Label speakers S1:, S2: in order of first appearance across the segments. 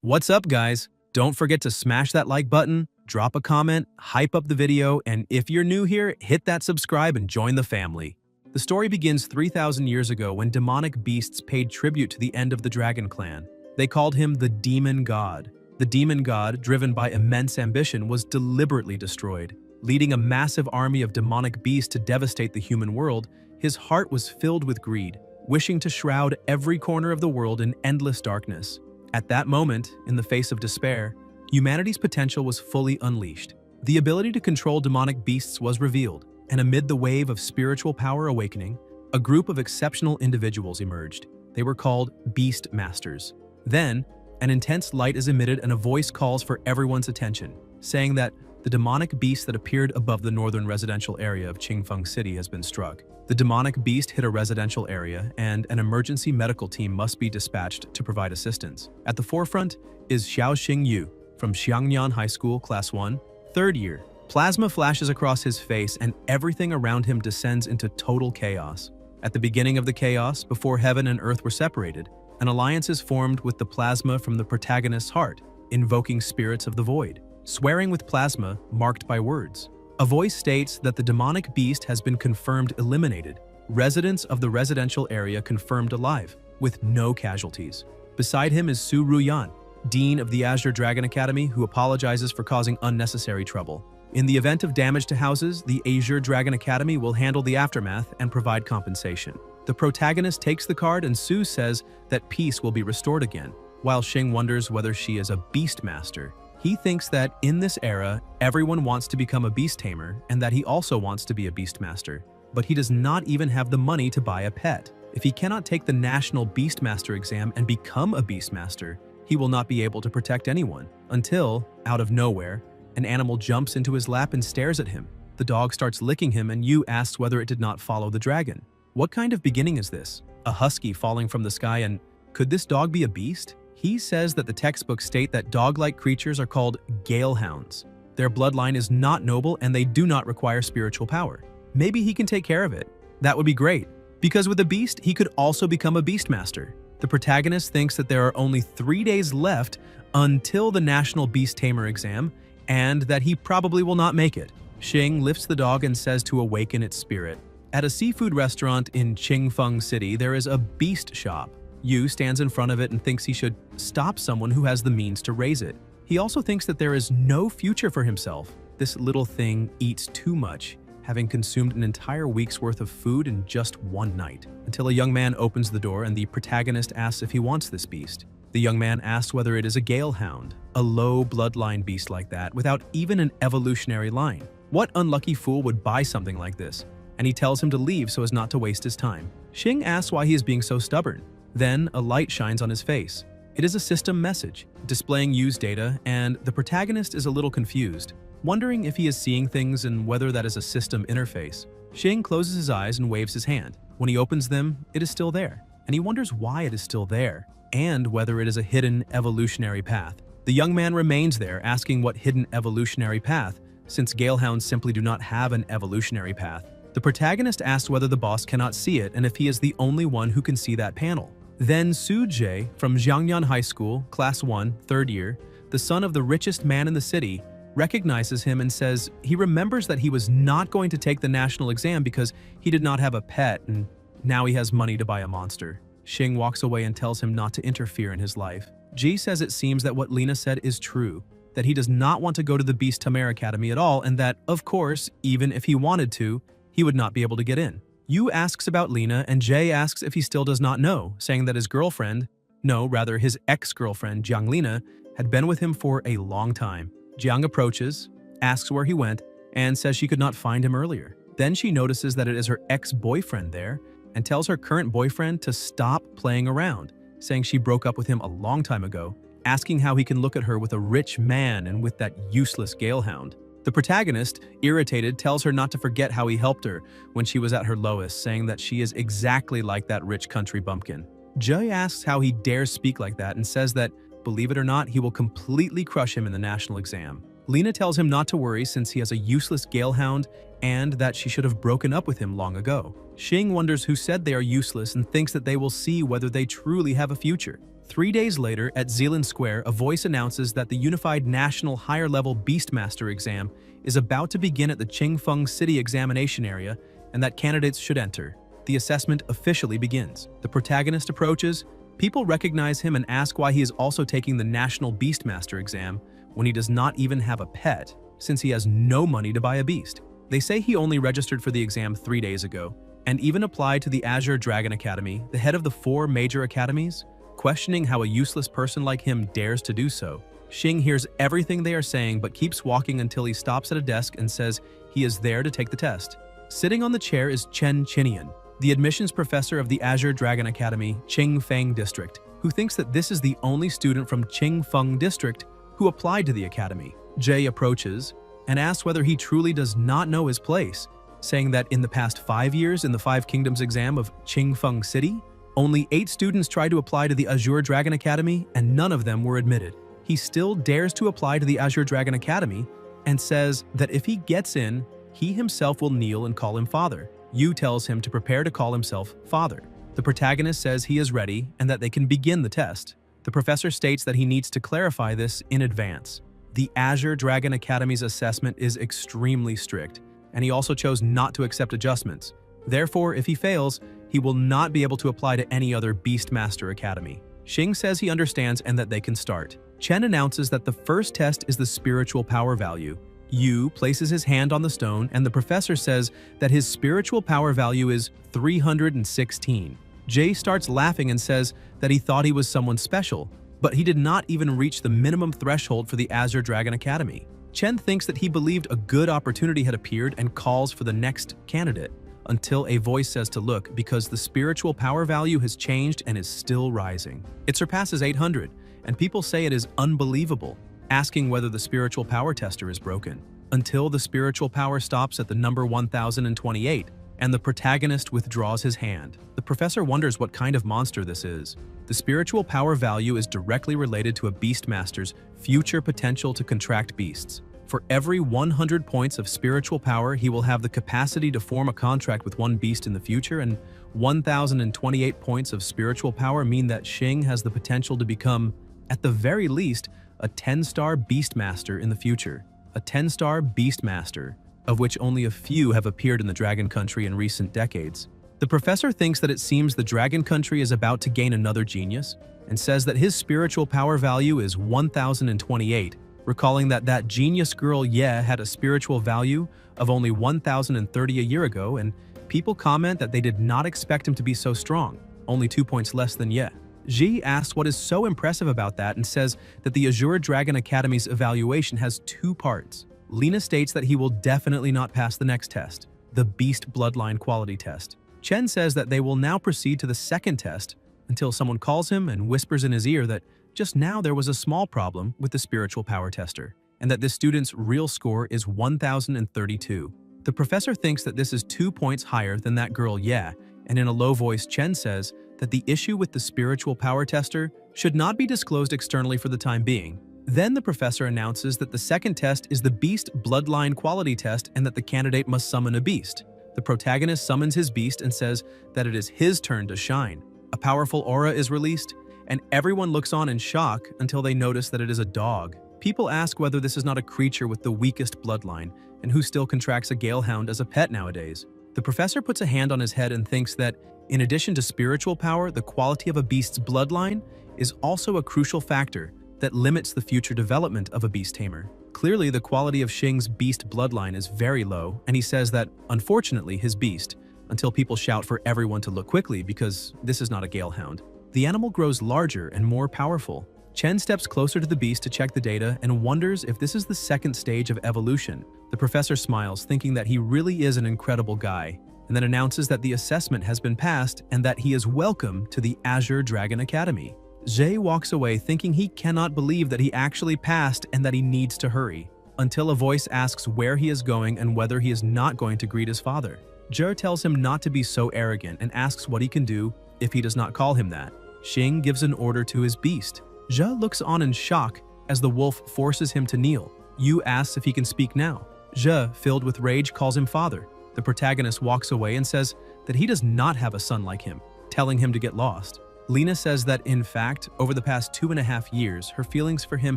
S1: What's up, guys? Don't forget to smash that like button, drop a comment, hype up the video, and if you're new here, hit that subscribe and join the family. The story begins 3,000 years ago when demonic beasts paid tribute to the end of the dragon clan. They called him the demon god. The demon god, driven by immense ambition, was deliberately destroyed. Leading a massive army of demonic beasts to devastate the human world, his heart was filled with greed, wishing to shroud every corner of the world in endless darkness. At that moment, in the face of despair, humanity's potential was fully unleashed. The ability to control demonic beasts was revealed, and amid the wave of spiritual power awakening, a group of exceptional individuals emerged. They were called Beast Masters. Then, an intense light is emitted and a voice calls for everyone's attention, saying that the demonic beast that appeared above the northern residential area of Qingfeng City has been struck. The demonic beast hit a residential area, and an emergency medical team must be dispatched to provide assistance. At the forefront is Xiao Xingyu from Xiangnian High School, Class 1, 3rd year. Plasma flashes across his face and everything around him descends into total chaos. At the beginning of the chaos, before heaven and earth were separated, an alliance is formed with the plasma from the protagonist's heart, invoking spirits of the void. Swearing with plasma, marked by words. A voice states that the demonic beast has been confirmed eliminated. Residents of the residential area confirmed alive, with no casualties. Beside him is Su Ruyan, Dean of the Azure Dragon Academy, who apologizes for causing unnecessary trouble. In the event of damage to houses, the Azure Dragon Academy will handle the aftermath and provide compensation. The protagonist takes the card and Su says that peace will be restored again, while Xing wonders whether she is a beast master. He thinks that in this era, everyone wants to become a beast tamer and that he also wants to be a beast master, but he does not even have the money to buy a pet. If he cannot take the National Beastmaster exam and become a beastmaster, he will not be able to protect anyone, until, out of nowhere, an animal jumps into his lap and stares at him. The dog starts licking him and Yu asks whether it did not follow the dragon. What kind of beginning is this? A husky falling from the sky, and could this dog be a beast? He says that the textbooks state that dog-like creatures are called galehounds. Their bloodline is not noble and they do not require spiritual power. Maybe he can take care of it. That would be great, because with a beast, he could also become a beastmaster. The protagonist thinks that there are only 3 days left until the National Beast Tamer exam, and that he probably will not make it. Xing lifts the dog and says to awaken its spirit. At a seafood restaurant in Qingfeng City, there is a beast shop. Yu stands in front of it and thinks he should stop someone who has the means to raise it. He also thinks that there is no future for himself. This little thing eats too much, having consumed an entire week's worth of food in just one night, until a young man opens the door and the protagonist asks if he wants this beast. The young man asks whether it is a galehound, a low bloodline beast like that, without even an evolutionary line. What unlucky fool would buy something like this? And he tells him to leave so as not to waste his time. Xing asks why he is being so stubborn. Then, a light shines on his face. It is a system message, displaying Yu's data, and the protagonist is a little confused, wondering if he is seeing things and whether that is a system interface. Xing closes his eyes and waves his hand. When he opens them, it is still there, and he wonders why it is still there, and whether it is a hidden evolutionary path. The young man remains there, asking what hidden evolutionary path, since galehounds simply do not have an evolutionary path. The protagonist asks whether the boss cannot see it and if he is the only one who can see that panel. Then Su Jie from Xiangnian High School, Class 1, 3rd year, the son of the richest man in the city, recognizes him and says he remembers that he was not going to take the national exam because he did not have a pet and now he has money to buy a monster. Xing walks away and tells him not to interfere in his life. Ji says it seems that what Lena said is true, that he does not want to go to the Beast Tamer Academy at all, and that, of course, even if he wanted to, he would not be able to get in. Yu asks about Lena, and Jay asks if he still does not know, saying that his girlfriend, no, rather his ex-girlfriend, Jiang Lena, had been with him for a long time. Jiang approaches, asks where he went, and says she could not find him earlier. Then she notices that it is her ex-boyfriend there, and tells her current boyfriend to stop playing around, saying she broke up with him a long time ago, asking how he can look at her with a rich man and with that useless galehound. The protagonist, irritated, tells her not to forget how he helped her when she was at her lowest, saying that she is exactly like that rich country bumpkin. Jay asks how he dares speak like that and says that, believe it or not, he will completely crush him in the national exam. Lena tells him not to worry since he has a useless galehound and that she should have broken up with him long ago. Xing wonders who said they are useless and thinks that they will see whether they truly have a future. 3 days later, at Zealand Square, a voice announces that the Unified National Higher Level Beastmaster exam is about to begin at the Qingfeng City examination area and that candidates should enter. The assessment officially begins. The protagonist approaches. People recognize him and ask why he is also taking the National Beastmaster exam when he does not even have a pet, since he has no money to buy a beast. They say he only registered for the exam 3 days ago, and even applied to the Azure Dragon Academy, the head of the 4 major academies, questioning how a useless person like him dares to do so. Xing hears everything they are saying but keeps walking until he stops at a desk and says he is there to take the test. Sitting on the chair is Chen Chinian, the admissions professor of the Azure Dragon Academy, Qingfeng District, who thinks that this is the only student from Qingfeng District who applied to the academy. Jay approaches and asks whether he truly does not know his place, saying that in the past 5 years in the 5 Kingdoms exam of Qingfeng City, only 8 students tried to apply to the Azure Dragon Academy and none of them were admitted. He still dares to apply to the Azure Dragon Academy and says that if he gets in, he himself will kneel and call him father. Yu tells him to prepare to call himself father. The protagonist says he is ready and that they can begin the test. The professor states that he needs to clarify this in advance. The Azure Dragon Academy's assessment is extremely strict, and he also chose not to accept adjustments. Therefore, if he fails, he will not be able to apply to any other Beastmaster Academy. Xing says he understands and that they can start. Chen announces that the first test is the spiritual power value. Yu places his hand on the stone and the professor says that his spiritual power value is 316. Jay starts laughing and says that he thought he was someone special, but he did not even reach the minimum threshold for the Azure Dragon Academy. Chen thinks that he believed a good opportunity had appeared and calls for the next candidate, until a voice says to look because the spiritual power value has changed and is still rising. It surpasses 800, and people say it is unbelievable, asking whether the spiritual power tester is broken, until the spiritual power stops at the number 1028, and the protagonist withdraws his hand. The professor wonders what kind of monster this is. The spiritual power value is directly related to a beastmaster's future potential to contract beasts. For every 100 points of spiritual power, he will have the capacity to form a contract with one beast in the future, and 1028 points of spiritual power mean that Xing has the potential to become, at the very least, a 10-star beastmaster in the future. A 10-star beastmaster, of which only a few have appeared in the Dragon Country in recent decades. The professor thinks that it seems the Dragon Country is about to gain another genius, and says that his spiritual power value is 1028, recalling that that genius girl Ye had a spiritual value of only 1030 a year ago, and people comment that they did not expect him to be so strong, only 2 points less than Ye. Ji asks what is so impressive about that and says that the Azure Dragon Academy's evaluation has 2 parts. Lena states that he will definitely not pass the next test, the Beast Bloodline Quality Test. Chen says that they will now proceed to the second test until someone calls him and whispers in his ear that just now there was a small problem with the spiritual power tester, and that this student's real score is 1032. The professor thinks that this is 2 points higher than that girl Ye, and in a low voice Chen says that the issue with the spiritual power tester should not be disclosed externally for the time being. Then the professor announces that the second test is the Beast Bloodline Quality Test and that the candidate must summon a beast. The protagonist summons his beast and says that it is his turn to shine. A powerful aura is released, and everyone looks on in shock until they notice that it is a dog. People ask whether this is not a creature with the weakest bloodline and who still contracts a galehound as a pet nowadays. The professor puts a hand on his head and thinks that, in addition to spiritual power, the quality of a beast's bloodline is also a crucial factor that limits the future development of a beast tamer. Clearly, the quality of Xing's beast bloodline is very low, and he says that, unfortunately, his beast, until people shout for everyone to look quickly because this is not a galehound. The animal grows larger and more powerful. Chen steps closer to the beast to check the data and wonders if this is the second stage of evolution. The professor smiles, thinking that he really is an incredible guy, and then announces that the assessment has been passed and that he is welcome to the Azure Dragon Academy. Zhe walks away thinking he cannot believe that he actually passed and that he needs to hurry, until a voice asks where he is going and whether he is not going to greet his father. Zhe tells him not to be so arrogant and asks what he can do if he does not call him that. Xing gives an order to his beast. Zhe looks on in shock as the wolf forces him to kneel. Yu asks if he can speak now. Zhe, filled with rage, calls him father. The protagonist walks away and says that he does not have a son like him, telling him to get lost. Lena says that, in fact, over the past 2.5 years, her feelings for him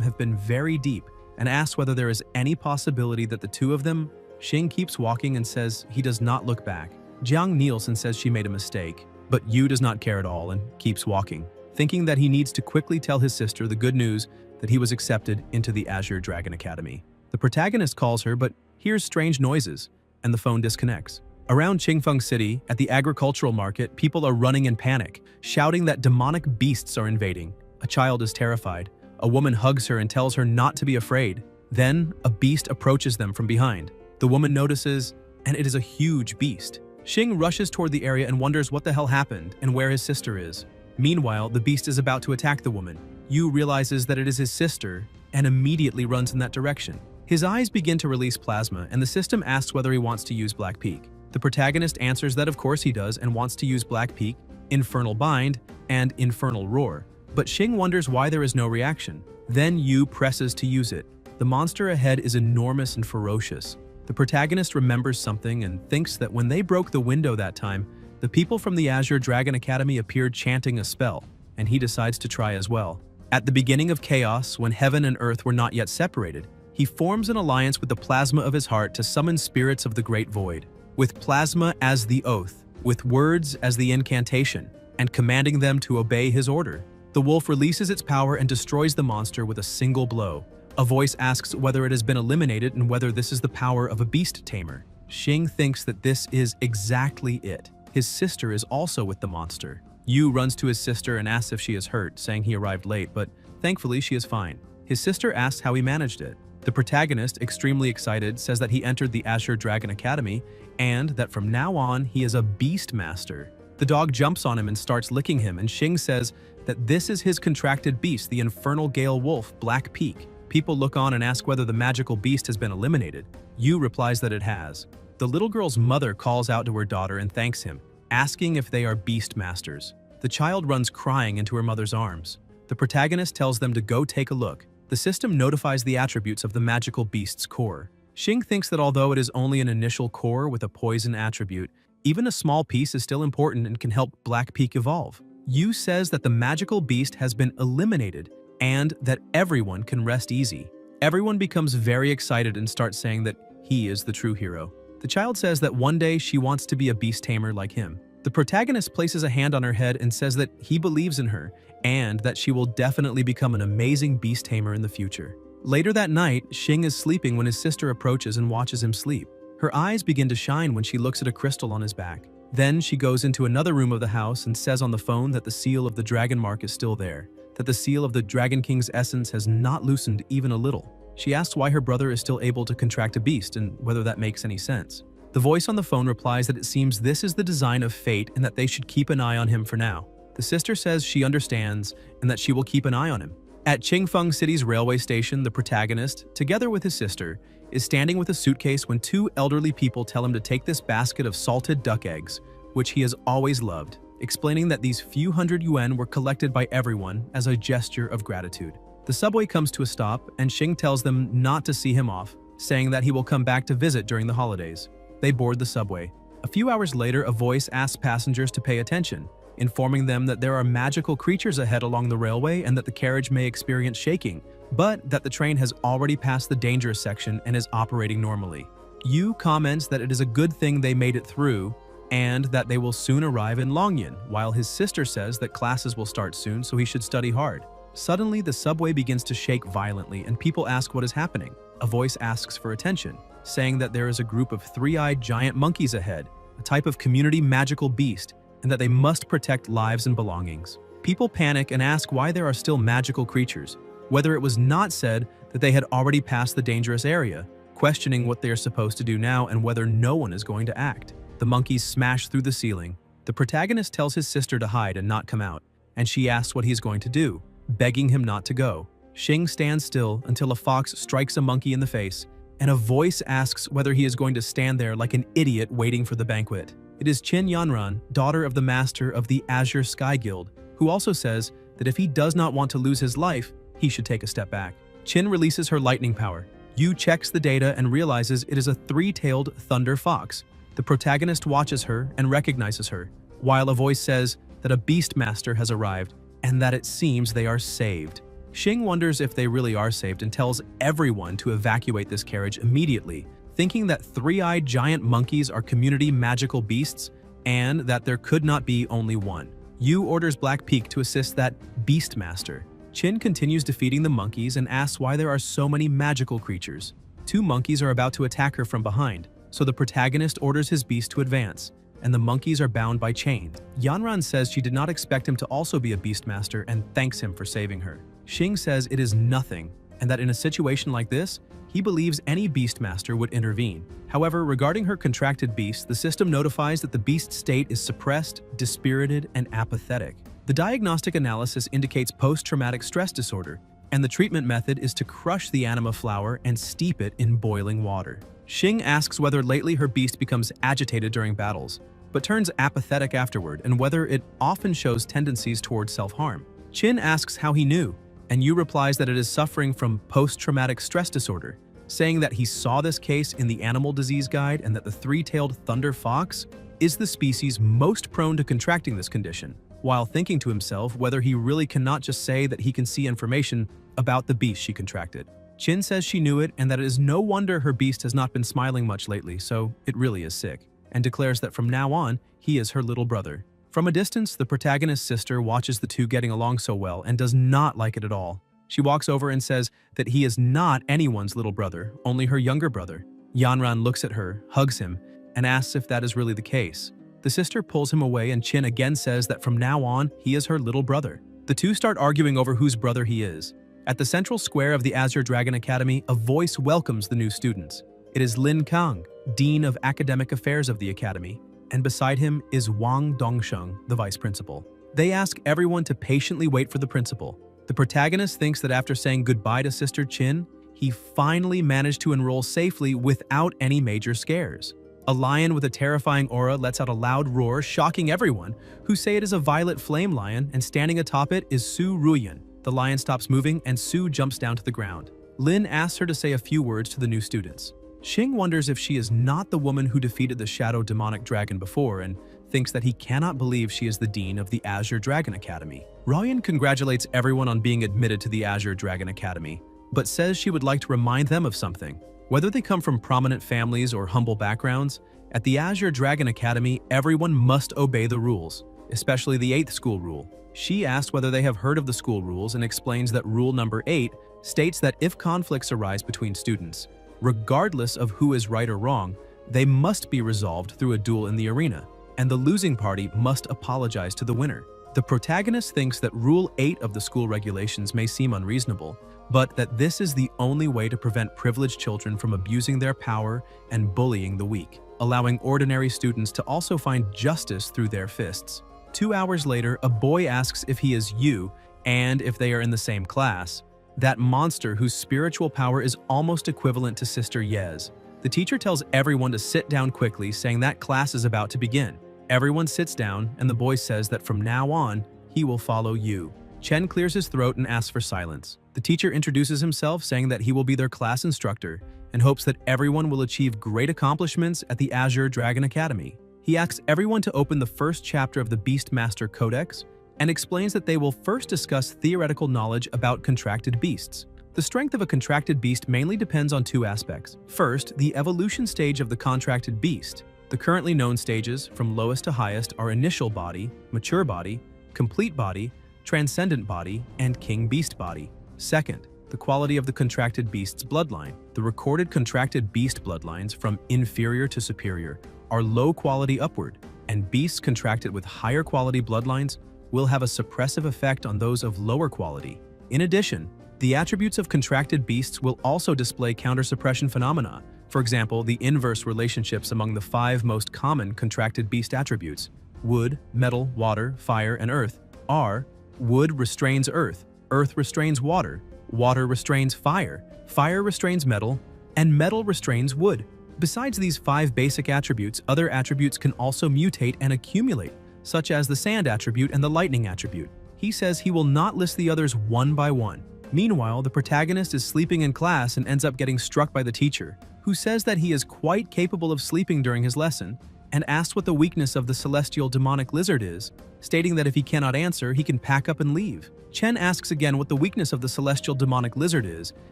S1: have been very deep and asks whether there is any possibility that the two of them. Xing keeps walking and says he does not look back. Jiang kneels and says she made a mistake, but Yu does not care at all and keeps walking, thinking that he needs to quickly tell his sister the good news that he was accepted into the Azure Dragon Academy. The protagonist calls her but hears strange noises, and the phone disconnects. Around Qingfeng City, at the agricultural market, people are running in panic, shouting that demonic beasts are invading. A child is terrified. A woman hugs her and tells her not to be afraid. Then, a beast approaches them from behind. The woman notices, and it is a huge beast. Xing rushes toward the area and wonders what the hell happened and where his sister is. Meanwhile, the beast is about to attack the woman. Yu realizes that it is his sister and immediately runs in that direction. His eyes begin to release plasma, and the system asks whether he wants to use Black Peak. The protagonist answers that of course he does and wants to use Black Peak, Infernal Bind, and Infernal Roar. But Xing wonders why there is no reaction. Then Yu presses to use it. The monster ahead is enormous and ferocious. The protagonist remembers something and thinks that when they broke the window that time, the people from the Azure Dragon Academy appeared chanting a spell, and he decides to try as well. At the beginning of Chaos, when heaven and earth were not yet separated, he forms an alliance with the plasma of his heart to summon spirits of the Great Void. With plasma as the oath, with words as the incantation, and commanding them to obey his order, the wolf releases its power and destroys the monster with a single blow. A voice asks whether it has been eliminated and whether this is the power of a beast tamer. Xing thinks that this is exactly it. His sister is also with the monster. Yu runs to his sister and asks if she is hurt, saying he arrived late, but thankfully she is fine. His sister asks how he managed it. The protagonist, extremely excited, says that he entered the Azure Dragon Academy and that from now on he is a beast master. The dog jumps on him and starts licking him, and Xing says that this is his contracted beast, the infernal gale wolf, Black Peak. People look on and ask whether the magical beast has been eliminated. Yu replies that it has. The little girl's mother calls out to her daughter and thanks him, asking if they are beast masters. The child runs crying into her mother's arms. The protagonist tells them to go take a look. The system notifies the attributes of the magical beast's core. Xing thinks that although it is only an initial core with a poison attribute, even a small piece is still important and can help Black Peak evolve. Yu says that the magical beast has been eliminated and that everyone can rest easy. Everyone becomes very excited and starts saying that he is the true hero. The child says that one day she wants to be a beast tamer like him. The protagonist places a hand on her head and says that he believes in her and that she will definitely become an amazing beast tamer in the future. Later that night, Xing is sleeping when his sister approaches and watches him sleep. Her eyes begin to shine when she looks at a crystal on his back. Then she goes into another room of the house and says on the phone that the seal of the dragon mark is still there, that the seal of the Dragon King's essence has not loosened even a little. She asks why her brother is still able to contract a beast and whether that makes any sense. The voice on the phone replies that it seems this is the design of fate and that they should keep an eye on him for now. The sister says she understands and that she will keep an eye on him. At Qingfeng City's railway station, the protagonist, together with his sister, is standing with a suitcase when two elderly people tell him to take this basket of salted duck eggs, which he has always loved, explaining that these few hundred yuan were collected by everyone as a gesture of gratitude. The subway comes to a stop, and Xing tells them not to see him off, saying that he will come back to visit during the holidays. They board the subway. A few hours later, a voice asks passengers to pay attention, informing them that there are magical creatures ahead along the railway and that the carriage may experience shaking, but that the train has already passed the dangerous section and is operating normally. Yu comments that it is a good thing they made it through and that they will soon arrive in Longyan, while his sister says that classes will start soon, so he should study hard. Suddenly, the subway begins to shake violently and people ask what is happening. A voice asks for attention, saying that there is a group of three-eyed giant monkeys ahead, a type of community magical beast, and that they must protect lives and belongings. People panic and ask why there are still magical creatures, whether it was not said that they had already passed the dangerous area, questioning what they are supposed to do now and whether no one is going to act. The monkeys smash through the ceiling. The protagonist tells his sister to hide and not come out, and she asks what he is going to do, begging him not to go. Xing stands still until a fox strikes a monkey in the face, and a voice asks whether he is going to stand there like an idiot waiting for the banquet. It is Qin Yanran, daughter of the master of the Azure Sky Guild, who also says that if he does not want to lose his life, he should take a step back. Qin releases her lightning power. Yu checks the data and realizes it is a three-tailed thunder fox. The protagonist watches her and recognizes her, while a voice says that a Beastmaster has arrived and that it seems they are saved. Xing wonders if they really are saved and tells everyone to evacuate this carriage immediately, thinking that three-eyed giant monkeys are community magical beasts and that there could not be only one. Yu orders Black Peak to assist that Beastmaster. Qin continues defeating the monkeys and asks why there are so many magical creatures. Two monkeys are about to attack her from behind, so the protagonist orders his beast to advance, and the monkeys are bound by chains. Yanran says she did not expect him to also be a Beastmaster and thanks him for saving her. Xing says it is nothing, and that in a situation like this, he believes any Beastmaster would intervene. However, regarding her contracted beast, the system notifies that the beast state is suppressed, dispirited, and apathetic. The diagnostic analysis indicates post-traumatic stress disorder, and the treatment method is to crush the anima flower and steep it in boiling water. Xing asks whether lately her beast becomes agitated during battles, but turns apathetic afterward, and whether it often shows tendencies towards self-harm. Qin asks how he knew, and Yu replies that it is suffering from post-traumatic stress disorder, saying that he saw this case in the Animal Disease Guide and that the three-tailed thunder fox is the species most prone to contracting this condition, while thinking to himself whether he really cannot just say that he can see information about the beast she contracted. Qin says she knew it and that it is no wonder her beast has not been smiling much lately, so it really is sick, and declares that from now on, he is her little brother. From a distance, the protagonist's sister watches the two getting along so well and does not like it at all. She walks over and says that he is not anyone's little brother, only her younger brother. Yanran looks at her, hugs him, and asks if that is really the case. The sister pulls him away and Qin again says that from now on, he is her little brother. The two start arguing over whose brother he is. At the central square of the Azure Dragon Academy, a voice welcomes the new students. It is Lin Kang, Dean of Academic Affairs of the Academy, and beside him is Wang Dongsheng, the vice principal. They ask everyone to patiently wait for the principal. The protagonist thinks that after saying goodbye to Sister Qin, he finally managed to enroll safely without any major scares. A lion with a terrifying aura lets out a loud roar, shocking everyone, who say it is a violet flame lion, and standing atop it is Su Ruyan. The lion stops moving and Su jumps down to the ground. Lin asks her to say a few words to the new students. Xing wonders if she is not the woman who defeated the shadow demonic dragon before and thinks that he cannot believe she is the dean of the Azure Dragon Academy. Ryan congratulates everyone on being admitted to the Azure Dragon Academy, but says she would like to remind them of something. Whether they come from prominent families or humble backgrounds, at the Azure Dragon Academy, everyone must obey the rules, especially the 8th school rule. She asks whether they have heard of the school rules and explains that rule number 8 states that if conflicts arise between students, regardless of who is right or wrong, they must be resolved through a duel in the arena, and the losing party must apologize to the winner. The protagonist thinks that Rule 8 of the school regulations may seem unreasonable, but that this is the only way to prevent privileged children from abusing their power and bullying the weak, allowing ordinary students to also find justice through their fists. 2 hours later, a boy asks if he is Yu and if they are in the same class, that monster whose spiritual power is almost equivalent to Sister Yez. The teacher tells everyone to sit down quickly, saying that class is about to begin. Everyone sits down, and the boy says that from now on, he will follow Yu. Chen clears his throat and asks for silence. The teacher introduces himself, saying that he will be their class instructor and hopes that everyone will achieve great accomplishments at the Azure Dragon Academy. He asks everyone to open the first chapter of the Beastmaster Codex and explains that they will first discuss theoretical knowledge about contracted beasts. The strength of a contracted beast mainly depends on 2 aspects. First, the evolution stage of the contracted beast. The currently known stages, from lowest to highest, are initial body, mature body, complete body, transcendent body, and king beast body. Second, the quality of the contracted beast's bloodline. The recorded contracted beast bloodlines from inferior to superior are low quality upward, and beasts contracted with higher quality bloodlines will have a suppressive effect on those of lower quality. In addition, the attributes of contracted beasts will also display counter-suppression phenomena. For example, the inverse relationships among the 5 most common contracted beast attributes, wood, metal, water, fire, and earth, are: wood restrains earth, earth restrains water, water restrains fire, fire restrains metal, and metal restrains wood. Besides these 5 basic attributes, other attributes can also mutate and accumulate, such as the sand attribute and the lightning attribute. He says he will not list the others one by one. Meanwhile, the protagonist is sleeping in class and ends up getting struck by the teacher, who says that he is quite capable of sleeping during his lesson and asks what the weakness of the celestial demonic lizard is, stating that if he cannot answer, he can pack up and leave. Chen asks again what the weakness of the celestial demonic lizard is,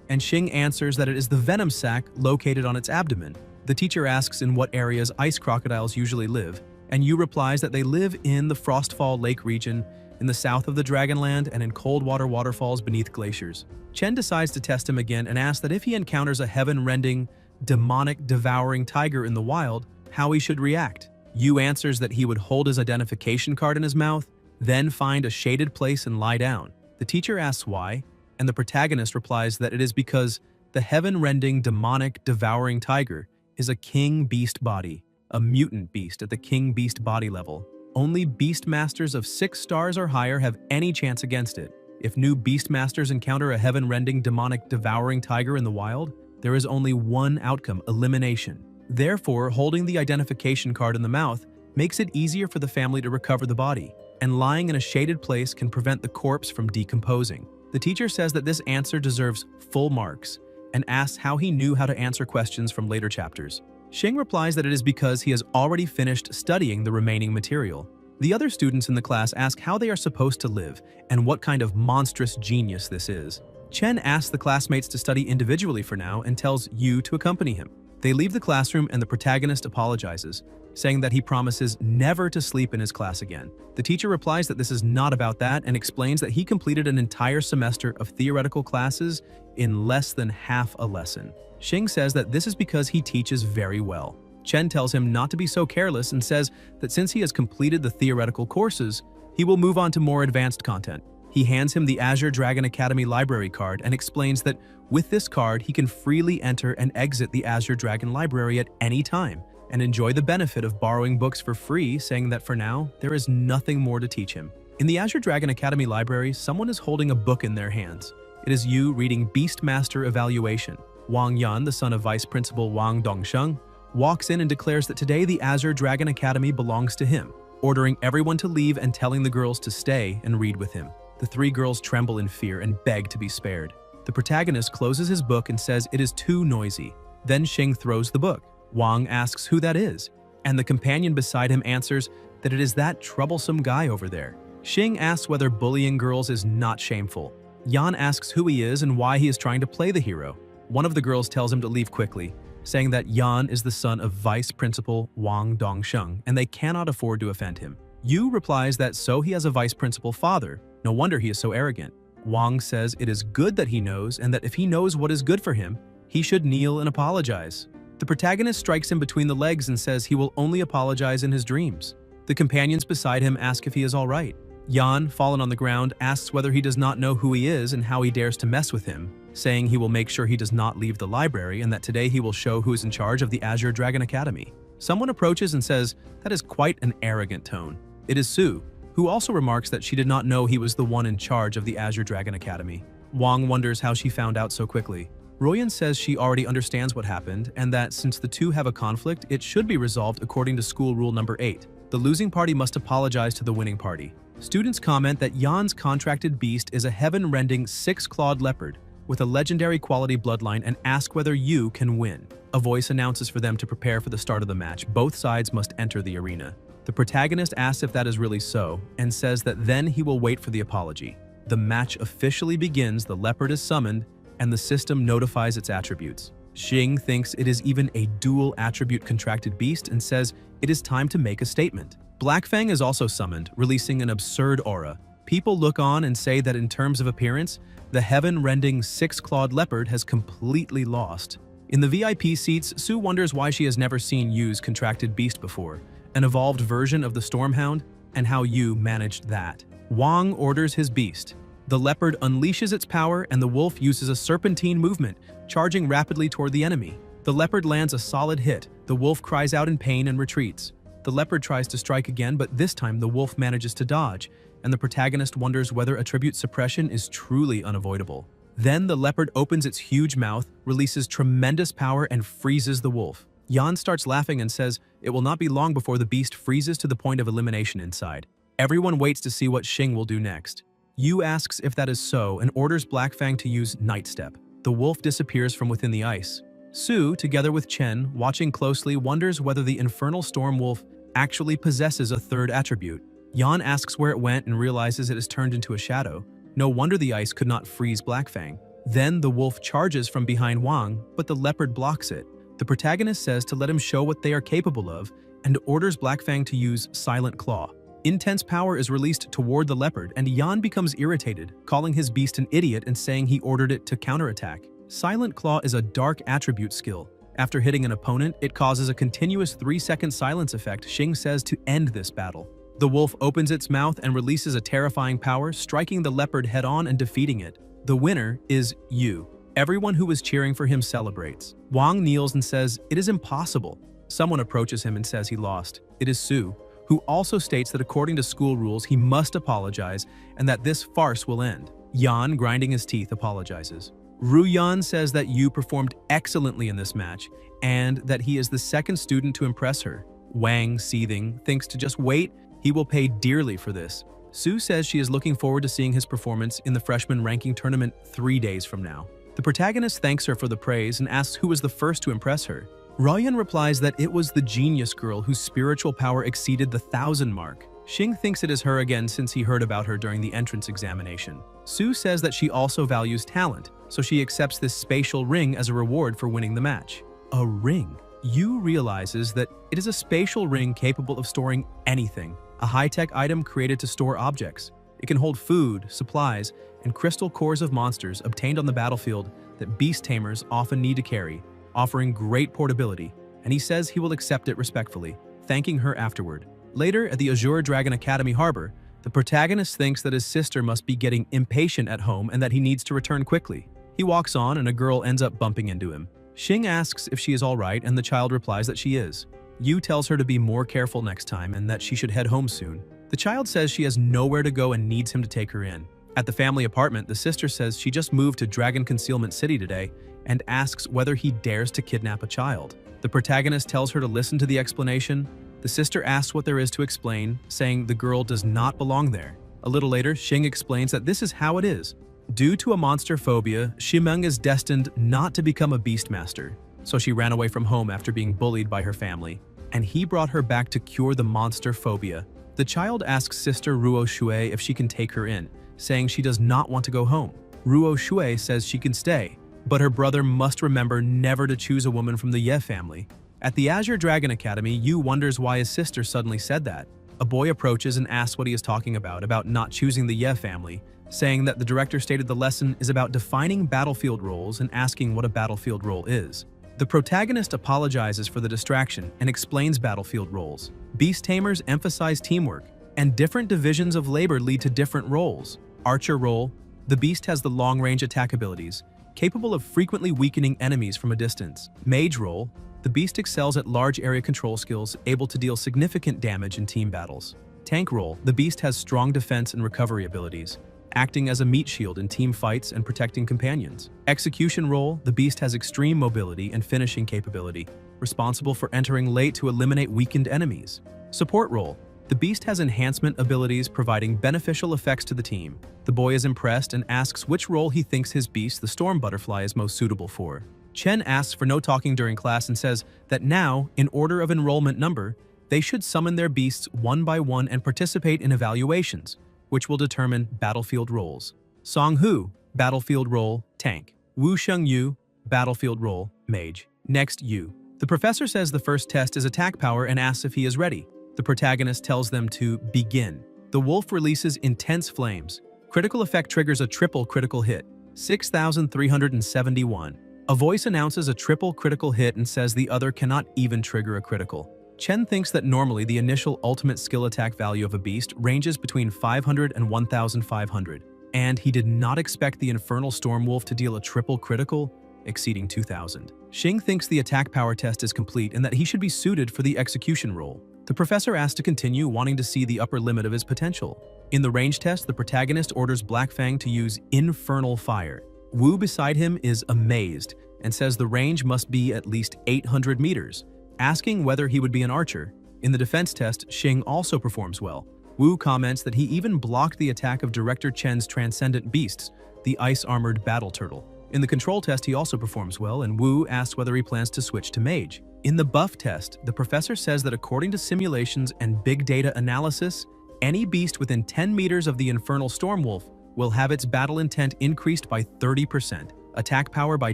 S1: and Xing answers that it is the venom sac located on its abdomen. The teacher asks in what areas ice crocodiles usually live, and Yu replies that they live in the Frostfall Lake region, in the south of the Dragonland, and in cold water waterfalls beneath glaciers. Chen decides to test him again and asks that if he encounters a heaven-rending, demonic, devouring tiger in the wild, how he should react. Yu answers that he would hold his identification card in his mouth, then find a shaded place and lie down. The teacher asks why, and the protagonist replies that it is because the heaven-rending, demonic, devouring tiger is a king beast body, a mutant beast at the king beast body level. Only beastmasters of 6 stars or higher have any chance against it. If new beastmasters encounter a heaven-rending, demonic, devouring tiger in the wild, there is only one outcome: elimination. Therefore, holding the identification card in the mouth makes it easier for the family to recover the body, and lying in a shaded place can prevent the corpse from decomposing. The teacher says that this answer deserves full marks, and asks how he knew how to answer questions from later chapters. Xing replies that it is because he has already finished studying the remaining material. The other students in the class ask how they are supposed to live and what kind of monstrous genius this is. Chen asks the classmates to study individually for now and tells Yu to accompany him. They leave the classroom and the protagonist apologizes, saying that he promises never to sleep in his class again. The teacher replies that this is not about that and explains that he completed an entire semester of theoretical classes in less than half a lesson. Xing says that this is because he teaches very well. Chen tells him not to be so careless and says that since he has completed the theoretical courses, he will move on to more advanced content. He hands him the Azure Dragon Academy library card and explains that with this card he can freely enter and exit the Azure Dragon library at any time and enjoy the benefit of borrowing books for free, saying that for now, there is nothing more to teach him. In the Azure Dragon Academy library, someone is holding a book in their hands. It is Yu reading Beastmaster Evaluation. Wang Yan, the son of Vice Principal Wang Dongsheng, walks in and declares that today the Azure Dragon Academy belongs to him, ordering everyone to leave and telling the girls to stay and read with him. The 3 girls tremble in fear and beg to be spared. The protagonist closes his book and says it is too noisy. Then Xing throws the book. Wang asks who that is, and the companion beside him answers that it is that troublesome guy over there. Xing asks whether bullying girls is not shameful. Yan asks who he is and why he is trying to play the hero. One of the girls tells him to leave quickly, saying that Yan is the son of Vice Principal Wang Dongsheng and they cannot afford to offend him. Yu replies that so he has a vice principal father, no wonder he is so arrogant. Wang says it is good that he knows and that if he knows what is good for him, he should kneel and apologize. The protagonist strikes him between the legs and says he will only apologize in his dreams. The companions beside him ask if he is all right. Yan, fallen on the ground, asks whether he does not know who he is and how he dares to mess with him, saying he will make sure he does not leave the library and that today he will show who is in charge of the Azure Dragon Academy. Someone approaches and says that is quite an arrogant tone. It is Su, who also remarks that she did not know he was the one in charge of the Azure Dragon Academy. Wang wonders how she found out so quickly. Royan says she already understands what happened and that since the two have a conflict, it should be resolved according to school rule number 8. The losing party must apologize to the winning party. Students comment that Yan's contracted beast is a heaven-rending 6-clawed leopard with a legendary quality bloodline and ask whether Yu can win. A voice announces for them to prepare for the start of the match. Both sides must enter the arena. The protagonist asks if that is really so and says that then he will wait for the apology. The match officially begins, the leopard is summoned, and the system notifies its attributes. Xing thinks it is even a dual attribute contracted beast and says it is time to make a statement. Blackfang is also summoned, releasing an absurd aura. People look on and say that in terms of appearance, the heaven-rending 6-clawed leopard has completely lost. In the VIP seats, Sue wonders why she has never seen Yu's contracted beast before, an evolved version of the Stormhound, and how Yu managed that. Wang orders his beast. The leopard unleashes its power and the wolf uses a serpentine movement, charging rapidly toward the enemy. The leopard lands a solid hit. The wolf cries out in pain and retreats. The leopard tries to strike again, but this time the wolf manages to dodge, and the protagonist wonders whether attribute suppression is truly unavoidable. Then the leopard opens its huge mouth, releases tremendous power, and freezes the wolf. Yan starts laughing and says it will not be long before the beast freezes to the point of elimination inside. Everyone waits to see what Xing will do next. Yu asks if that is so and orders Blackfang to use Night Step. The wolf disappears from within the ice. Su, together with Chen, watching closely, wonders whether the infernal storm wolf actually possesses a third attribute. Yan asks where it went and realizes it has turned into a shadow. No wonder the ice could not freeze Blackfang. Then the wolf charges from behind Wang, but the leopard blocks it. The protagonist says to let him show what they are capable of and orders Blackfang to use Silent Claw. Intense power is released toward the leopard, and Yan becomes irritated, calling his beast an idiot and saying he ordered it to counterattack. Silent Claw is a dark attribute skill. After hitting an opponent, it causes a continuous 3-second silence effect. Xing says to end this battle. The wolf opens its mouth and releases a terrifying power, striking the leopard head-on and defeating it. The winner is Yu. Everyone who was cheering for him celebrates. Wang kneels and says, "It is impossible." Someone approaches him and says he lost. It is Su, who also states that according to school rules he must apologize and that this farce will end. Yan, grinding his teeth, apologizes. Ruyan says that Yu performed excellently in this match and that he is the second student to impress her. Wang, seething, thinks to just wait, he will pay dearly for this. Su says she is looking forward to seeing his performance in the freshman ranking tournament 3 days from now. The protagonist thanks her for the praise and asks who was the first to impress her. Ruyan replies that it was the genius girl whose spiritual power exceeded the 1,000 mark. Xing thinks it is her again since he heard about her during the entrance examination. Su says that she also values talent, so she accepts this spatial ring as a reward for winning the match. A ring. Yu realizes that it is a spatial ring capable of storing anything, a high-tech item created to store objects. It can hold food, supplies, and crystal cores of monsters obtained on the battlefield that beast tamers often need to carry, offering great portability, and he says he will accept it respectfully, thanking her afterward. Later, at the Azure Dragon Academy harbor, the protagonist thinks that his sister must be getting impatient at home and that he needs to return quickly. He walks on and a girl ends up bumping into him. Xing asks if she is alright and the child replies that she is. Yu tells her to be more careful next time and that she should head home soon. The child says she has nowhere to go and needs him to take her in. At the family apartment, the sister says she just moved to Dragon Concealment City today and asks whether he dares to kidnap a child. The protagonist tells her to listen to the explanation. The sister asks what there is to explain, saying the girl does not belong there. A little later, Xing explains that this is how it is. Due to a monster phobia, Shimeng is destined not to become a beastmaster, so she ran away from home after being bullied by her family, and he brought her back to cure the monster phobia. The child asks sister Ruo Shui if she can take her in, saying she does not want to go home. Ruo Shui says she can stay, but her brother must remember never to choose a woman from the Ye family. At the Azure Dragon Academy, Yu wonders why his sister suddenly said that. A boy approaches and asks what he is talking about not choosing the Ye family, saying that the director stated the lesson is about defining battlefield roles and asking what a battlefield role is. The protagonist apologizes for the distraction and explains battlefield roles. Beast tamers emphasize teamwork, and different divisions of labor lead to different roles. Archer role, the beast has the long-range attack abilities, capable of frequently weakening enemies from a distance. Mage role, the beast excels at large area control skills, able to deal significant damage in team battles. Tank role, the beast has strong defense and recovery abilities, acting as a meat shield in team fights and protecting companions. Execution role, the beast has extreme mobility and finishing capability, responsible for entering late to eliminate weakened enemies. Support role, the beast has enhancement abilities providing beneficial effects to the team. The boy is impressed and asks which role he thinks his beast, the storm butterfly, is most suitable for. Chen asks for no talking during class and says that now, in order of enrollment number, they should summon their beasts one by one and participate in evaluations, which will determine battlefield roles. Song Hu, battlefield role, tank. Wu Sheng Yu, battlefield role, mage. Next, Yu. The professor says the first test is attack power and asks if he is ready. The protagonist tells them to begin. The wolf releases intense flames. Critical effect triggers a triple critical hit. 6,371. A voice announces a triple critical hit and says the other cannot even trigger a critical. Chen thinks that normally the initial ultimate skill attack value of a beast ranges between 500 and 1,500, and he did not expect the Infernal Storm Wolf to deal a triple critical, exceeding 2,000. Xing thinks the attack power test is complete and that he should be suited for the execution role. The professor asks to continue, wanting to see the upper limit of his potential. In the range test, the protagonist orders Blackfang to use Infernal Fire. Wu beside him is amazed and says the range must be at least 800 meters, asking whether he would be an archer. In the defense test, Xing also performs well. Wu comments that he even blocked the attack of Director Chen's transcendent beasts, the ice-armored battle turtle. In the control test, he also performs well, and Wu asks whether he plans to switch to mage. In the buff test, the professor says that according to simulations and big data analysis, any beast within 10 meters of the infernal stormwolf will have its battle intent increased by 30%, attack power by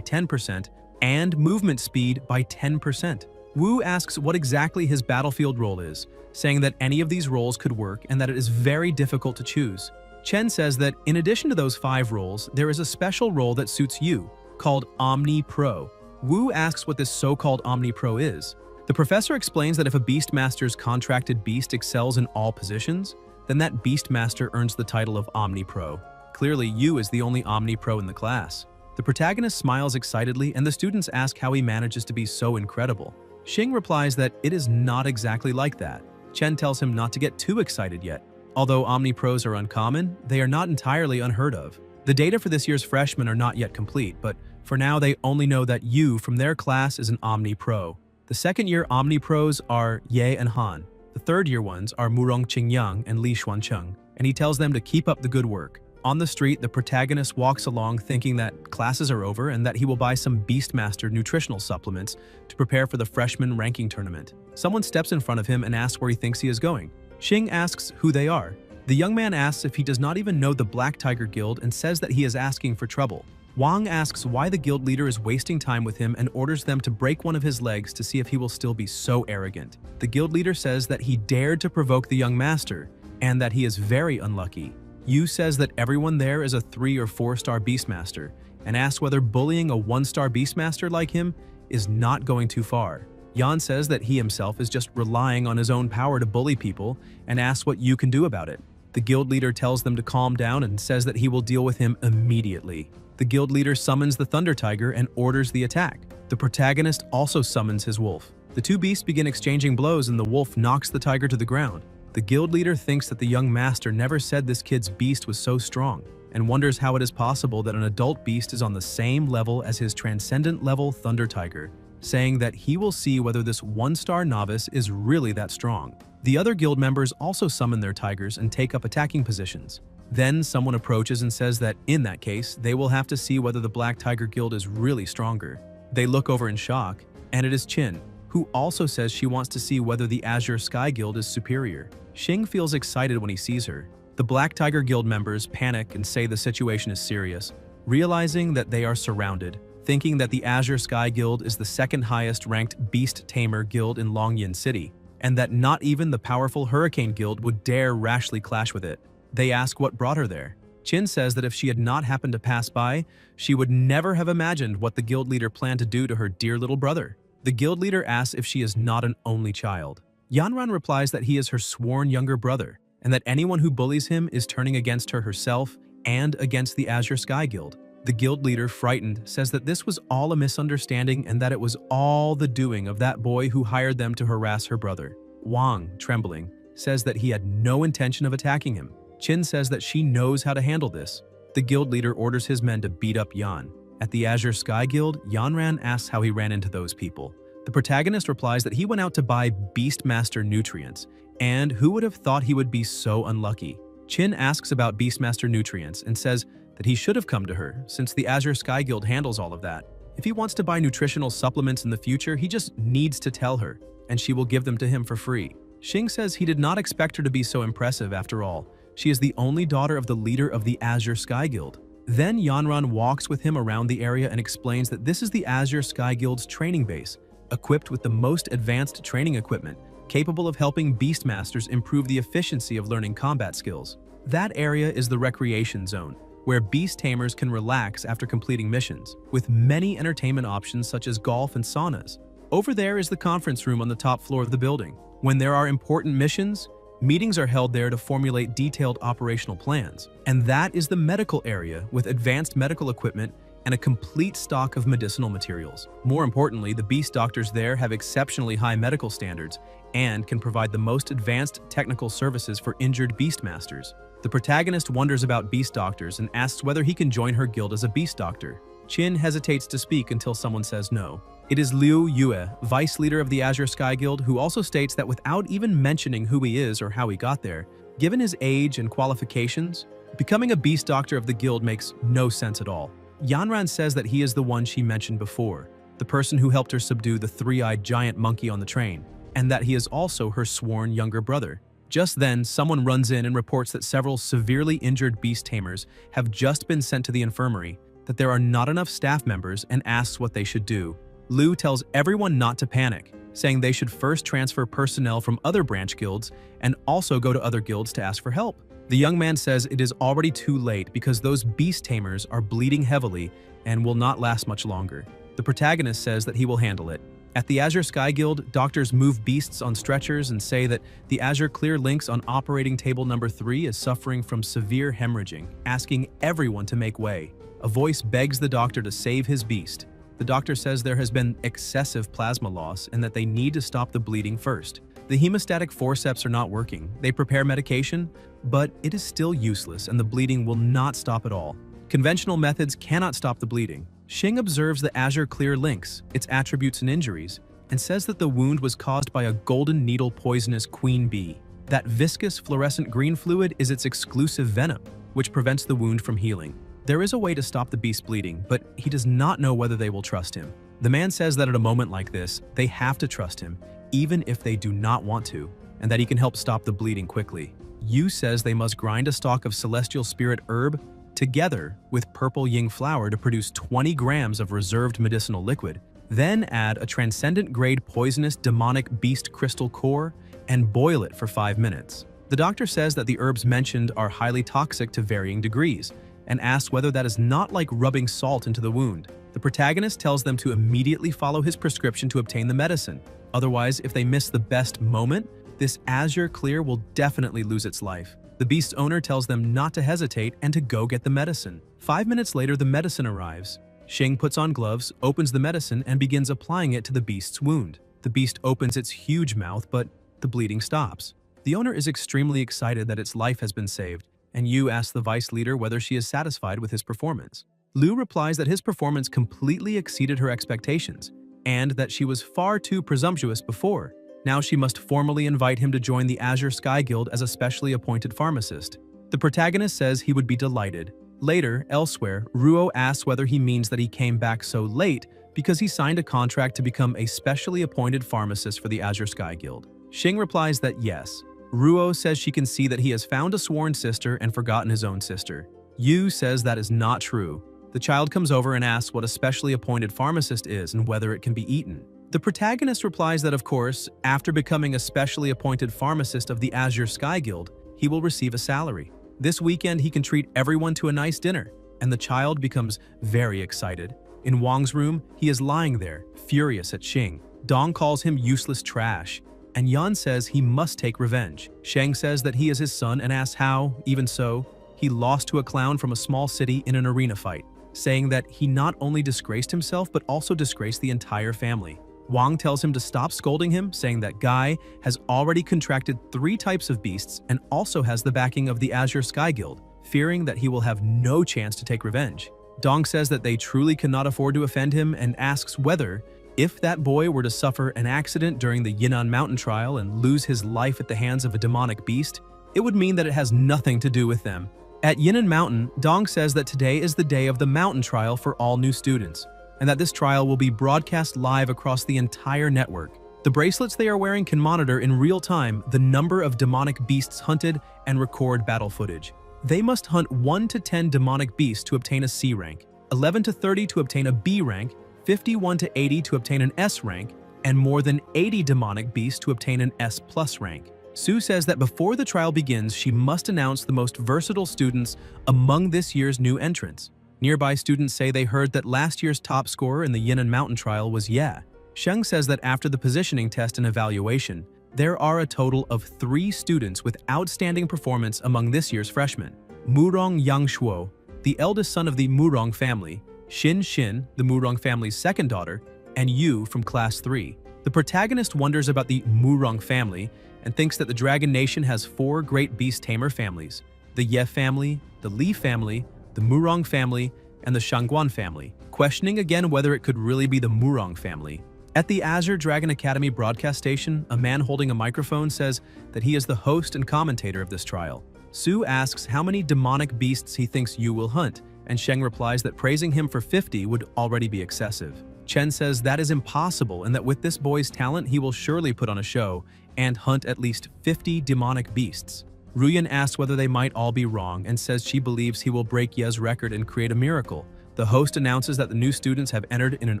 S1: 10%, and movement speed by 10%. Wu asks what exactly his battlefield role is, saying that any of these roles could work and that it is very difficult to choose. Chen says that in addition to those 5 roles, there is a special role that suits you, called Omni Pro. Wu asks what this so-called Omni Pro is. The professor explains that if a Beastmaster's contracted beast excels in all positions, then that Beastmaster earns the title of Omni Pro. Clearly, Yu is the only Omni Pro in the class. The protagonist smiles excitedly, and the students ask how he manages to be so incredible. Xing replies that it is not exactly like that. Chen tells him not to get too excited yet. Although Omni Pros are uncommon, they are not entirely unheard of. The data for this year's freshmen are not yet complete, but for now they only know that Yu from their class is an Omni Pro. The second-year Omni Pros are Ye and Han. The third-year ones are Murong Qingyang and Li Xuancheng, and he tells them to keep up the good work. On the street, the protagonist walks along thinking that classes are over and that he will buy some Beastmaster nutritional supplements to prepare for the freshman ranking tournament. Someone steps in front of him and asks where he thinks he is going. Xing asks who they are. The young man asks if he does not even know the Black Tiger Guild and says that he is asking for trouble. Wang asks why the guild leader is wasting time with him and orders them to break one of his legs to see if he will still be so arrogant. The guild leader says that he dared to provoke the young master and that he is very unlucky. Yu says that everyone there is a 3- or 4-star Beastmaster and asks whether bullying a 1-star Beastmaster like him is not going too far. Yan says that he himself is just relying on his own power to bully people and asks what Yu can do about it. The guild leader tells them to calm down and says that he will deal with him immediately. The guild leader summons the Thunder Tiger and orders the attack. The protagonist also summons his wolf. The two beasts begin exchanging blows and the wolf knocks the tiger to the ground. The guild leader thinks that the young master never said this kid's beast was so strong and wonders how it is possible that an adult beast is on the same level as his transcendent level Thunder Tiger, saying that he will see whether this 1-star novice is really that strong. The other guild members also summon their tigers and take up attacking positions. Then someone approaches and says that in that case, they will have to see whether the Black Tiger Guild is really stronger. They look over in shock, and it is Qin, who also says she wants to see whether the Azure Sky Guild is superior. Xing feels excited when he sees her. The Black Tiger Guild members panic and say the situation is serious, realizing that they are surrounded, thinking that the Azure Sky Guild is the second highest ranked Beast Tamer Guild in Longyin City, and that not even the powerful Hurricane Guild would dare rashly clash with it. They ask what brought her there. Qin says that if she had not happened to pass by, she would never have imagined what the guild leader planned to do to her dear little brother. The guild leader asks if she is not an only child. Yanran replies that he is her sworn younger brother, and that anyone who bullies him is turning against her herself and against the Azure Sky Guild. The guild leader, frightened, says that this was all a misunderstanding and that it was all the doing of that boy who hired them to harass her brother. Wang, trembling, says that he had no intention of attacking him. Qin says that she knows how to handle this. The guild leader orders his men to beat up Yan. At the Azure Sky Guild, Yanran asks how he ran into those people. The protagonist replies that he went out to buy Beastmaster nutrients, and who would have thought he would be so unlucky? Qin asks about Beastmaster nutrients and says that he should have come to her, since the Azure Sky Guild handles all of that. If he wants to buy nutritional supplements in the future, he just needs to tell her, and she will give them to him for free. Xing says he did not expect her to be so impressive after all. She is the only daughter of the leader of the Azure Sky Guild. Then Yanran walks with him around the area and explains that this is the Azure Sky Guild's training base, equipped with the most advanced training equipment, capable of helping Beastmasters improve the efficiency of learning combat skills. That area is the recreation zone, where beast tamers can relax after completing missions, with many entertainment options such as golf and saunas. Over there is the conference room on the top floor of the building. When there are important missions, meetings are held there to formulate detailed operational plans. And that is the medical area with advanced medical equipment and a complete stock of medicinal materials. More importantly, the beast doctors there have exceptionally high medical standards and can provide the most advanced technical services for injured beastmasters. The protagonist wonders about beast doctors and asks whether he can join her guild as a beast doctor. Qin hesitates to speak until someone says no. It is Liu Yue, vice leader of the Azure Sky Guild, who also states that without even mentioning who he is or how he got there, given his age and qualifications, becoming a beast doctor of the guild makes no sense at all. Yanran says that he is the one she mentioned before, the person who helped her subdue the three-eyed giant monkey on the train, and that he is also her sworn younger brother. Just then, someone runs in and reports that several severely injured beast tamers have just been sent to the infirmary, that there are not enough staff members, and asks what they should do. Lu tells everyone not to panic, saying they should first transfer personnel from other branch guilds and also go to other guilds to ask for help. The young man says it is already too late because those beast tamers are bleeding heavily and will not last much longer. The protagonist says that he will handle it. At the Azure Sky Guild, doctors move beasts on stretchers and say that the Azure Clear Lynx on operating table number 3 is suffering from severe hemorrhaging, asking everyone to make way. A voice begs the doctor to save his beast. The doctor says there has been excessive plasma loss and that they need to stop the bleeding first. The hemostatic forceps are not working. They prepare medication, but it is still useless and the bleeding will not stop at all. Conventional methods cannot stop the bleeding. Xing observes the Azure Clear Lynx, its attributes and injuries, and says that the wound was caused by a golden needle poisonous queen bee. That viscous fluorescent green fluid is its exclusive venom, which prevents the wound from healing. There is a way to stop the beast bleeding, but he does not know whether they will trust him. The man says that at a moment like this, they have to trust him, even if they do not want to, and that he can help stop the bleeding quickly. Yu says they must grind a stalk of celestial spirit herb together with purple ying flower to produce 20 grams of reserved medicinal liquid, then add a transcendent-grade poisonous demonic beast crystal core and boil it for 5 minutes. The doctor says that the herbs mentioned are highly toxic to varying degrees, and asks whether that is not like rubbing salt into the wound. The protagonist tells them to immediately follow his prescription to obtain the medicine. Otherwise, if they miss the best moment, this Azure Clear will definitely lose its life. The beast's owner tells them not to hesitate and to go get the medicine. 5 minutes later, the medicine arrives. Xing puts on gloves, opens the medicine, and begins applying it to the beast's wound. The beast opens its huge mouth, but the bleeding stops. The owner is extremely excited that its life has been saved, and Yu asks the vice leader whether she is satisfied with his performance. Lu replies that his performance completely exceeded her expectations, and that she was far too presumptuous before. Now she must formally invite him to join the Azure Sky Guild as a specially appointed pharmacist. The protagonist says he would be delighted. Later, elsewhere, Ruo asks whether he means that he came back so late because he signed a contract to become a specially appointed pharmacist for the Azure Sky Guild. Xing replies that yes. Ruo says she can see that he has found a sworn sister and forgotten his own sister. Yu says that is not true. The child comes over and asks what a specially appointed pharmacist is and whether it can be eaten. The protagonist replies that, of course, after becoming a specially appointed pharmacist of the Azure Sky Guild, he will receive a salary. This weekend, he can treat everyone to a nice dinner, and the child becomes very excited. In Wang's room, he is lying there, furious at Xing. Dong calls him useless trash, and Yan says he must take revenge. Sheng says that he is his son and asks how, even so, he lost to a clown from a small city in an arena fight, saying that he not only disgraced himself but also disgraced the entire family. Wang tells him to stop scolding him, saying that Guy has already contracted 3 types of beasts and also has the backing of the Azure Sky Guild, fearing that he will have no chance to take revenge. Dong says that they truly cannot afford to offend him and asks whether, if that boy were to suffer an accident during the Yunnan Mountain trial and lose his life at the hands of a demonic beast, it would mean that it has nothing to do with them. At Yunnan Mountain, Dong says that today is the day of the mountain trial for all new students, and that this trial will be broadcast live across the entire network. The bracelets they are wearing can monitor in real time the number of demonic beasts hunted and record battle footage. They must hunt 1 to 10 demonic beasts to obtain a C rank, 11 to 30 to obtain a B rank, 51 to 80 to obtain an S rank, and more than 80 demonic beasts to obtain an S+ rank. Sue says that before the trial begins, she must announce the most versatile students among this year's new entrants. Nearby students say they heard that last year's top scorer in the Yunnan Mountain trial was Ye. Sheng says that after the positioning test and evaluation, there are a total of 3 students with outstanding performance among this year's freshmen. Murong Yangshuo, the eldest son of the Murong family, Xin, the Murong family's second daughter, and Yu from Class 3. The protagonist wonders about the Murong family and thinks that the Dragon Nation has 4 great beast tamer families: the Ye family, the Li family, the Murong family, and the Shangguan family, questioning again whether it could really be the Murong family. At the Azure Dragon Academy broadcast station, a man holding a microphone says that he is the host and commentator of this trial. Sue asks how many demonic beasts he thinks Yu will hunt, and Sheng replies that praising him for 50 would already be excessive. Chen says that is impossible and that with this boy's talent he will surely put on a show and hunt at least 50 demonic beasts. Ruyan asks whether they might all be wrong and says she believes he will break Ye's record and create a miracle. The host announces that the new students have entered in an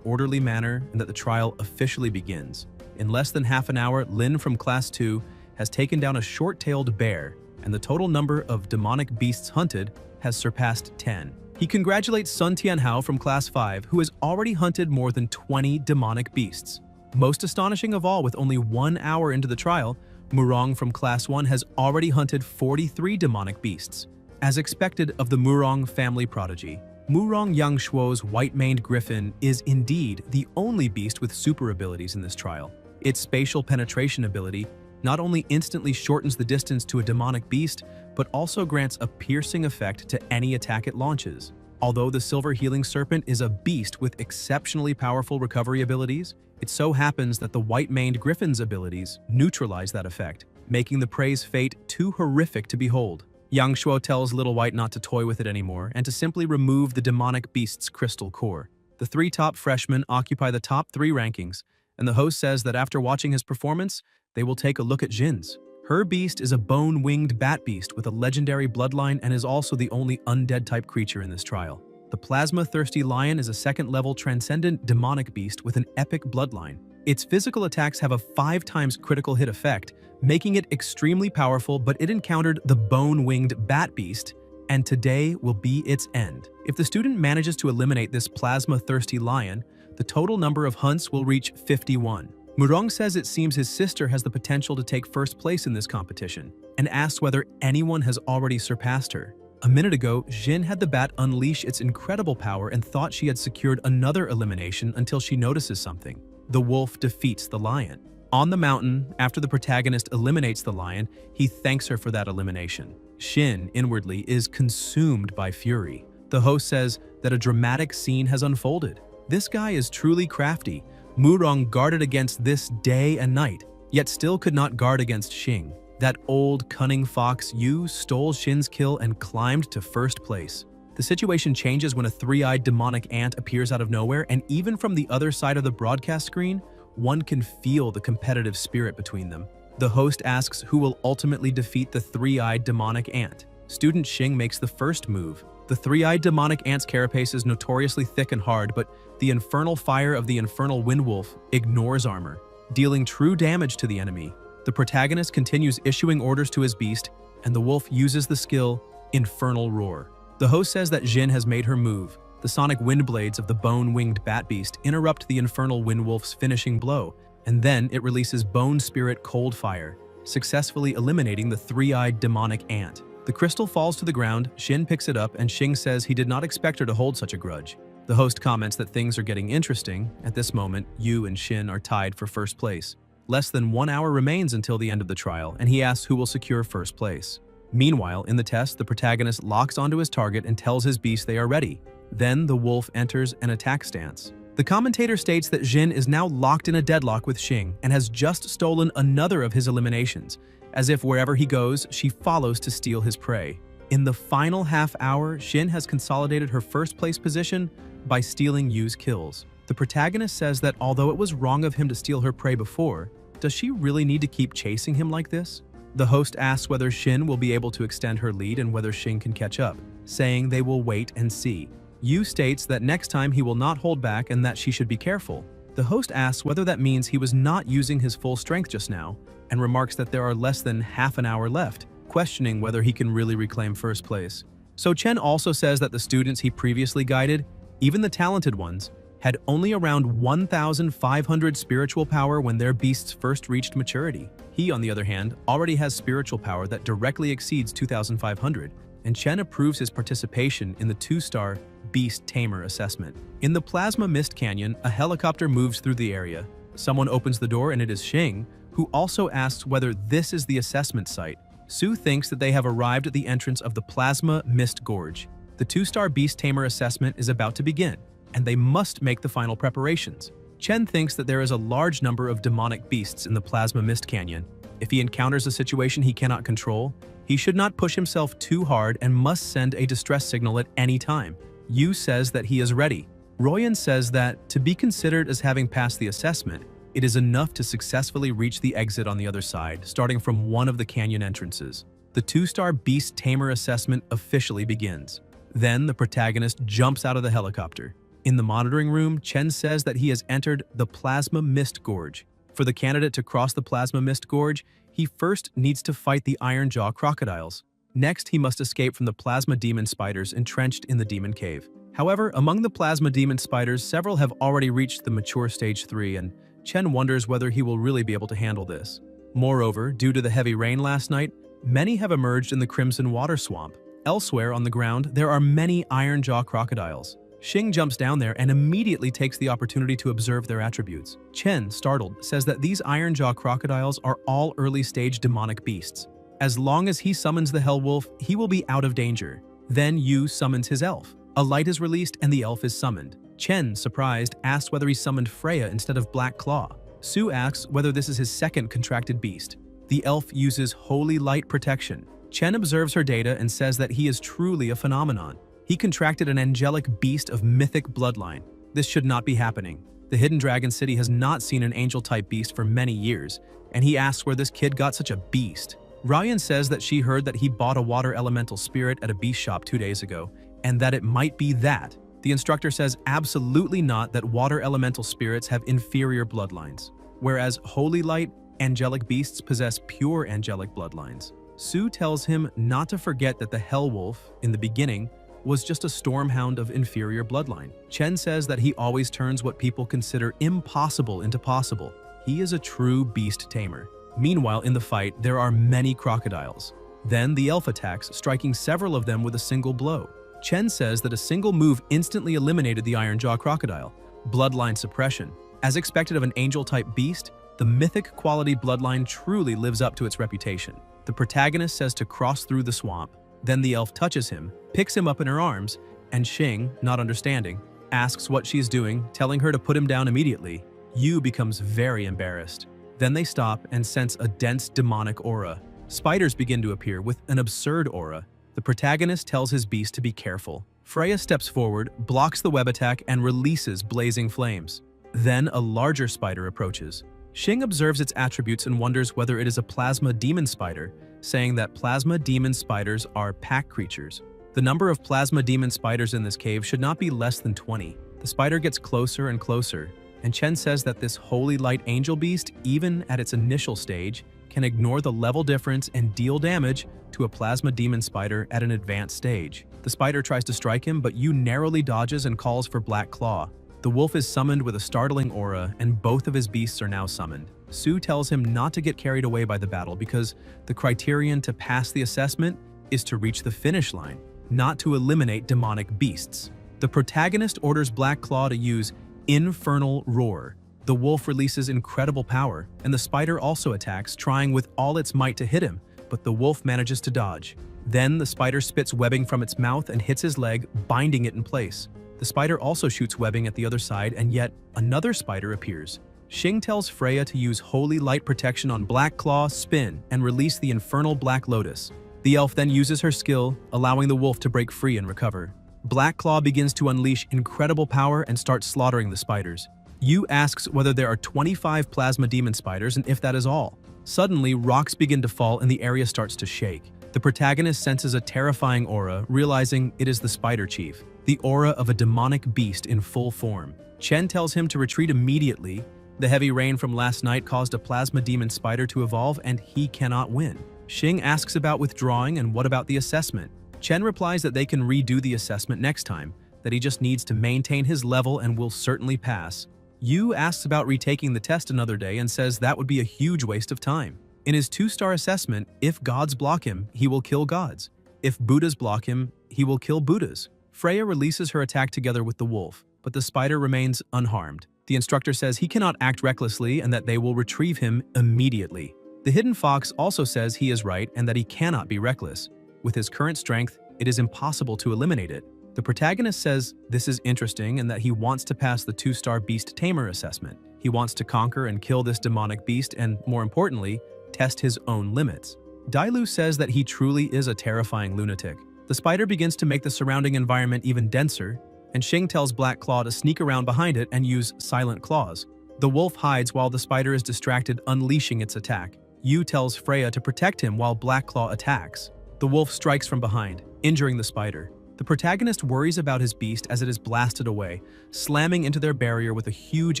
S1: orderly manner and that the trial officially begins. In less than half an hour, Lin from Class 2 has taken down a short-tailed bear, and the total number of demonic beasts hunted has surpassed 10. He congratulates Sun Tianhao from Class 5, who has already hunted more than 20 demonic beasts. Most astonishing of all, with only 1 hour into the trial, Murong from Class 1 has already hunted 43 demonic beasts. As expected of the Murong family prodigy, Murong Yangshuo's white-maned griffin is indeed the only beast with super abilities in this trial. Its spatial penetration ability not only instantly shortens the distance to a demonic beast, but also grants a piercing effect to any attack it launches. Although the Silver Healing Serpent is a beast with exceptionally powerful recovery abilities, it so happens that the white-maned griffin's abilities neutralize that effect, making the prey's fate too horrific to behold. Yang Shuo tells Little White not to toy with it anymore and to simply remove the demonic beast's crystal core. The 3 top freshmen occupy the top 3 rankings, and the host says that after watching his performance, they will take a look at Jin's. Her beast is a bone-winged bat beast with a legendary bloodline and is also the only undead-type creature in this trial. The Plasma-Thirsty Lion is a second-level transcendent demonic beast with an epic bloodline. Its physical attacks have a 5 times critical hit effect, making it extremely powerful, but it encountered the bone-winged bat beast, and today will be its end. If the student manages to eliminate this Plasma-Thirsty Lion, the total number of hunts will reach 51. Murong says it seems his sister has the potential to take first place in this competition, and asks whether anyone has already surpassed her. A minute ago, Jin had the bat unleash its incredible power and thought she had secured another elimination until she notices something. The wolf defeats the lion. On the mountain, after the protagonist eliminates the lion, he thanks her for that elimination. Shin, inwardly, is consumed by fury. The host says that a dramatic scene has unfolded. This guy is truly crafty. Murong guarded against this day and night, yet still could not guard against Xing. That old, cunning fox Yu stole Shin's kill and climbed to first place. The situation changes when a 3-eyed demonic ant appears out of nowhere, and even from the other side of the broadcast screen, one can feel the competitive spirit between them. The host asks who will ultimately defeat the 3-eyed demonic ant. Student Xing makes the first move. The 3-eyed demonic ant's carapace is notoriously thick and hard, but the infernal fire of the infernal windwolf ignores armor, dealing true damage to the enemy. The protagonist continues issuing orders to his beast, and the wolf uses the skill Infernal Roar. The host says that Jin has made her move. The sonic wind blades of the bone-winged bat beast interrupt the infernal windwolf's finishing blow, and then it releases Bone Spirit Cold Fire, successfully eliminating the 3-eyed demonic ant. The crystal falls to the ground, Shin picks it up, and Xing says he did not expect her to hold such a grudge. The host comments that things are getting interesting. At this moment, Yu and Shin are tied for first place. Less than 1 hour remains until the end of the trial, and he asks who will secure first place. Meanwhile, in the test, the protagonist locks onto his target and tells his beast they are ready. Then the wolf enters an attack stance. The commentator states that Jin is now locked in a deadlock with Xing and has just stolen another of his eliminations, as if wherever he goes, she follows to steal his prey. In the final half hour, Shin has consolidated her first place position by stealing Yu's kills. The protagonist says that although it was wrong of him to steal her prey before, does she really need to keep chasing him like this? The host asks whether Shin will be able to extend her lead and whether Xing can catch up, saying they will wait and see. Yu states that next time he will not hold back and that she should be careful. The host asks whether that means he was not using his full strength just now, and remarks that there are less than half an hour left, questioning whether he can really reclaim first place. So Chen also says that the students he previously guided, even the talented ones, had only around 1,500 spiritual power when their beasts first reached maturity. He, on the other hand, already has spiritual power that directly exceeds 2,500, and Chen approves his participation in the 2-star Beast Tamer assessment. In the Plasma Mist Canyon, a helicopter moves through the area. Someone opens the door and it is Xing, who also asks whether this is the assessment site. Su thinks that they have arrived at the entrance of the Plasma Mist Gorge. The 2-star Beast Tamer assessment is about to begin, and they must make the final preparations. Chen thinks that there is a large number of demonic beasts in the Plasma Mist Canyon. If he encounters a situation he cannot control, he should not push himself too hard and must send a distress signal at any time. Yu says that he is ready. Royan says that, to be considered as having passed the assessment, it is enough to successfully reach the exit on the other side, starting from one of the canyon entrances. The 2-star Beast Tamer assessment officially begins. Then the protagonist jumps out of the helicopter. In the monitoring room, Chen says that he has entered the Plasma Mist Gorge. For the candidate to cross the Plasma Mist Gorge, he first needs to fight the Iron Jaw crocodiles. Next, he must escape from the Plasma Demon Spiders entrenched in the Demon Cave. However, among the Plasma Demon Spiders, several have already reached the mature Stage 3, and Chen wonders whether he will really be able to handle this. Moreover, due to the heavy rain last night, many have emerged in the Crimson Water Swamp. Elsewhere on the ground, there are many Iron Jaw crocodiles. Xing jumps down there and immediately takes the opportunity to observe their attributes. Chen, startled, says that these Iron Jaw crocodiles are all early-stage demonic beasts. As long as he summons the Hell Wolf, he will be out of danger. Then Yu summons his elf. A light is released and the elf is summoned. Chen, surprised, asks whether he summoned Freya instead of Black Claw. Su asks whether this is his second contracted beast. The elf uses Holy Light Protection. Chen observes her data and says that he is truly a phenomenon. He contracted an angelic beast of mythic bloodline. This should not be happening. The Hidden Dragon City has not seen an angel-type beast for many years, and he asks where this kid got such a beast. Ryan says that she heard that he bought a water elemental spirit at a beast shop 2 days ago, and that it might be that. The instructor says absolutely not, that water elemental spirits have inferior bloodlines, whereas Holy Light angelic beasts possess pure angelic bloodlines. Su tells him not to forget that the Hell Wolf, in the beginning, was just a stormhound of inferior bloodline. Chen says that he always turns what people consider impossible into possible. He is a true beast tamer. Meanwhile, in the fight, there are many crocodiles. Then the elf attacks, striking several of them with a single blow. Chen says that a single move instantly eliminated the Iron Jaw crocodile. Bloodline suppression. As expected of an angel-type beast, the mythic quality bloodline truly lives up to its reputation. The protagonist says to cross through the swamp. Then the elf touches him, picks him up in her arms, and Xing, not understanding, asks what she's doing, telling her to put him down immediately. Yu becomes very embarrassed. Then they stop and sense a dense demonic aura. Spiders begin to appear with an absurd aura. The protagonist tells his beast to be careful. Freya steps forward, blocks the web attack, and releases blazing flames. Then a larger spider approaches. Xing observes its attributes and wonders whether it is a plasma demon spider, saying that plasma demon spiders are pack creatures. The number of plasma demon spiders in this cave should not be less than 20. The spider gets closer and closer, and Chen says that this Holy Light Angel beast, even at its initial stage, can ignore the level difference and deal damage to a plasma demon spider at an advanced stage. The spider tries to strike him, but Yu narrowly dodges and calls for Black Claw. The wolf is summoned with a startling aura, and both of his beasts are now summoned. Su tells him not to get carried away by the battle because the criterion to pass the assessment is to reach the finish line, not to eliminate demonic beasts. The protagonist orders Black Claw to use Infernal Roar. The wolf releases incredible power, and the spider also attacks, trying with all its might to hit him, but the wolf manages to dodge. Then the spider spits webbing from its mouth and hits his leg, binding it in place. The spider also shoots webbing at the other side, and yet another spider appears. Xing tells Freya to use Holy Light Protection on Black Claw, spin, and release the infernal Black Lotus. The elf then uses her skill, allowing the wolf to break free and recover. Black Claw begins to unleash incredible power and starts slaughtering the spiders. Yu asks whether there are 25 plasma demon spiders and if that is all. Suddenly, rocks begin to fall and the area starts to shake. The protagonist senses a terrifying aura, realizing it is the Spider Chief, the aura of a demonic beast in full form. Chen tells him to retreat immediately. The heavy rain from last night caused a plasma demon spider to evolve, and he cannot win. Xing asks about withdrawing and what about the assessment. Chen replies that they can redo the assessment next time, that he just needs to maintain his level and will certainly pass. Yu asks about retaking the test another day and says that would be a huge waste of time. In his 2-star assessment, if gods block him, he will kill gods. If Buddhas block him, he will kill Buddhas. Freya releases her attack together with the wolf, but the spider remains unharmed. The instructor says he cannot act recklessly and that they will retrieve him immediately. The hidden fox also says he is right and that he cannot be reckless. With his current strength, it is impossible to eliminate it. The protagonist says this is interesting and that he wants to pass the 2-star Beast Tamer assessment. He wants to conquer and kill this demonic beast and, more importantly, test his own limits. Dailu says that he truly is a terrifying lunatic. The spider begins to make the surrounding environment even denser, and Xing tells Black Claw to sneak around behind it and use silent claws. The wolf hides while the spider is distracted, unleashing its attack. Yu tells Freya to protect him while Black Claw attacks. The wolf strikes from behind, injuring the spider. The protagonist worries about his beast as it is blasted away, slamming into their barrier with a huge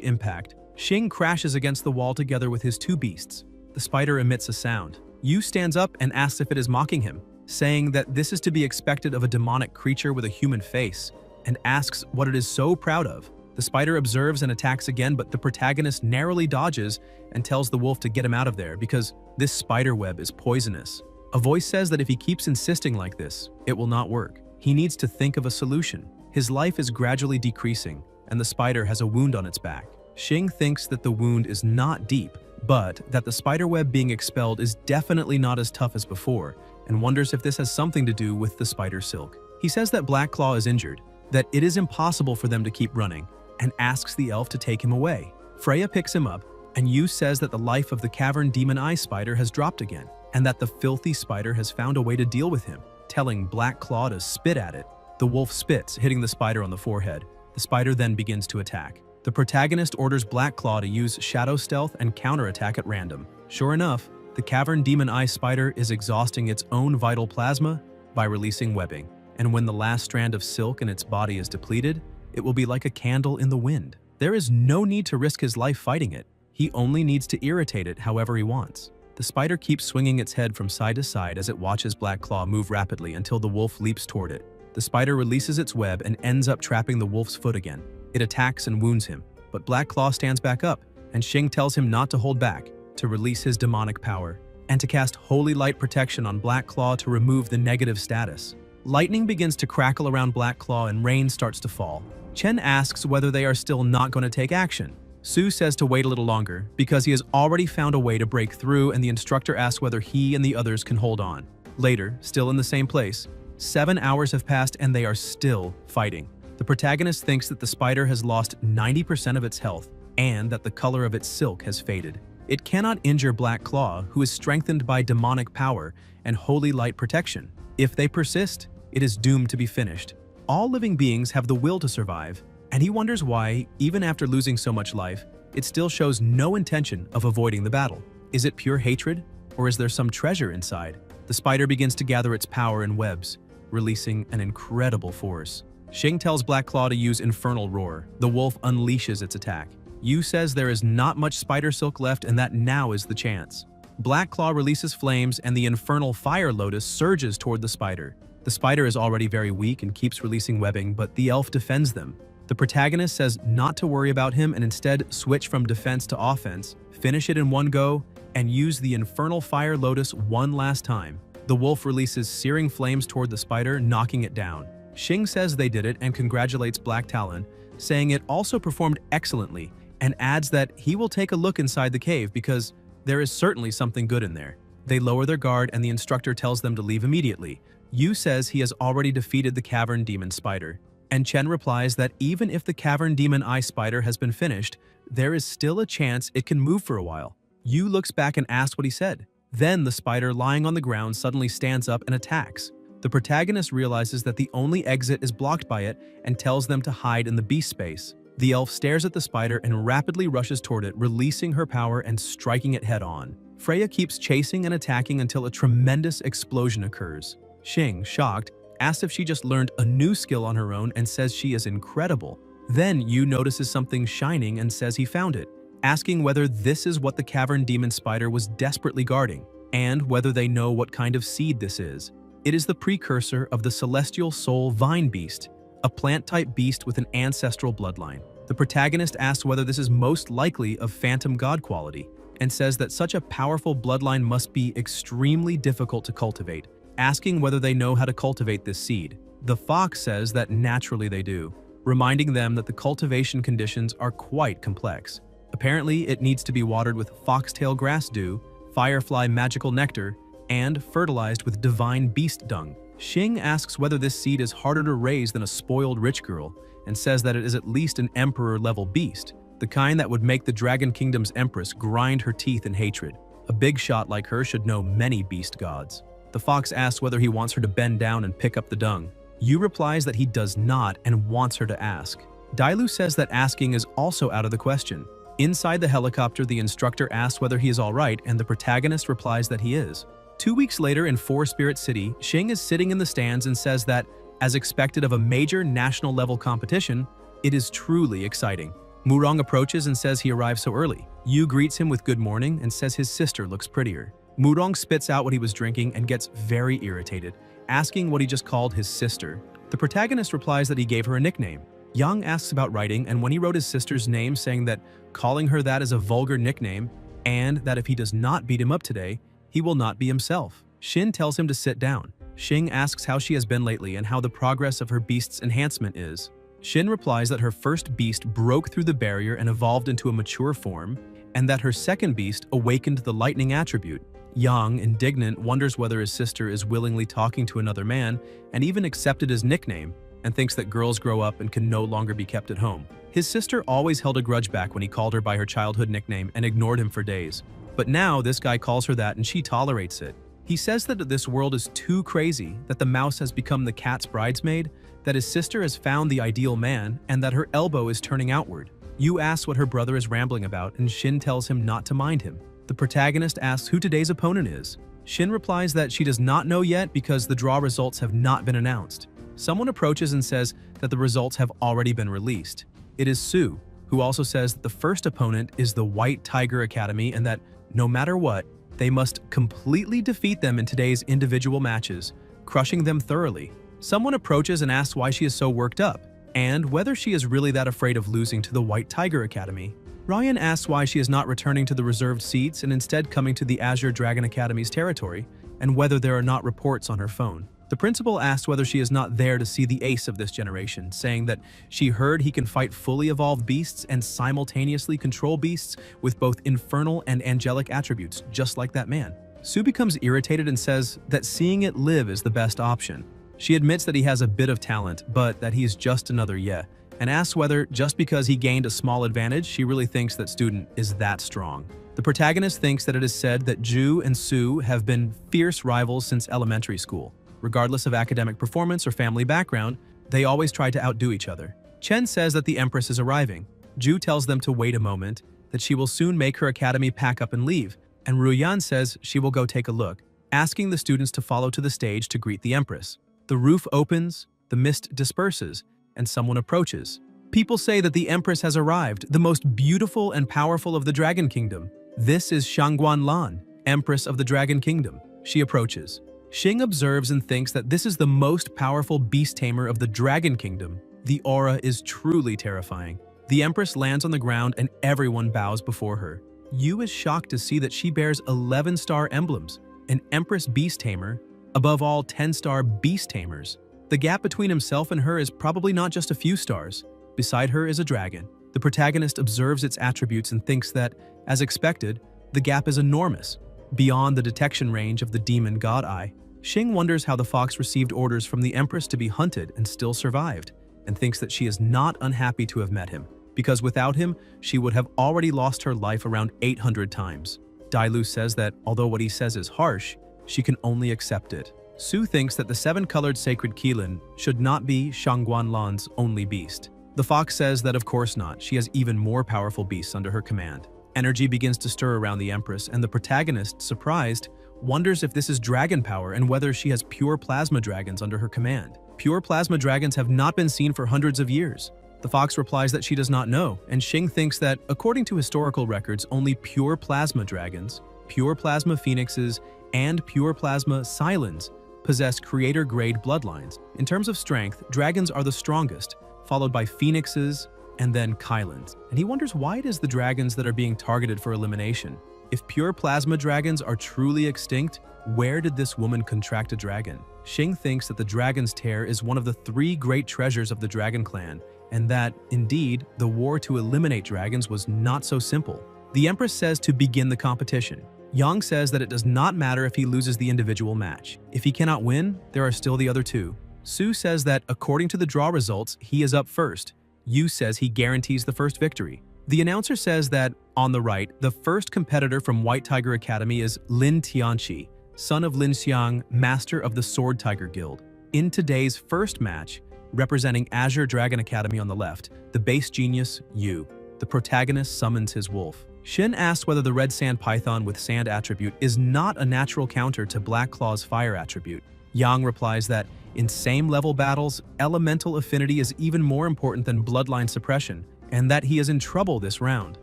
S1: impact. Xing crashes against the wall together with his two beasts. The spider emits a sound. Yu stands up and asks if it is mocking him, saying that this is to be expected of a demonic creature with a human face, and asks what it is so proud of. The spider observes and attacks again, but the protagonist narrowly dodges and tells the wolf to get him out of there because this spider web is poisonous. A voice says that if he keeps insisting like this, it will not work. He needs to think of a solution. His life is gradually decreasing, and the spider has a wound on its back. Xing thinks that the wound is not deep, but that the spider web being expelled is definitely not as tough as before, and wonders if this has something to do with the spider silk. He says that Black Claw is injured, that it is impossible for them to keep running, and asks the elf to take him away. Freya picks him up, and Yu says that the life of the cavern demon eye spider has dropped again, and that the filthy spider has found a way to deal with him, telling Black Claw to spit at it. The wolf spits, hitting the spider on the forehead. The spider then begins to attack. The protagonist orders Black Claw to use shadow stealth and counterattack at random. Sure enough, the cavern demon eye spider is exhausting its own vital plasma by releasing webbing, and when the last strand of silk in its body is depleted, it will be like a candle in the wind. There is no need to risk his life fighting it. He only needs to irritate it however he wants. The spider keeps swinging its head from side to side as it watches Black Claw move rapidly until the wolf leaps toward it. The spider releases its web and ends up trapping the wolf's foot again. It attacks and wounds him, but Black Claw stands back up, and Xing tells him not to hold back, to release his demonic power, and to cast Holy Light Protection on Black Claw to remove the negative status. Lightning begins to crackle around Black Claw and rain starts to fall. Chen asks whether they are still not going to take action. Su says to wait a little longer because he has already found a way to break through, and the instructor asks whether he and the others can hold on. Later, still in the same place, 7 hours have passed and they are still fighting. The protagonist thinks that the spider has lost 90% of its health and that the color of its silk has faded. It cannot injure Black Claw, who is strengthened by demonic power and holy light protection. If they persist, it is doomed to be finished. All living beings have the will to survive, and he wonders why, even after losing so much life, it still shows no intention of avoiding the battle. Is it pure hatred, or is there some treasure inside? The spider begins to gather its power in webs, releasing an incredible force. Xing tells Black Claw to use Infernal Roar. The wolf unleashes its attack. Yu says there is not much spider silk left and that now is the chance. Black Claw releases flames and the Infernal Fire Lotus surges toward the spider. The spider is already very weak and keeps releasing webbing, but the elf defends them. The protagonist says not to worry about him and instead switch from defense to offense, finish it in one go, and use the Infernal Fire Lotus one last time. The wolf releases searing flames toward the spider, knocking it down. Xing says they did it and congratulates Black Talon, saying it also performed excellently, and adds that he will take a look inside the cave because there is certainly something good in there. They lower their guard and the instructor tells them to leave immediately. Yu says he has already defeated the cavern demon spider, and Chen replies that even if the cavern demon eye spider has been finished, there is still a chance it can move for a while. Yu looks back and asks what he said. Then the spider lying on the ground suddenly stands up and attacks. The protagonist realizes that the only exit is blocked by it and tells them to hide in the beast space. The elf stares at the spider and rapidly rushes toward it, releasing her power and striking it head-on. Freya keeps chasing and attacking until a tremendous explosion occurs. Xing, shocked, asks if she just learned a new skill on her own and says she is incredible. Then Yu notices something shining and says he found it, asking whether this is what the cavern demon spider was desperately guarding, and whether they know what kind of seed this is. It is the precursor of the celestial soul vine beast, a plant-type beast with an ancestral bloodline. The protagonist asks whether this is most likely of phantom god quality, and says that such a powerful bloodline must be extremely difficult to cultivate, asking whether they know how to cultivate this seed. The fox says that naturally they do, reminding them that the cultivation conditions are quite complex. Apparently, it needs to be watered with foxtail grass dew, firefly magical nectar, and fertilized with divine beast dung. Xing asks whether this seed is harder to raise than a spoiled rich girl, and says that it is at least an emperor-level beast, the kind that would make the Dragon Kingdom's empress grind her teeth in hatred. A big shot like her should know many beast gods. The fox asks whether he wants her to bend down and pick up the dung. Yu replies that he does not and wants her to ask. Dailu says that asking is also out of the question. Inside the helicopter, the instructor asks whether he is alright, and the protagonist replies that he is. 2 weeks later in Four Spirit City, Xing is sitting in the stands and says that, as expected of a major national-level competition, it is truly exciting. Murong approaches and says he arrived so early. Yu greets him with good morning and says his sister looks prettier. Murong spits out what he was drinking and gets very irritated, asking what he just called his sister. The protagonist replies that he gave her a nickname. Yang asks about writing, and when he wrote his sister's name, saying that calling her that is a vulgar nickname, and that if he does not beat him up today, he will not be himself. Xin tells him to sit down. Xing asks how she has been lately and how the progress of her beast's enhancement is. Xin replies that her first beast broke through the barrier and evolved into a mature form, and that her second beast awakened the lightning attribute. Yang, indignant, wonders whether his sister is willingly talking to another man and even accepted his nickname, and thinks that girls grow up and can no longer be kept at home. His sister always held a grudge back when he called her by her childhood nickname and ignored him for days. But now this guy calls her that and she tolerates it. He says that this world is too crazy, that the mouse has become the cat's bridesmaid, that his sister has found the ideal man, and that her elbow is turning outward. Yu asks what her brother is rambling about, and Xin tells him not to mind him. The protagonist asks who today's opponent is. Xin replies that she does not know yet because the draw results have not been announced. Someone approaches and says that the results have already been released. It is Su, who also says that the first opponent is the White Tiger Academy and that, no matter what, they must completely defeat them in today's individual matches, crushing them thoroughly. Someone approaches and asks why she is so worked up, and whether she is really that afraid of losing to the White Tiger Academy. Ryan asks why she is not returning to the reserved seats and instead coming to the Azure Dragon Academy's territory, and whether there are not reports on her phone. The principal asks whether she is not there to see the ace of this generation, saying that she heard he can fight fully evolved beasts and simultaneously control beasts with both infernal and angelic attributes, just like that man. Su becomes irritated and says that seeing it live is the best option. She admits that he has a bit of talent, but that he is just another Ye, and asks whether, just because he gained a small advantage, she really thinks that student is that strong. The protagonist thinks that it is said that Ju and Su have been fierce rivals since elementary school. Regardless of academic performance or family background, they always try to outdo each other. Chen says that the Empress is arriving. Ju tells them to wait a moment, that she will soon make her academy pack up and leave, and Ruyan says she will go take a look, asking the students to follow to the stage to greet the Empress. The roof opens, the mist disperses, and someone approaches. People say that the Empress has arrived, the most beautiful and powerful of the Dragon Kingdom. This is Shangguan Lan, Empress of the Dragon Kingdom. She approaches. Xing observes and thinks that this is the most powerful beast tamer of the Dragon Kingdom. The aura is truly terrifying. The Empress lands on the ground and everyone bows before her. Yu is shocked to see that she bears 11-star emblems, an Empress Beast Tamer, above all 10-star Beast Tamers. The gap between himself and her is probably not just a few stars. Beside her is a dragon. The protagonist observes its attributes and thinks that, as expected, the gap is enormous, beyond the detection range of the demon God Eye. Xing wonders how the fox received orders from the Empress to be hunted and still survived, and thinks that she is not unhappy to have met him, because without him, she would have already lost her life around 800 times. Dailu says that, although what he says is harsh, she can only accept it. Su thinks that the 7-colored sacred Qilin should not be Shangguan Lan's only beast. The fox says that of course not, she has even more powerful beasts under her command. Energy begins to stir around the Empress, and the protagonist, surprised, wonders if this is dragon power and whether she has pure plasma dragons under her command. Pure plasma dragons have not been seen for hundreds of years. The fox replies that she does not know, and Xing thinks that, according to historical records, only pure plasma dragons, pure plasma phoenixes, and pure plasma Silens possess creator-grade bloodlines. In terms of strength, dragons are the strongest, followed by phoenixes and then Kylans. And he wonders why it is the dragons that are being targeted for elimination. If pure plasma dragons are truly extinct, where did this woman contract a dragon? Xing thinks that the dragon's tear is one of the 3 great treasures of the dragon clan, and that, indeed, the war to eliminate dragons was not so simple. The Empress says to begin the competition. Yang says that it does not matter if he loses the individual match. If he cannot win, there are still the other 2. Su says that, according to the draw results, he is up first. Yu says he guarantees the first victory. The announcer says that, on the right, the first competitor from White Tiger Academy is Lin Tianqi, son of Lin Xiang, master of the Sword Tiger Guild. In today's first match, representing Azure Dragon Academy on the left, the base genius, Yu. The protagonist summons his wolf. Shin asks whether the red sand python with sand attribute is not a natural counter to Black Claw's fire attribute. Yang replies that, in same-level battles, elemental affinity is even more important than bloodline suppression, and that he is in trouble this round.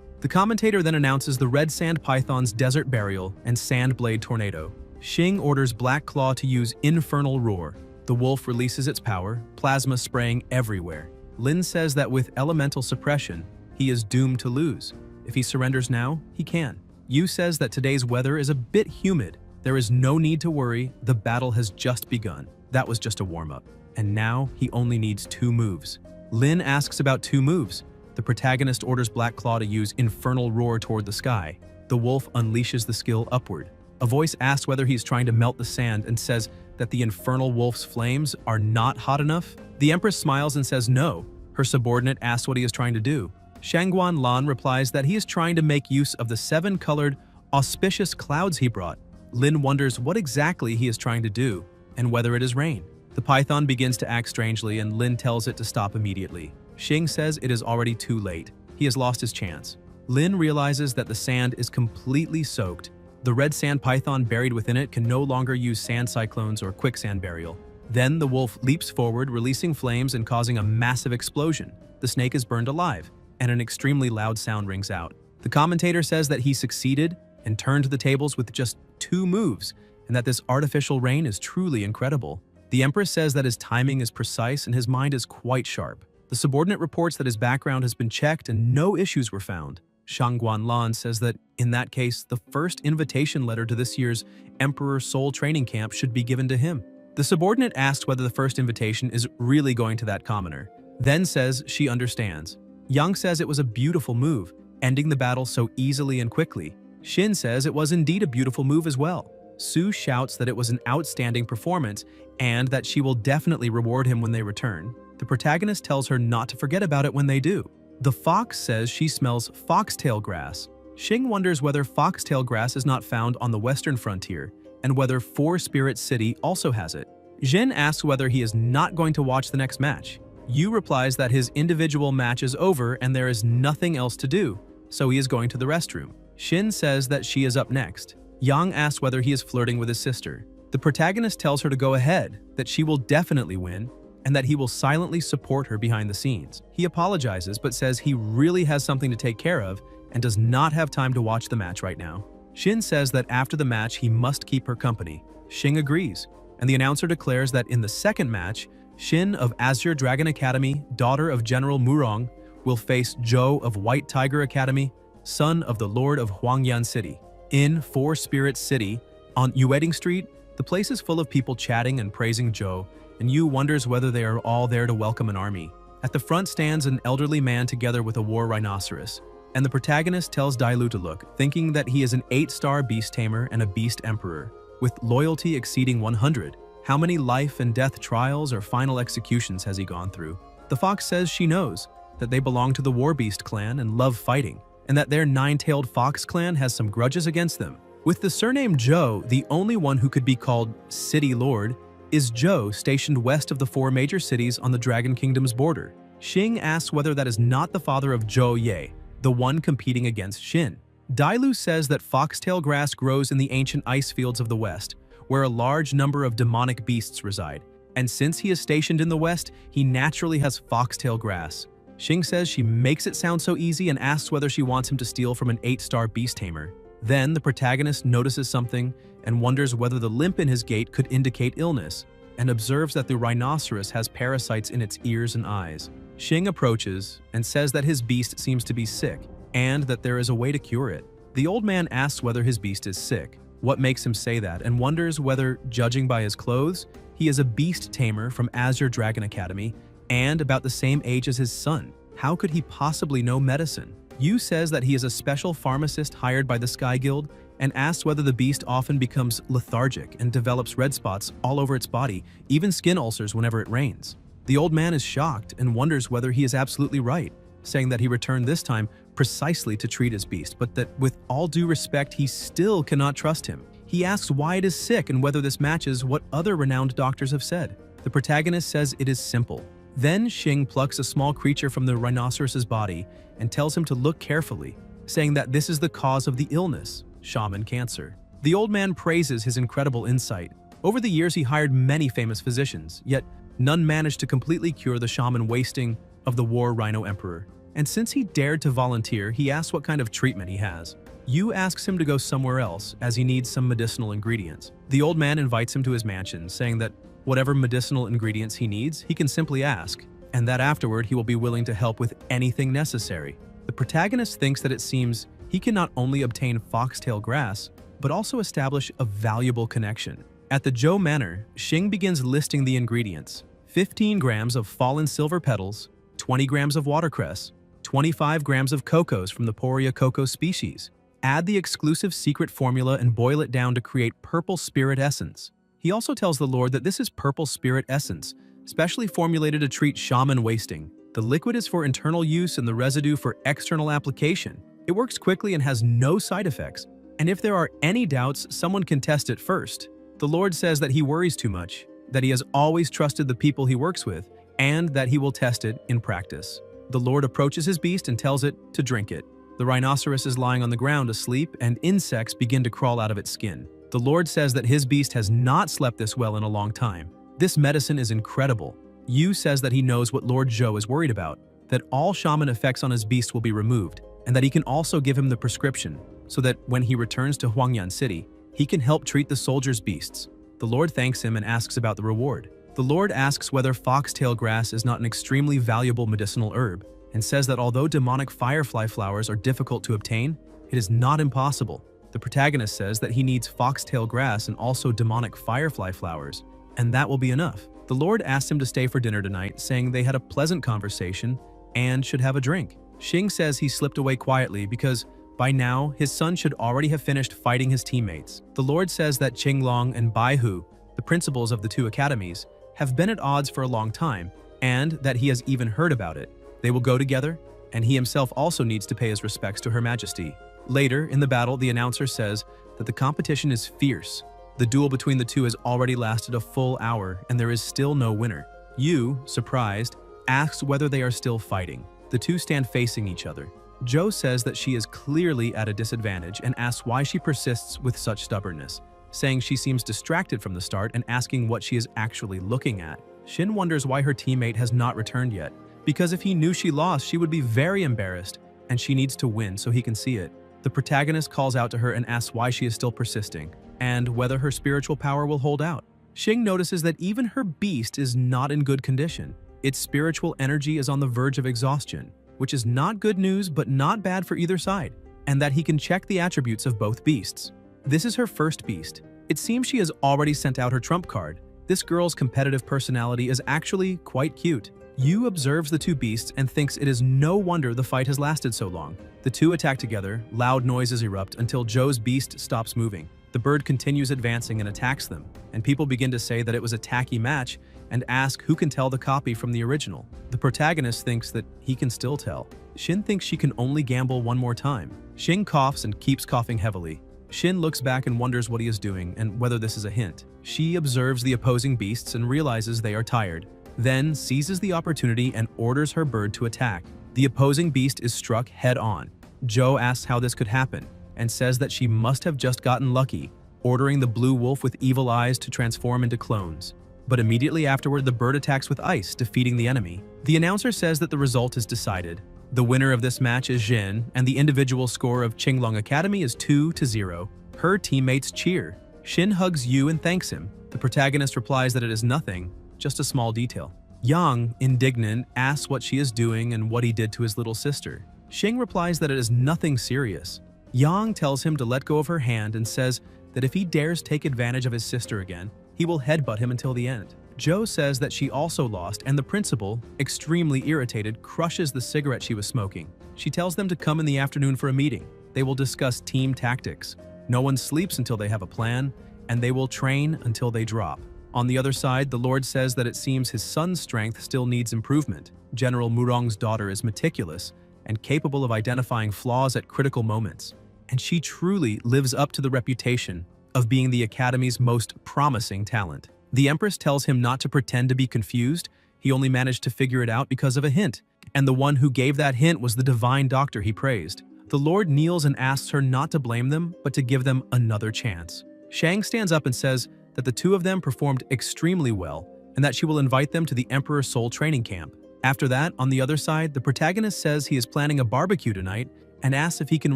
S1: The commentator then announces the red sand python's desert burial and sand blade tornado. Xing orders Black Claw to use infernal roar. The wolf releases its power, plasma spraying everywhere. Lin says that with elemental suppression, he is doomed to lose. If he surrenders now, he can. Yu says that today's weather is a bit humid. There is no need to worry, the battle has just begun. That was just a warm-up. And now he only needs 2 moves. Lin asks about 2 moves. The protagonist orders Black Claw to use Infernal Roar toward the sky. The wolf unleashes the skill upward. A voice asks whether he's trying to melt the sand and says that the infernal wolf's flames are not hot enough. The Empress smiles and says no. Her subordinate asks what he is trying to do. Shangguan Lan replies that he is trying to make use of the 7-colored, auspicious clouds he brought. Lin wonders what exactly he is trying to do, and whether it is rain. The python begins to act strangely and Lin tells it to stop immediately. Xing says it is already too late. He has lost his chance. Lin realizes that the sand is completely soaked. The red sand python buried within it can no longer use sand cyclones or quicksand burial. Then the wolf leaps forward, releasing flames and causing a massive explosion. The snake is burned alive, and an extremely loud sound rings out. The commentator says that he succeeded and turned the tables with just 2 moves, and that this artificial rain is truly incredible. The Empress says that his timing is precise and his mind is quite sharp. The subordinate reports that his background has been checked and no issues were found. Shangguan Lan says that, in that case, the first invitation letter to this year's Emperor Soul Training Camp should be given to him. The subordinate asks whether the first invitation is really going to that commoner, then says she understands. Yang says it was a beautiful move, ending the battle so easily and quickly. Shin says it was indeed a beautiful move as well. Su shouts that it was an outstanding performance and that she will definitely reward him when they return. The protagonist tells her not to forget about it when they do. The fox says she smells foxtail grass. Xing wonders whether foxtail grass is not found on the western frontier and whether Four Spirit City also has it. Jin asks whether he is not going to watch the next match. Yu replies that his individual match is over and there is nothing else to do, so he is going to the restroom. Shin says that she is up next. Yang asks whether he is flirting with his sister. The protagonist tells her to go ahead, that she will definitely win, and that he will silently support her behind the scenes. He apologizes but says he really has something to take care of and does not have time to watch the match right now. Shin says that after the match he must keep her company. Xing agrees, and the announcer declares that in the second match, Shin of Azure Dragon Academy, daughter of General Murong, will face Zhou of White Tiger Academy, son of the Lord of Huangyan City. In Four Spirit City, on Yueding Street, the place is full of people chatting and praising Zhou, and Yu wonders whether they are all there to welcome an army. At the front stands an elderly man together with a war rhinoceros, and the protagonist tells Dailu to look, thinking that he is an 8-star beast tamer and a beast emperor, with loyalty exceeding 100. How many life and death trials or final executions has he gone through? The fox says she knows, that they belong to the War Beast clan and love fighting, and that their 9-tailed fox clan has some grudges against them. With the surname Zhou, the only one who could be called City Lord is Zhou, stationed west of the 4 major cities on the Dragon Kingdom's border. Xing asks whether that is not the father of Zhou Ye, the one competing against Shin. Dailu says that foxtail grass grows in the ancient ice fields of the west, where a large number of demonic beasts reside, and since he is stationed in the west, he naturally has foxtail grass. Xing says she makes it sound so easy and asks whether she wants him to steal from an 8-star beast tamer. Then the protagonist notices something and wonders whether the limp in his gait could indicate illness, and observes that the rhinoceros has parasites in its ears and eyes. Xing approaches and says that his beast seems to be sick, and that there is a way to cure it. The old man asks whether his beast is sick, what makes him say that, and wonders whether, judging by his clothes, he is a beast tamer from Azure Dragon Academy, and about the same age as his son. How could he possibly know medicine? Yu says that he is a special pharmacist hired by the Sky Guild, and asks whether the beast often becomes lethargic and develops red spots all over its body, even skin ulcers whenever it rains. The old man is shocked and wonders whether he is absolutely right, saying that he returned this time precisely to treat his beast, but that with all due respect he still cannot trust him. He asks why it is sick and whether this matches what other renowned doctors have said. The protagonist says it is simple. Then Xing plucks a small creature from the rhinoceros's body and tells him to look carefully, saying that this is the cause of the illness, shaman cancer. The old man praises his incredible insight. Over the years, he hired many famous physicians, yet none managed to completely cure the shaman wasting of the war rhino emperor. And since he dared to volunteer, he asks what kind of treatment he has. Yu asks him to go somewhere else as he needs some medicinal ingredients. The old man invites him to his mansion, saying that whatever medicinal ingredients he needs, he can simply ask, and that afterward he will be willing to help with anything necessary. The protagonist thinks that it seems he can not only obtain foxtail grass, but also establish a valuable connection. At the Zhou Manor, Xing begins listing the ingredients: 15 grams of fallen silver petals, 20 grams of watercress, 25 grams of cocos from the Poria cocoa species. Add the exclusive secret formula and boil it down to create purple spirit essence. He also tells the Lord that this is purple spirit essence, specially formulated to treat shaman wasting. The liquid is for internal use and the residue for external application. It works quickly and has no side effects. And if there are any doubts, someone can test it first. The Lord says that he worries too much, that he has always trusted the people he works with, and that he will test it in practice. The Lord approaches his beast and tells it to drink it. The rhinoceros is lying on the ground asleep, and insects begin to crawl out of its skin. The Lord says that his beast has not slept this well in a long time. This medicine is incredible. Yu says that he knows what Lord Zhou is worried about, that all shaman effects on his beast will be removed, and that he can also give him the prescription, so that when he returns to Huangyan City, he can help treat the soldiers' beasts. The Lord thanks him and asks about the reward. The Lord asks whether foxtail grass is not an extremely valuable medicinal herb, and says that although demonic firefly flowers are difficult to obtain, it is not impossible. The protagonist says that he needs foxtail grass and also demonic firefly flowers, and that will be enough. The Lord asks him to stay for dinner tonight, saying they had a pleasant conversation and should have a drink. Xing says he slipped away quietly because by now his son should already have finished fighting his teammates. The Lord says that Qinglong and Baihu, the principals of the two academies, have been at odds for a long time, and that he has even heard about it. They will go together, and he himself also needs to pay his respects to Her Majesty. Later, in the battle, the announcer says that the competition is fierce. The duel between the two has already lasted a full hour, and there is still no winner. Yu, surprised, asks whether they are still fighting. The two stand facing each other. Zhou says that she is clearly at a disadvantage and asks why she persists with such stubbornness, saying she seems distracted from the start and asking what she is actually looking at. Xin wonders why her teammate has not returned yet, because if he knew she lost, she would be very embarrassed, and she needs to win so he can see it. The protagonist calls out to her and asks why she is still persisting, and whether her spiritual power will hold out. Xing notices that even her beast is not in good condition. Its spiritual energy is on the verge of exhaustion, which is not good news but not bad for either side, and that he can check the attributes of both beasts. This is her first beast. It seems she has already sent out her trump card. This girl's competitive personality is actually quite cute. Yu observes the two beasts and thinks it is no wonder the fight has lasted so long. The two attack together, loud noises erupt until Zhou's beast stops moving. The bird continues advancing and attacks them, and people begin to say that it was a tacky match and ask who can tell the copy from the original. The protagonist thinks that he can still tell. Xin thinks she can only gamble one more time. Xing coughs and keeps coughing heavily. Xin looks back and wonders what he is doing and whether this is a hint. She observes the opposing beasts and realizes they are tired, then seizes the opportunity and orders her bird to attack. The opposing beast is struck head-on. Zhou asks how this could happen and says that she must have just gotten lucky, ordering the blue wolf with evil eyes to transform into clones. But immediately afterward, the bird attacks with ice, defeating the enemy. The announcer says that the result is decided. The winner of this match is Jin, and the individual score of Qinglong Academy is 2-0. Her teammates cheer. Xin hugs Yu and thanks him. The protagonist replies that it is nothing, just a small detail. Yang, indignant, asks what she is doing and what he did to his little sister. Xing replies that it is nothing serious. Yang tells him to let go of her hand and says that if he dares take advantage of his sister again, he will headbutt him until the end. Zhou says that she also lost, and the principal, extremely irritated, crushes the cigarette she was smoking. She tells them to come in the afternoon for a meeting. They will discuss team tactics. No one sleeps until they have a plan, and they will train until they drop. On the other side, the Lord says that it seems his son's strength still needs improvement. General Murong's daughter is meticulous and capable of identifying flaws at critical moments, and she truly lives up to the reputation of being the Academy's most promising talent. The Empress tells him not to pretend to be confused. He only managed to figure it out because of a hint, and the one who gave that hint was the divine doctor he praised. The Lord kneels and asks her not to blame them, but to give them another chance. Shang stands up and says that the two of them performed extremely well, and that she will invite them to the Emperor's Soul training camp. After that, on the other side, the protagonist says he is planning a barbecue tonight and asks if he can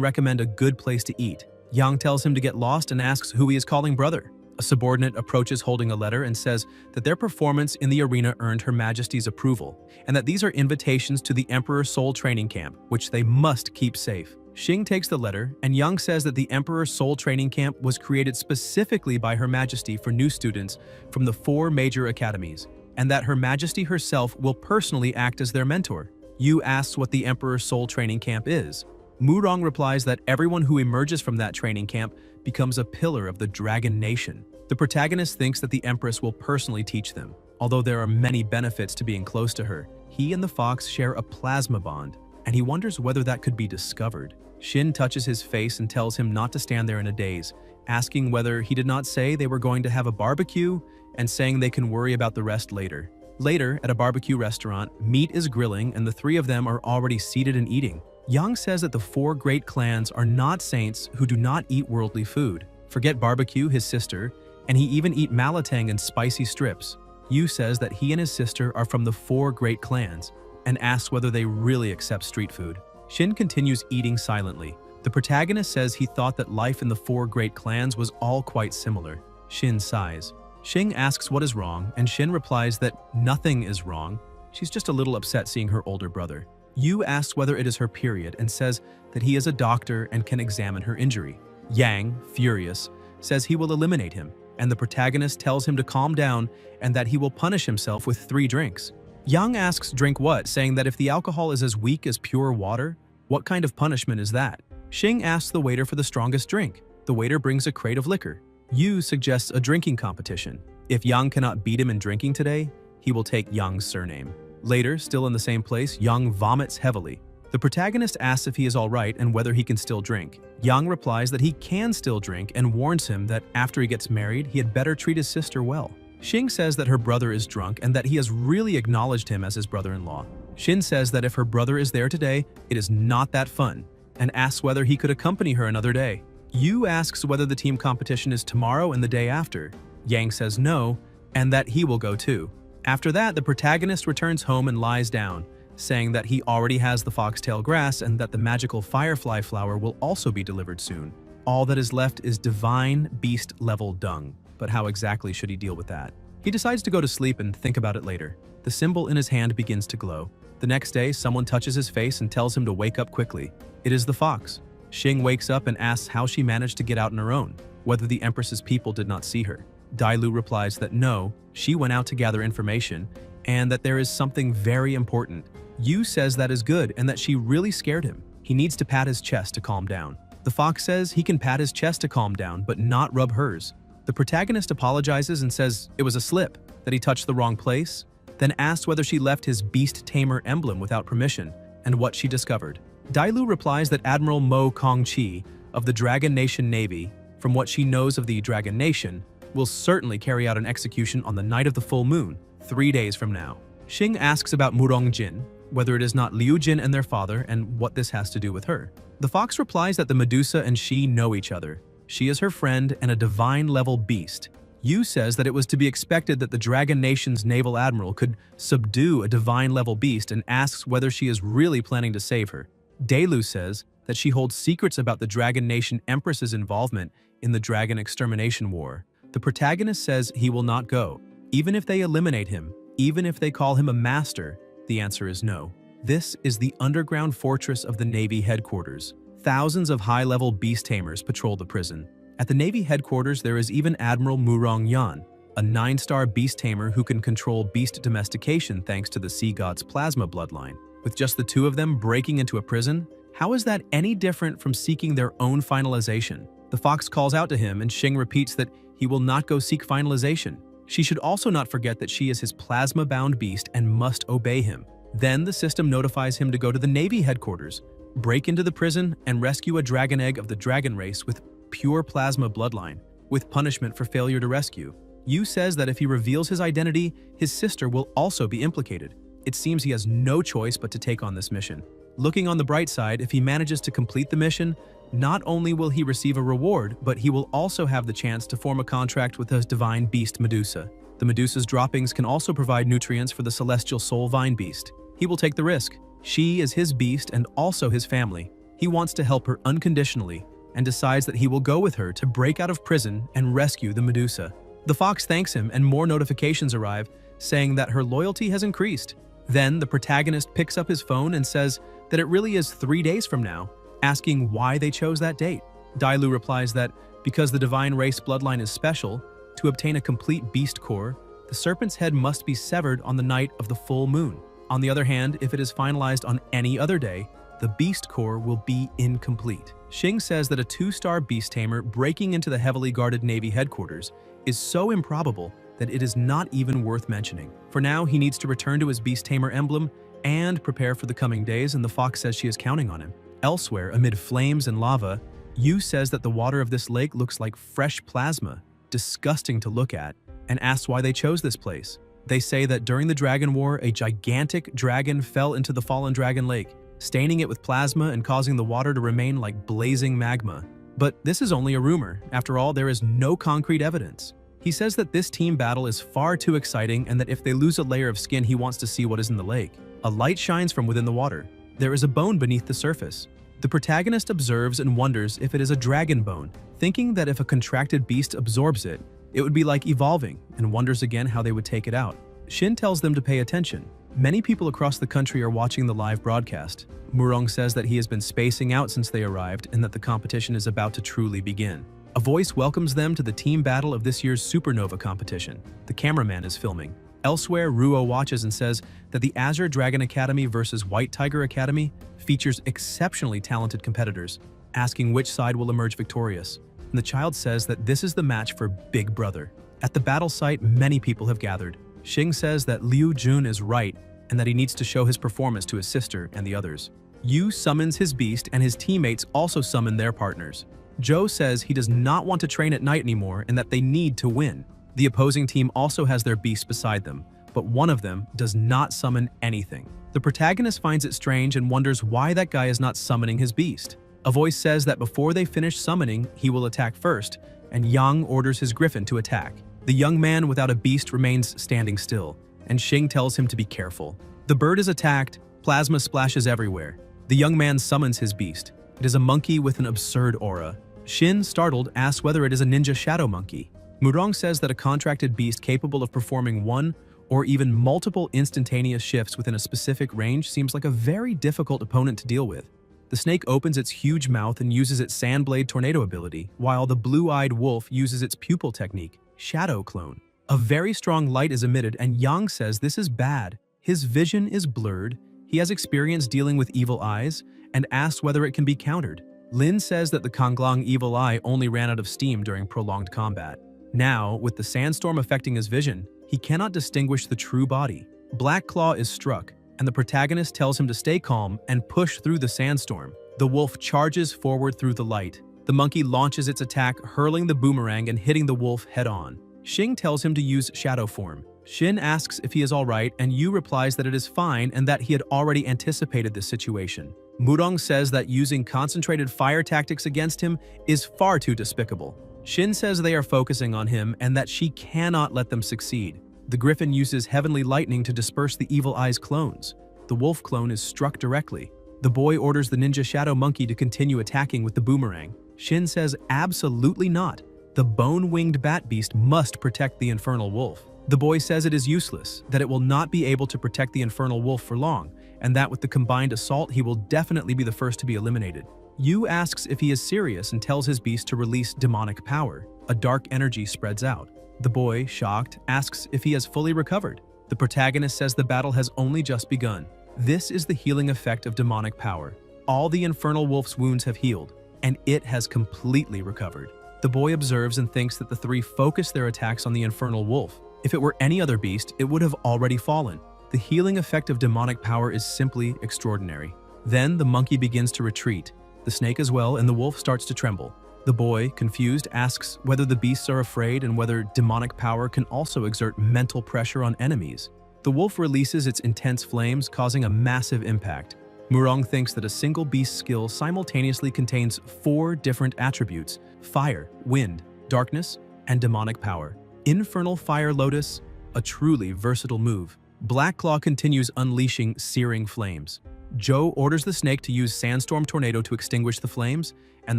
S1: recommend a good place to eat. Yang tells him to get lost and asks who he is calling brother. A subordinate approaches holding a letter and says that their performance in the arena earned Her Majesty's approval, and that these are invitations to the Emperor's Soul training camp, which they must keep safe. Xing takes the letter, and Yang says that the Emperor's Soul training camp was created specifically by Her Majesty for new students from the 4 major academies, and that Her Majesty herself will personally act as their mentor. Yu asks what the Emperor's Soul training camp is. Murong replies that everyone who emerges from that training camp becomes a pillar of the Dragon Nation. The protagonist thinks that the Empress will personally teach them. Although there are many benefits to being close to her, he and the fox share a plasma bond, and he wonders whether that could be discovered. Shin touches his face and tells him not to stand there in a daze, asking whether he did not say they were going to have a barbecue and saying they can worry about the rest later. Later, at a barbecue restaurant, meat is grilling and the 3 of them are already seated and eating. Yang says that the 4 great clans are not saints who do not eat worldly food. Forget barbecue, his sister, and he even eat malatang and spicy strips. Yu says that he and his sister are from the 4 great clans and asks whether they really accept street food. Shin continues eating silently. The protagonist says he thought that life in the 4 great clans was all quite similar. Shin sighs. Xing asks what is wrong, and Shin replies that nothing is wrong. She's just a little upset seeing her older brother. Yu asks whether it is her period and says that he is a doctor and can examine her injury. Yang, furious, says he will eliminate him, and the protagonist tells him to calm down and that he will punish himself with 3 drinks. Yang asks drink what, saying that if the alcohol is as weak as pure water, what kind of punishment is that? Xing asks the waiter for the strongest drink. The waiter brings a crate of liquor. Yu suggests a drinking competition. If Yang cannot beat him in drinking today, he will take Yang's surname. Later, still in the same place, Yang vomits heavily. The protagonist asks if he is alright and whether he can still drink. Yang replies that he can still drink and warns him that after he gets married, he had better treat his sister well. Xing says that her brother is drunk and that he has really acknowledged him as his brother-in-law. Shin says that if her brother is there today, it is not that fun, and asks whether he could accompany her another day. Yu asks whether the team competition is tomorrow and the day after. Yang says no, and that he will go too. After that, the protagonist returns home and lies down, saying that he already has the foxtail grass and that the magical firefly flower will also be delivered soon. All that is left is divine beast-level dung. But how exactly should he deal with that? He decides to go to sleep and think about it later. The symbol in his hand begins to glow. The next day, someone touches his face and tells him to wake up quickly. It is the fox. Xing wakes up and asks how she managed to get out on her own, whether the Empress's people did not see her. Dailu replies that no, she went out to gather information, and that there is something very important. Yu says that is good and that she really scared him. He needs to pat his chest to calm down. The fox says he can pat his chest to calm down, but not rub hers. The protagonist apologizes and says it was a slip, that he touched the wrong place, then asks whether she left his beast tamer emblem without permission, and what she discovered. Dailu replies that Admiral Mo Kong-chi of the Dragon Nation Navy, from what she knows of the Dragon Nation, will certainly carry out an execution on the night of the full moon, 3 days from now. Xing asks about Murong Jin, whether it is not Liu Jin and their father, and what this has to do with her. The fox replies that the Medusa and she know each other. She is her friend and a divine-level beast. Yu says that it was to be expected that the Dragon Nation's naval admiral could subdue a divine-level beast and asks whether she is really planning to save her. Dailu says that she holds secrets about the Dragon Nation Empress's involvement in the Dragon Extermination War. The protagonist says he will not go. Even if they eliminate him, even if they call him a master, the answer is no. This is the underground fortress of the Navy headquarters. Thousands of high-level beast tamers patrol the prison. At the Navy headquarters, there is even Admiral Murong Yan, a 9-star beast tamer who can control beast domestication thanks to the sea god's plasma bloodline. With just the 2 of them breaking into a prison, how is that any different from seeking their own finalization? The fox calls out to him, and Xing repeats that he will not go seek finalization. She should also not forget that she is his plasma-bound beast and must obey him. Then the system notifies him to go to the Navy headquarters, break into the prison, and rescue a dragon egg of the dragon race with pure plasma bloodline. with punishment for failure to rescue. Yu says that if he reveals his identity, his sister will also be implicated. It seems he has no choice but to take on this mission. Looking on the bright side, if he manages to complete the mission, not only will he receive a reward, but he will also have the chance to form a contract with his divine beast Medusa. The Medusa's droppings can also provide nutrients for the celestial soul vine beast. He will take the risk. She is his beast and also his family. He wants to help her unconditionally and decides that he will go with her to break out of prison and rescue the Medusa. The fox thanks him and more notifications arrive, saying that her loyalty has increased. Then the protagonist picks up his phone and says that it really is 3 days from now, asking why they chose that date. Dailu replies that because the divine race bloodline is special, to obtain a complete beast core, the serpent's head must be severed on the night of the full moon. On the other hand, if it is finalized on any other day, the beast core will be incomplete. Xing says that a 2-star beast tamer breaking into the heavily guarded Navy headquarters is so improbable that it is not even worth mentioning. For now, he needs to return to his beast tamer emblem and prepare for the coming days, and the fox says she is counting on him. Elsewhere, amid flames and lava, Yu says that the water of this lake looks like fresh plasma, disgusting to look at, and asks why they chose this place. They say that during the Dragon War, a gigantic dragon fell into the fallen dragon lake, staining it with plasma and causing the water to remain like blazing magma. But this is only a rumor. After all, there is no concrete evidence. He says that this team battle is far too exciting and that if they lose a layer of skin, he wants to see what is in the lake. A light shines from within the water. There is a bone beneath the surface. The protagonist observes and wonders if it is a dragon bone, thinking that if a contracted beast absorbs it, it would be like evolving, and wonders again how they would take it out. Shin tells them to pay attention. Many people across the country are watching the live broadcast. Murong says that he has been spacing out since they arrived and that the competition is about to truly begin. A voice welcomes them to the team battle of this year's Supernova competition. The cameraman is filming. Elsewhere, Ruo watches and says that the Azure Dragon Academy versus White Tiger Academy features exceptionally talented competitors, asking which side will emerge victorious. And the child says that this is the match for Big Brother. At the battle site, many people have gathered. Xing says that Liu Jun is right and that he needs to show his performance to his sister and the others. Yu summons his beast and his teammates also summon their partners. Zhou says he does not want to train at night anymore and that they need to win. The opposing team also has their beast beside them, but one of them does not summon anything. The protagonist finds it strange and wonders why that guy is not summoning his beast. A voice says that before they finish summoning, he will attack first, and Yang orders his griffin to attack. The young man without a beast remains standing still, and Xing tells him to be careful. The bird is attacked, plasma splashes everywhere. The young man summons his beast. It is a monkey with an absurd aura. Shin, startled, asks whether it is a ninja shadow monkey. Murong says that a contracted beast capable of performing one or even multiple instantaneous shifts within a specific range seems like a very difficult opponent to deal with. The snake opens its huge mouth and uses its Sandblade Tornado ability, while the blue-eyed wolf uses its pupil technique, Shadow Clone. A very strong light is emitted, and Yang says this is bad. His vision is blurred, he has experience dealing with evil eyes, and asks whether it can be countered. Lin says that the Konglong Evil Eye only ran out of steam during prolonged combat. Now, with the sandstorm affecting his vision, he cannot distinguish the true body. Black Claw is struck, and the protagonist tells him to stay calm and push through the sandstorm. The wolf charges forward through the light. The monkey launches its attack, hurling the boomerang and hitting the wolf head-on. Xing tells him to use shadow form. Shin asks if he is alright, and Yu replies that it is fine and that he had already anticipated this situation. Murong says that using concentrated fire tactics against him is far too despicable. Shin says they are focusing on him and that she cannot let them succeed. The griffin uses heavenly lightning to disperse the evil eye's clones. The wolf clone is struck directly. The boy orders the ninja shadow monkey to continue attacking with the boomerang. Shin says absolutely not. The bone-winged bat beast must protect the infernal wolf. The boy says it is useless, that it will not be able to protect the infernal wolf for long, and that with the combined assault he will definitely be the first to be eliminated. Yu asks if he is serious and tells his beast to release demonic power. A dark energy spreads out. The boy, shocked, asks if he has fully recovered. The protagonist says the battle has only just begun. This is the healing effect of demonic power. All the infernal wolf's wounds have healed, and it has completely recovered. The boy observes and thinks that the three focus their attacks on the infernal wolf. If it were any other beast, it would have already fallen. The healing effect of demonic power is simply extraordinary. Then the monkey begins to retreat, the snake as well, and the wolf starts to tremble. The boy, confused, asks whether the beasts are afraid and whether demonic power can also exert mental pressure on enemies. The wolf releases its intense flames, causing a massive impact. Murong thinks that a single beast's skill simultaneously contains 4 different attributes: fire, wind, darkness, and demonic power. Infernal Fire Lotus, a truly versatile move. Black Claw continues unleashing searing flames. Joe orders the snake to use Sandstorm Tornado to extinguish the flames, and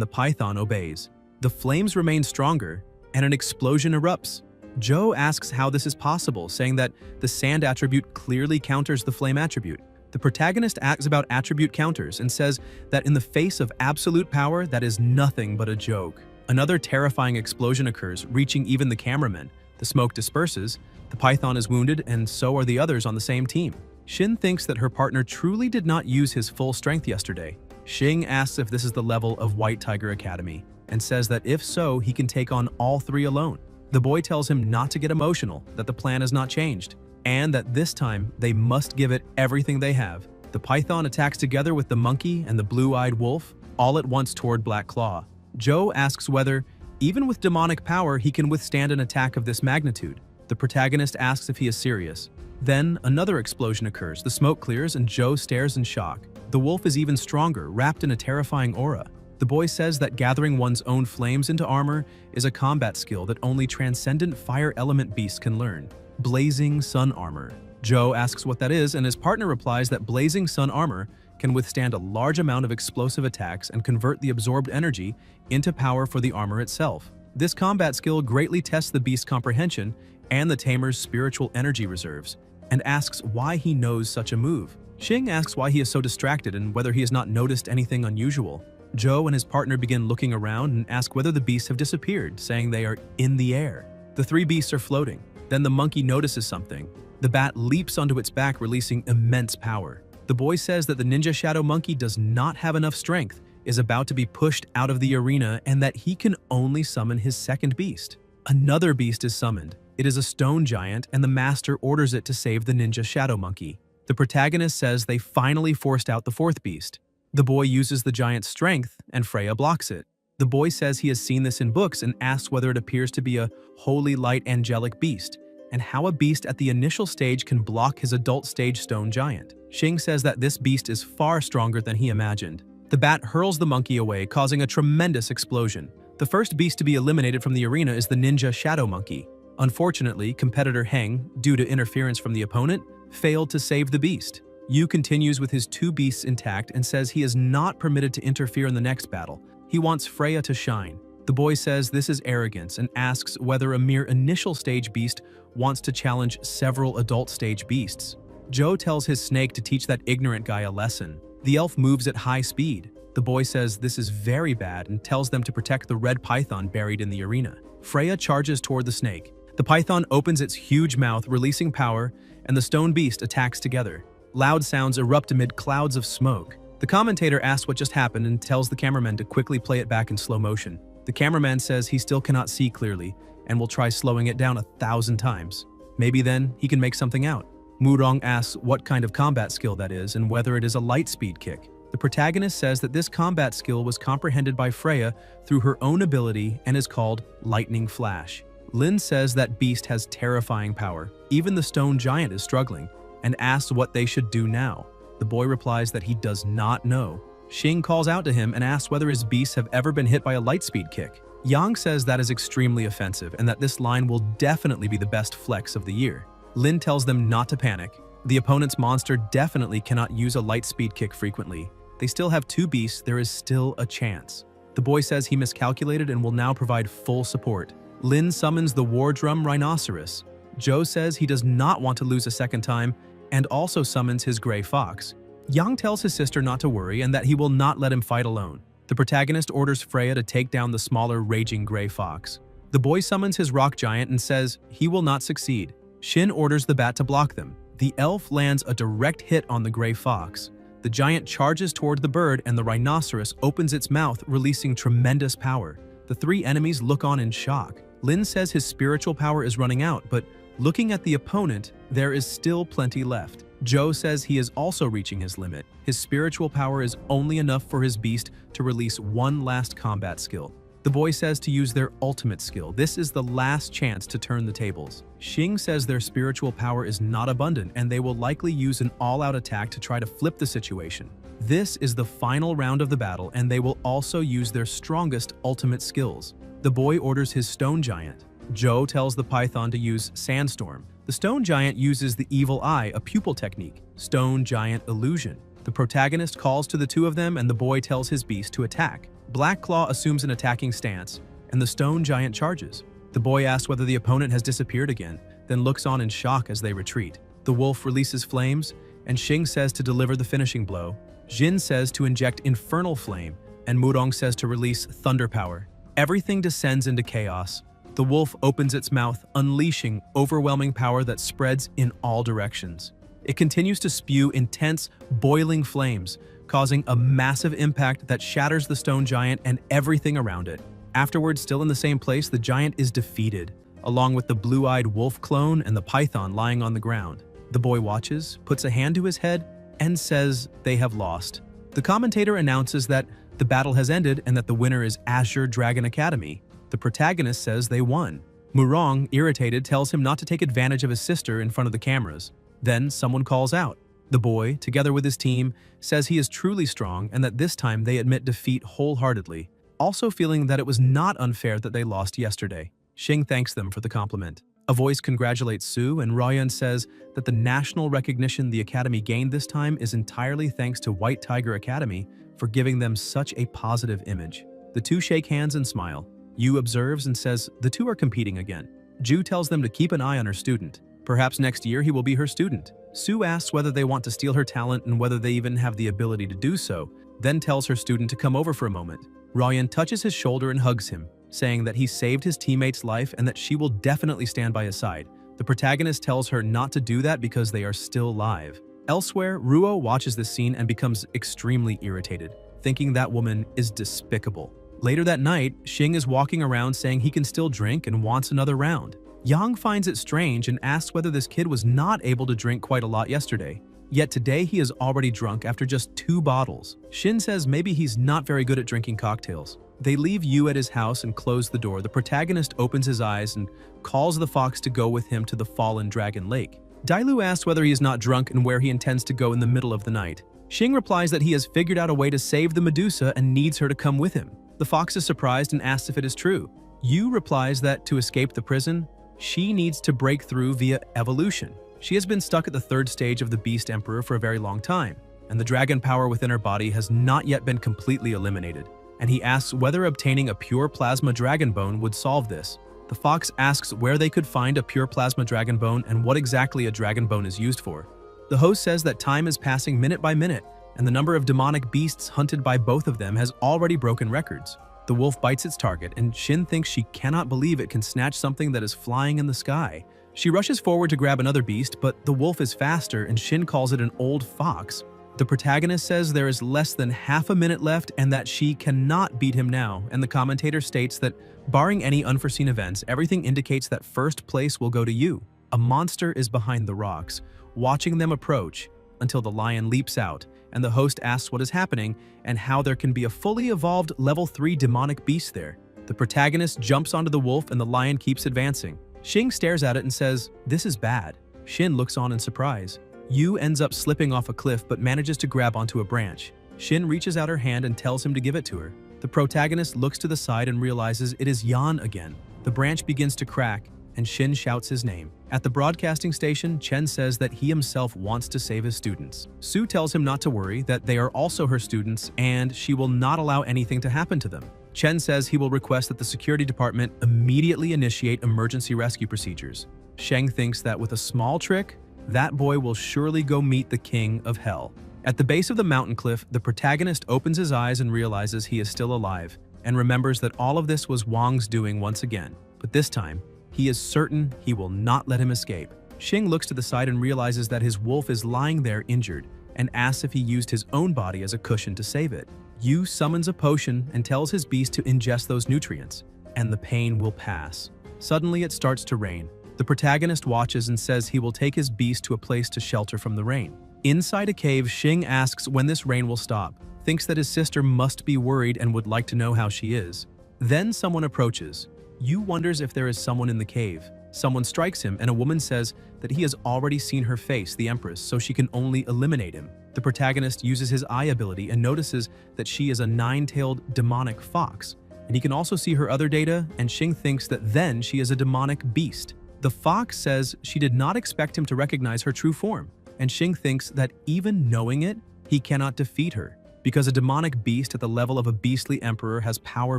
S1: the python obeys. The flames remain stronger, and an explosion erupts. Joe asks how this is possible, saying that the sand attribute clearly counters the flame attribute. The protagonist asks about attribute counters and says that in the face of absolute power, that is nothing but a joke. Another terrifying explosion occurs, reaching even the cameraman. The smoke disperses, the python is wounded, and so are the others on the same team. Shin thinks that her partner truly did not use his full strength yesterday. Xing asks if this is the level of White Tiger Academy, and says that if so, he can take on all 3 alone. The boy tells him not to get emotional, that the plan has not changed, and that this time they must give it everything they have. The python attacks together with the monkey and the blue-eyed wolf, all at once toward Black Claw. Joe asks whether, even with demonic power, he can withstand an attack of this magnitude. The protagonist asks if he is serious. Then, another explosion occurs, the smoke clears, and Joe stares in shock. The wolf is even stronger, wrapped in a terrifying aura. The boy says that gathering one's own flames into armor is a combat skill that only transcendent fire element beasts can learn. Blazing Sun Armor. Joe asks what that is, and his partner replies that Blazing Sun Armor can withstand a large amount of explosive attacks and convert the absorbed energy into power for the armor itself. This combat skill greatly tests the beast's comprehension and the tamer's spiritual energy reserves, and asks why he knows such a move. Xing asks why he is so distracted and whether he has not noticed anything unusual. Joe and his partner begin looking around and ask whether the beasts have disappeared, saying they are in the air. The 3 beasts are floating. Then the monkey notices something. The bat leaps onto its back, releasing immense power. The boy says that the ninja shadow monkey does not have enough strength, is about to be pushed out of the arena, and that he can only summon his second beast. Another beast is summoned. It is a stone giant, and the master orders it to save the ninja shadow monkey. The protagonist says they finally forced out the 4th beast. The boy uses the giant's strength, and Freya blocks it. The boy says he has seen this in books and asks whether it appears to be a holy light angelic beast, and how a beast at the initial stage can block his adult stage stone giant. Xing says that this beast is far stronger than he imagined. The bat hurls the monkey away, causing a tremendous explosion. The first beast to be eliminated from the arena is the ninja shadow monkey. Unfortunately, competitor Heng, due to interference from the opponent, failed to save the beast. Yu continues with his 2 beasts intact and says he is not permitted to interfere in the next battle. He wants Freya to shine. The boy says this is arrogance and asks whether a mere initial stage beast wants to challenge several adult stage beasts. Joe tells his snake to teach that ignorant guy a lesson. The elf moves at high speed. The boy says this is very bad and tells them to protect the red python buried in the arena. Freya charges toward the snake. The python opens its huge mouth, releasing power, and the stone beast attacks together. Loud sounds erupt amid clouds of smoke. The commentator asks what just happened and tells the cameraman to quickly play it back in slow motion. The cameraman says he still cannot see clearly and will try slowing it down 1,000 times. Maybe then he can make something out. Murong asks what kind of combat skill that is and whether it is a light speed kick. The protagonist says that this combat skill was comprehended by Freya through her own ability and is called Lightning Flash. Lin says that beast has terrifying power. Even the stone giant is struggling and asks what they should do now. The boy replies that he does not know. Xing calls out to him and asks whether his beasts have ever been hit by a light speed kick. Yang says that is extremely offensive and that this line will definitely be the best flex of the year. Lin tells them not to panic. The opponent's monster definitely cannot use a light speed kick frequently. They still have 2 beasts, there is still a chance. The boy says he miscalculated and will now provide full support. Lin summons the war drum rhinoceros. Joe says he does not want to lose a second time and also summons his gray fox. Yang tells his sister not to worry and that he will not let him fight alone. The protagonist orders Freya to take down the smaller raging gray fox. The boy summons his rock giant and says he will not succeed. Shin orders the bat to block them. The elf lands a direct hit on the gray fox. The giant charges toward the bird and the rhinoceros opens its mouth, releasing tremendous power. The 3 enemies look on in shock. Lin says his spiritual power is running out, but looking at the opponent, there is still plenty left. Joe says he is also reaching his limit. His spiritual power is only enough for his beast to release one last combat skill. The boy says to use their ultimate skill. This is the last chance to turn the tables. Xing says their spiritual power is not abundant and they will likely use an all-out attack to try to flip the situation. This is the final round of the battle and they will also use their strongest ultimate skills. The boy orders his stone giant. Zhou tells the python to use sandstorm. The stone giant uses the evil eye, a pupil technique, stone giant illusion. The protagonist calls to the two of them and the boy tells his beast to attack. Black Claw assumes an attacking stance, and the stone giant charges. The boy asks whether the opponent has disappeared again, then looks on in shock as they retreat. The wolf releases flames, and Xing says to deliver the finishing blow. Jin says to inject infernal flame, and Murong says to release thunder power. Everything descends into chaos. The wolf opens its mouth, unleashing overwhelming power that spreads in all directions. It continues to spew intense, boiling flames, causing a massive impact that shatters the stone giant and everything around it. Afterwards, still in the same place, the giant is defeated, along with the blue-eyed wolf clone and the python lying on the ground. The boy watches, puts a hand to his head, and says they have lost. The commentator announces that the battle has ended and that the winner is Azure Dragon Academy. The protagonist says they won. Murong, irritated, tells him not to take advantage of his sister in front of the cameras. Then someone calls out. The boy, together with his team, says he is truly strong and that this time they admit defeat wholeheartedly, also feeling that it was not unfair that they lost yesterday. Xing thanks them for the compliment. A voice congratulates Su, and Royan says that the national recognition the Academy gained this time is entirely thanks to White Tiger Academy for giving them such a positive image. The two shake hands and smile. Yu observes and says the two are competing again. Ju tells them to keep an eye on her student. Perhaps next year he will be her student. Su asks whether they want to steal her talent and whether they even have the ability to do so, then tells her student to come over for a moment. Ryan touches his shoulder and hugs him, saying that he saved his teammate's life and that she will definitely stand by his side. The protagonist tells her not to do that because they are still live. Elsewhere, Ruo watches this scene and becomes extremely irritated, thinking that woman is despicable. Later that night, Xing is walking around saying he can still drink and wants another round. Yang finds it strange and asks whether this kid was not able to drink quite a lot yesterday. Yet today he is already drunk after just 2 bottles. Shin says maybe he's not very good at drinking cocktails. They leave Yu at his house and close the door. The protagonist opens his eyes and calls the fox to go with him to the fallen dragon lake. Dailu asks whether he is not drunk and where he intends to go in the middle of the night. Xing replies that he has figured out a way to save the Medusa and needs her to come with him. The fox is surprised and asks if it is true. Yu replies that to escape the prison, she needs to break through via evolution. She has been stuck at the 3rd stage of the Beast Emperor for a very long time, and the dragon power within her body has not yet been completely eliminated. And he asks whether obtaining a pure plasma dragon bone would solve this. The fox asks where they could find a pure plasma dragon bone and what exactly a dragon bone is used for. The host says that time is passing minute by minute, and the number of demonic beasts hunted by both of them has already broken records. The wolf bites its target, and Shin thinks she cannot believe it can snatch something that is flying in the sky. She rushes forward to grab another beast, but the wolf is faster and Shin calls it an old fox. The protagonist says there is less than half a minute left and that she cannot beat him now, and the commentator states that, barring any unforeseen events, everything indicates that first place will go to Yu. A monster is behind the rocks, watching them approach until the lion leaps out, and the host asks what is happening and how there can be a fully evolved level 3 demonic beast there. The protagonist jumps onto the wolf and the lion keeps advancing. Xing stares at it and says, "This is bad." Shin looks on in surprise. Yu ends up slipping off a cliff but manages to grab onto a branch. Shin reaches out her hand and tells him to give it to her. The protagonist looks to the side and realizes it is Yan again. The branch begins to crack, and Shin shouts his name. At the broadcasting station, Chen says that he himself wants to save his students. Su tells him not to worry, that they are also her students, and she will not allow anything to happen to them. Chen says he will request that the security department immediately initiate emergency rescue procedures. Sheng thinks that with a small trick, that boy will surely go meet the king of hell. At the base of the mountain cliff, the protagonist opens his eyes and realizes he is still alive, and remembers that all of this was Wang's doing once again. But this time, he is certain he will not let him escape. Xing looks to the side and realizes that his wolf is lying there injured, and asks if he used his own body as a cushion to save it. Yu summons a potion and tells his beast to ingest those nutrients, and the pain will pass. Suddenly it starts to rain. The protagonist watches and says he will take his beast to a place to shelter from the rain. Inside a cave, Xing asks when this rain will stop, thinks that his sister must be worried and would like to know how she is. Then someone approaches. Yu wonders if there is someone in the cave. Someone strikes him and a woman says that he has already seen her face, the Empress, so she can only eliminate him. The protagonist uses his eye ability and notices that she is a nine-tailed demonic fox. And he can also see her other data, and Xing thinks that then she is a demonic beast. The fox says she did not expect him to recognize her true form, and Xing thinks that even knowing it, he cannot defeat her, because a demonic beast at the level of a beastly emperor has power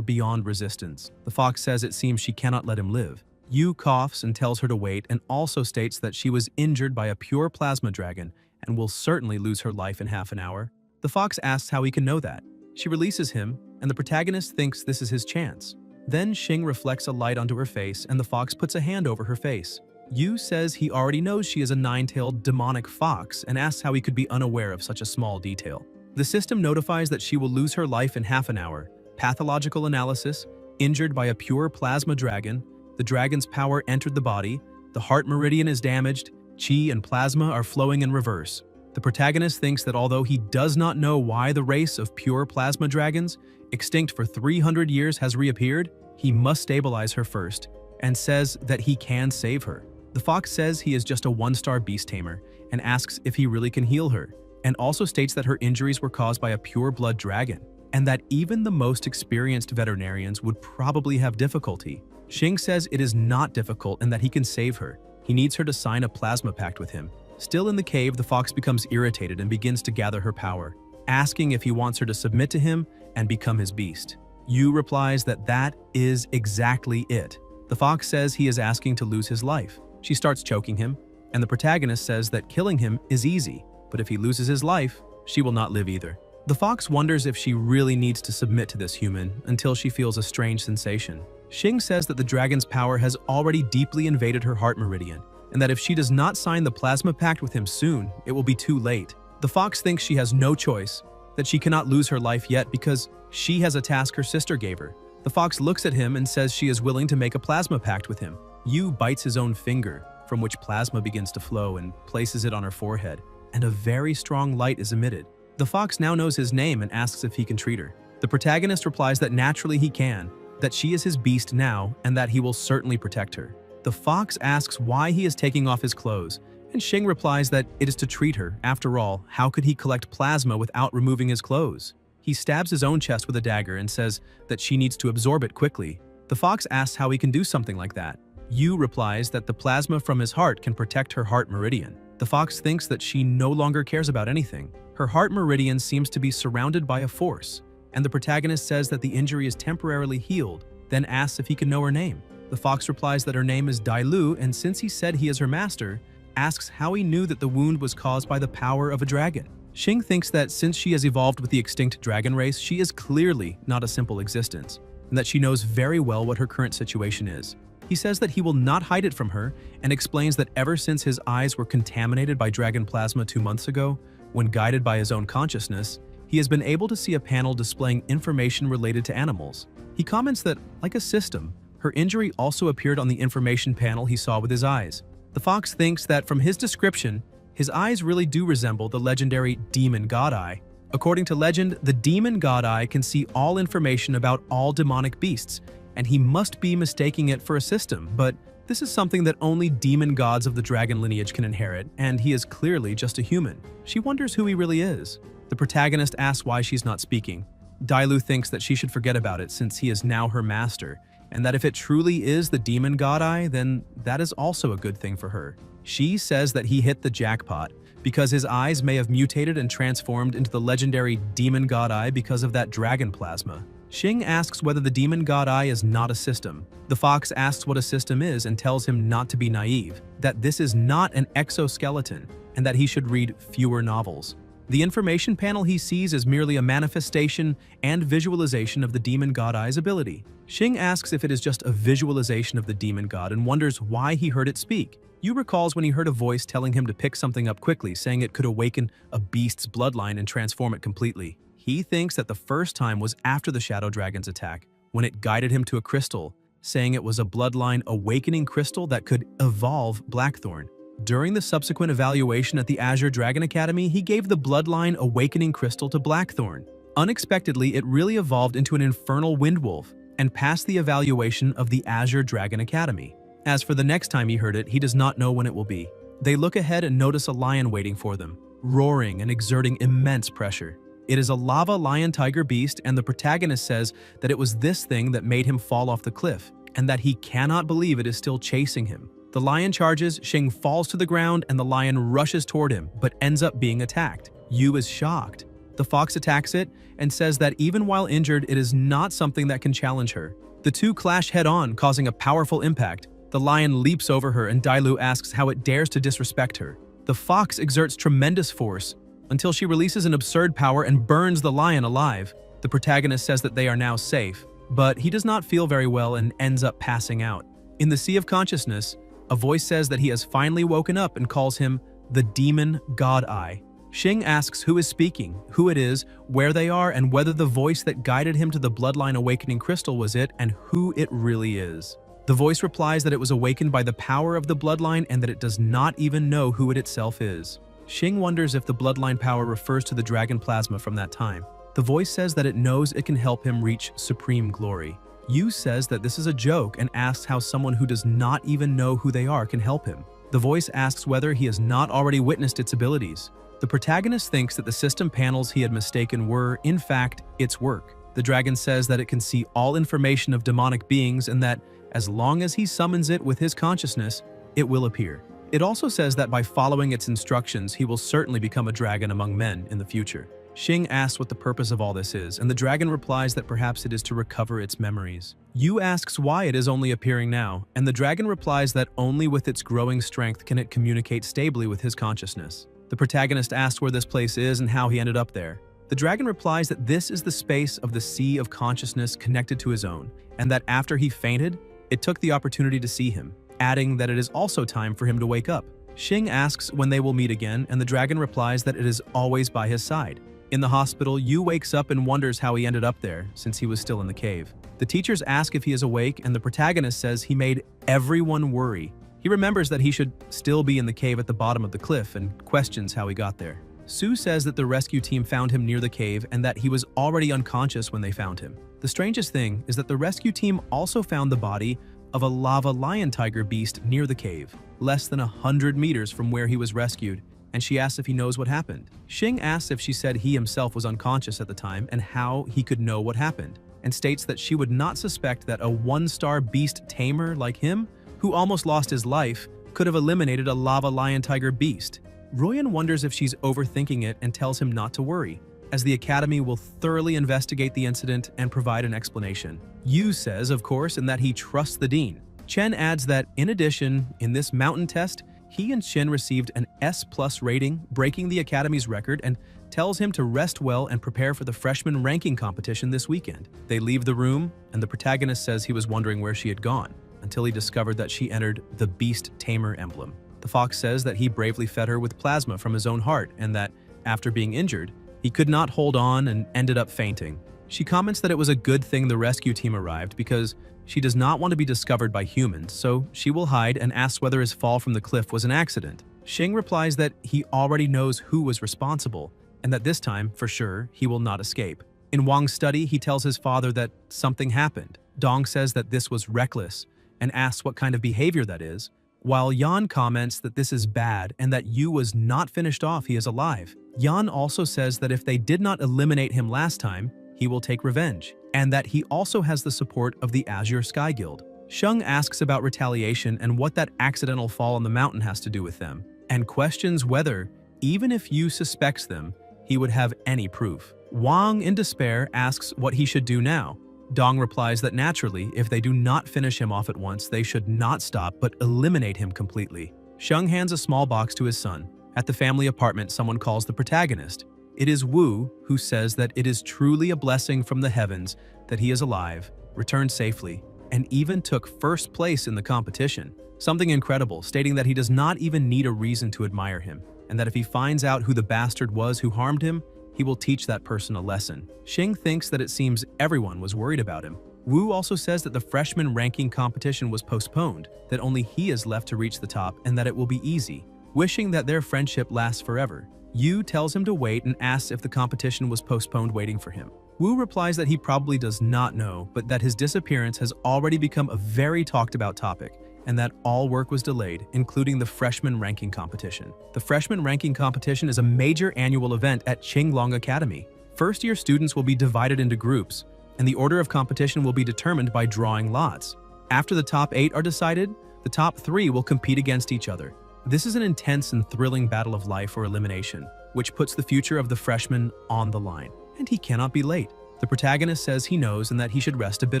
S1: beyond resistance. The fox says it seems she cannot let him live. Yu coughs and tells her to wait, and also states that she was injured by a pure plasma dragon and will certainly lose her life in half an hour. The fox asks how he can know that. She releases him, and the protagonist thinks this is his chance. Then Xing reflects a light onto her face, and the fox puts a hand over her face. Yu says he already knows she is a nine-tailed demonic fox and asks how he could be unaware of such a small detail. The system notifies that she will lose her life in half an hour. Pathological analysis, injured by a pure plasma dragon, the dragon's power entered the body, the heart meridian is damaged, chi and plasma are flowing in reverse. The protagonist thinks that although he does not know why the race of pure plasma dragons, extinct for 300 years, has reappeared, he must stabilize her first, and says that he can save her. The fox says he is just a one-star beast tamer and asks if he really can heal her, and also states that her injuries were caused by a pure blood dragon, and that even the most experienced veterinarians would probably have difficulty. Xing says it is not difficult and that he can save her. He needs her to sign a plasma pact with him. Still in the cave, the fox becomes irritated and begins to gather her power, asking if he wants her to submit to him and become his beast. Yu replies that that is exactly it. The fox says he is asking to lose his life. She starts choking him, and the protagonist says that killing him is easy, but if he loses his life, she will not live either. The fox wonders if she really needs to submit to this human until she feels a strange sensation. Xing says that the dragon's power has already deeply invaded her heart meridian, and that if she does not sign the plasma pact with him soon, it will be too late. The fox thinks she has no choice, that she cannot lose her life yet because she has a task her sister gave her. The fox looks at him and says she is willing to make a plasma pact with him. Yu bites his own finger, from which plasma begins to flow, and places it on her forehead, and a very strong light is emitted. The fox now knows his name and asks if he can treat her. The protagonist replies that naturally he can, that she is his beast now, and that he will certainly protect her. The fox asks why he is taking off his clothes, and Xing replies that it is to treat her. After all, how could he collect plasma without removing his clothes? He stabs his own chest with a dagger and says that she needs to absorb it quickly. The fox asks how he can do something like that. Yu replies that the plasma from his heart can protect her heart meridian. The fox thinks that she no longer cares about anything. Her heart meridian seems to be surrounded by a force, and the protagonist says that the injury is temporarily healed, then asks if he can know her name. The fox replies that her name is Dailu, and since he said he is her master, asks how he knew that the wound was caused by the power of a dragon. Xing thinks that since she has evolved with the extinct dragon race, she is clearly not a simple existence, and that she knows very well what her current situation is. He says that he will not hide it from her, and explains that ever since his eyes were contaminated by dragon plasma 2 months ago, when guided by his own consciousness, he has been able to see a panel displaying information related to animals. He comments that, like a system, her injury also appeared on the information panel he saw with his eyes. The fox thinks that from his description, his eyes really do resemble the legendary demon god eye. According to legend, the demon god eye can see all information about all demonic beasts, and he must be mistaking it for a system, but this is something that only demon gods of the dragon lineage can inherit, and he is clearly just a human. She wonders who he really is. The protagonist asks why she's not speaking. Dailu thinks that she should forget about it since he is now her master, and that if it truly is the demon god eye, then that is also a good thing for her. She says that he hit the jackpot, because his eyes may have mutated and transformed into the legendary demon god eye because of that dragon plasma. Xing asks whether the demon god eye is not a system. The fox asks what a system is and tells him not to be naive, that this is not an exoskeleton, and that he should read fewer novels. The information panel he sees is merely a manifestation and visualization of the demon god eye's ability. Xing asks if it is just a visualization of the demon god and wonders why he heard it speak. Yu recalls when he heard a voice telling him to pick something up quickly, saying it could awaken a beast's bloodline and transform it completely. He thinks that the first time was after the Shadow Dragon's attack, when it guided him to a crystal, saying it was a bloodline awakening crystal that could evolve Blackthorn. During the subsequent evaluation at the Azure Dragon Academy, he gave the bloodline awakening crystal to Blackthorn. Unexpectedly, it really evolved into an infernal windwolf, and pass the evaluation of the Azure Dragon Academy. As for the next time he heard it, he does not know when it will be. They look ahead and notice a lion waiting for them, roaring and exerting immense pressure. It is a lava lion tiger beast, and the protagonist says that it was this thing that made him fall off the cliff, and that he cannot believe it is still chasing him. The lion charges, Xing falls to the ground, and the lion rushes toward him, but ends up being attacked. Yu is shocked. The fox attacks it and says that even while injured, it is not something that can challenge her. The two clash head-on, causing a powerful impact. The lion leaps over her, and Dailu asks how it dares to disrespect her. The fox exerts tremendous force until she releases an absurd power and burns the lion alive. The protagonist says that they are now safe, but he does not feel very well and ends up passing out. In the Sea of Consciousness, a voice says that he has finally woken up and calls him the Demon God Eye. Xing asks who is speaking, who it is, where they are, and whether the voice that guided him to the Bloodline Awakening Crystal was it, and who it really is. The voice replies that it was awakened by the power of the Bloodline and that it does not even know who it itself is. Xing wonders if the Bloodline power refers to the Dragon Plasma from that time. The voice says that it knows it can help him reach supreme glory. Yu says that this is a joke and asks how someone who does not even know who they are can help him. The voice asks whether he has not already witnessed its abilities. The protagonist thinks that the system panels he had mistaken were, in fact, its work. The dragon says that it can see all information of demonic beings and that, as long as he summons it with his consciousness, it will appear. It also says that by following its instructions, he will certainly become a dragon among men in the future. Xing asks what the purpose of all this is, and the dragon replies that perhaps it is to recover its memories. Yu asks why it is only appearing now, and the dragon replies that only with its growing strength can it communicate stably with his consciousness. The protagonist asks where this place is and how he ended up there. The dragon replies that this is the space of the Sea of Consciousness connected to his own, and that after he fainted, it took the opportunity to see him, adding that it is also time for him to wake up. Xing asks when they will meet again, and the dragon replies that it is always by his side. In the hospital, Yu wakes up and wonders how he ended up there, since he was still in the cave. The teachers ask if he is awake, and the protagonist says he made everyone worry. He remembers that he should still be in the cave at the bottom of the cliff and questions how he got there. Su says that the rescue team found him near the cave and that he was already unconscious when they found him. The strangest thing is that the rescue team also found the body of a lava lion tiger beast near the cave, less than 100 meters from where he was rescued, and she asks if he knows what happened. Xing asks if she said he himself was unconscious at the time and how he could know what happened, and states that she would not suspect that a one-star beast tamer like him, who almost lost his life, could have eliminated a lava lion tiger beast. Royan wonders if she's overthinking it and tells him not to worry, as the Academy will thoroughly investigate the incident and provide an explanation. Yu says, of course, and that he trusts the Dean. Chen adds that, in addition, in this mountain test, he and Shin received an S+ rating, breaking the Academy's record, and tells him to rest well and prepare for the freshman ranking competition this weekend. They leave the room, and the protagonist says he was wondering where she had gone, until he discovered that she entered the Beast Tamer emblem. The fox says that he bravely fed her with plasma from his own heart, and that, after being injured, he could not hold on and ended up fainting. She comments that it was a good thing the rescue team arrived because she does not want to be discovered by humans, so she will hide and asks whether his fall from the cliff was an accident. Xing replies that he already knows who was responsible, and that this time, for sure, he will not escape. In Wang's study, he tells his father that something happened. Dong says that this was reckless, and asks what kind of behavior that is, while Yan comments that this is bad and that Yu was not finished off, he is alive. Yan also says that if they did not eliminate him last time, he will take revenge, and that he also has the support of the Azure Sky Guild. Sheng asks about retaliation and what that accidental fall on the mountain has to do with them, and questions whether, even if Yu suspects them, he would have any proof. Wang, in despair, asks what he should do now. Dong replies that naturally, if they do not finish him off at once, they should not stop but eliminate him completely. Sheng hands a small box to his son. At the family apartment, someone calls the protagonist. It is Wu, who says that it is truly a blessing from the heavens that he is alive, returned safely, and even took first place in the competition. Something incredible, stating that he does not even need a reason to admire him, and that if he finds out who the bastard was who harmed him, he will teach that person a lesson. Xing thinks that it seems everyone was worried about him. Wu also says that the freshman ranking competition was postponed, that only he is left to reach the top, and that it will be easy, wishing that their friendship lasts forever. Yu tells him to wait and asks if the competition was postponed waiting for him. Wu replies that he probably does not know, but that his disappearance has already become a very talked about topic, and that all work was delayed, including the freshman ranking competition. The freshman ranking competition is a major annual event at Qinglong Academy. First-year students will be divided into groups, and the order of competition will be determined by drawing lots. After the top 8 are decided, the top 3 will compete against each other. This is an intense and thrilling battle of life or elimination, which puts the future of the freshman on the line. And he cannot be late. The protagonist says he knows and that he should rest a bit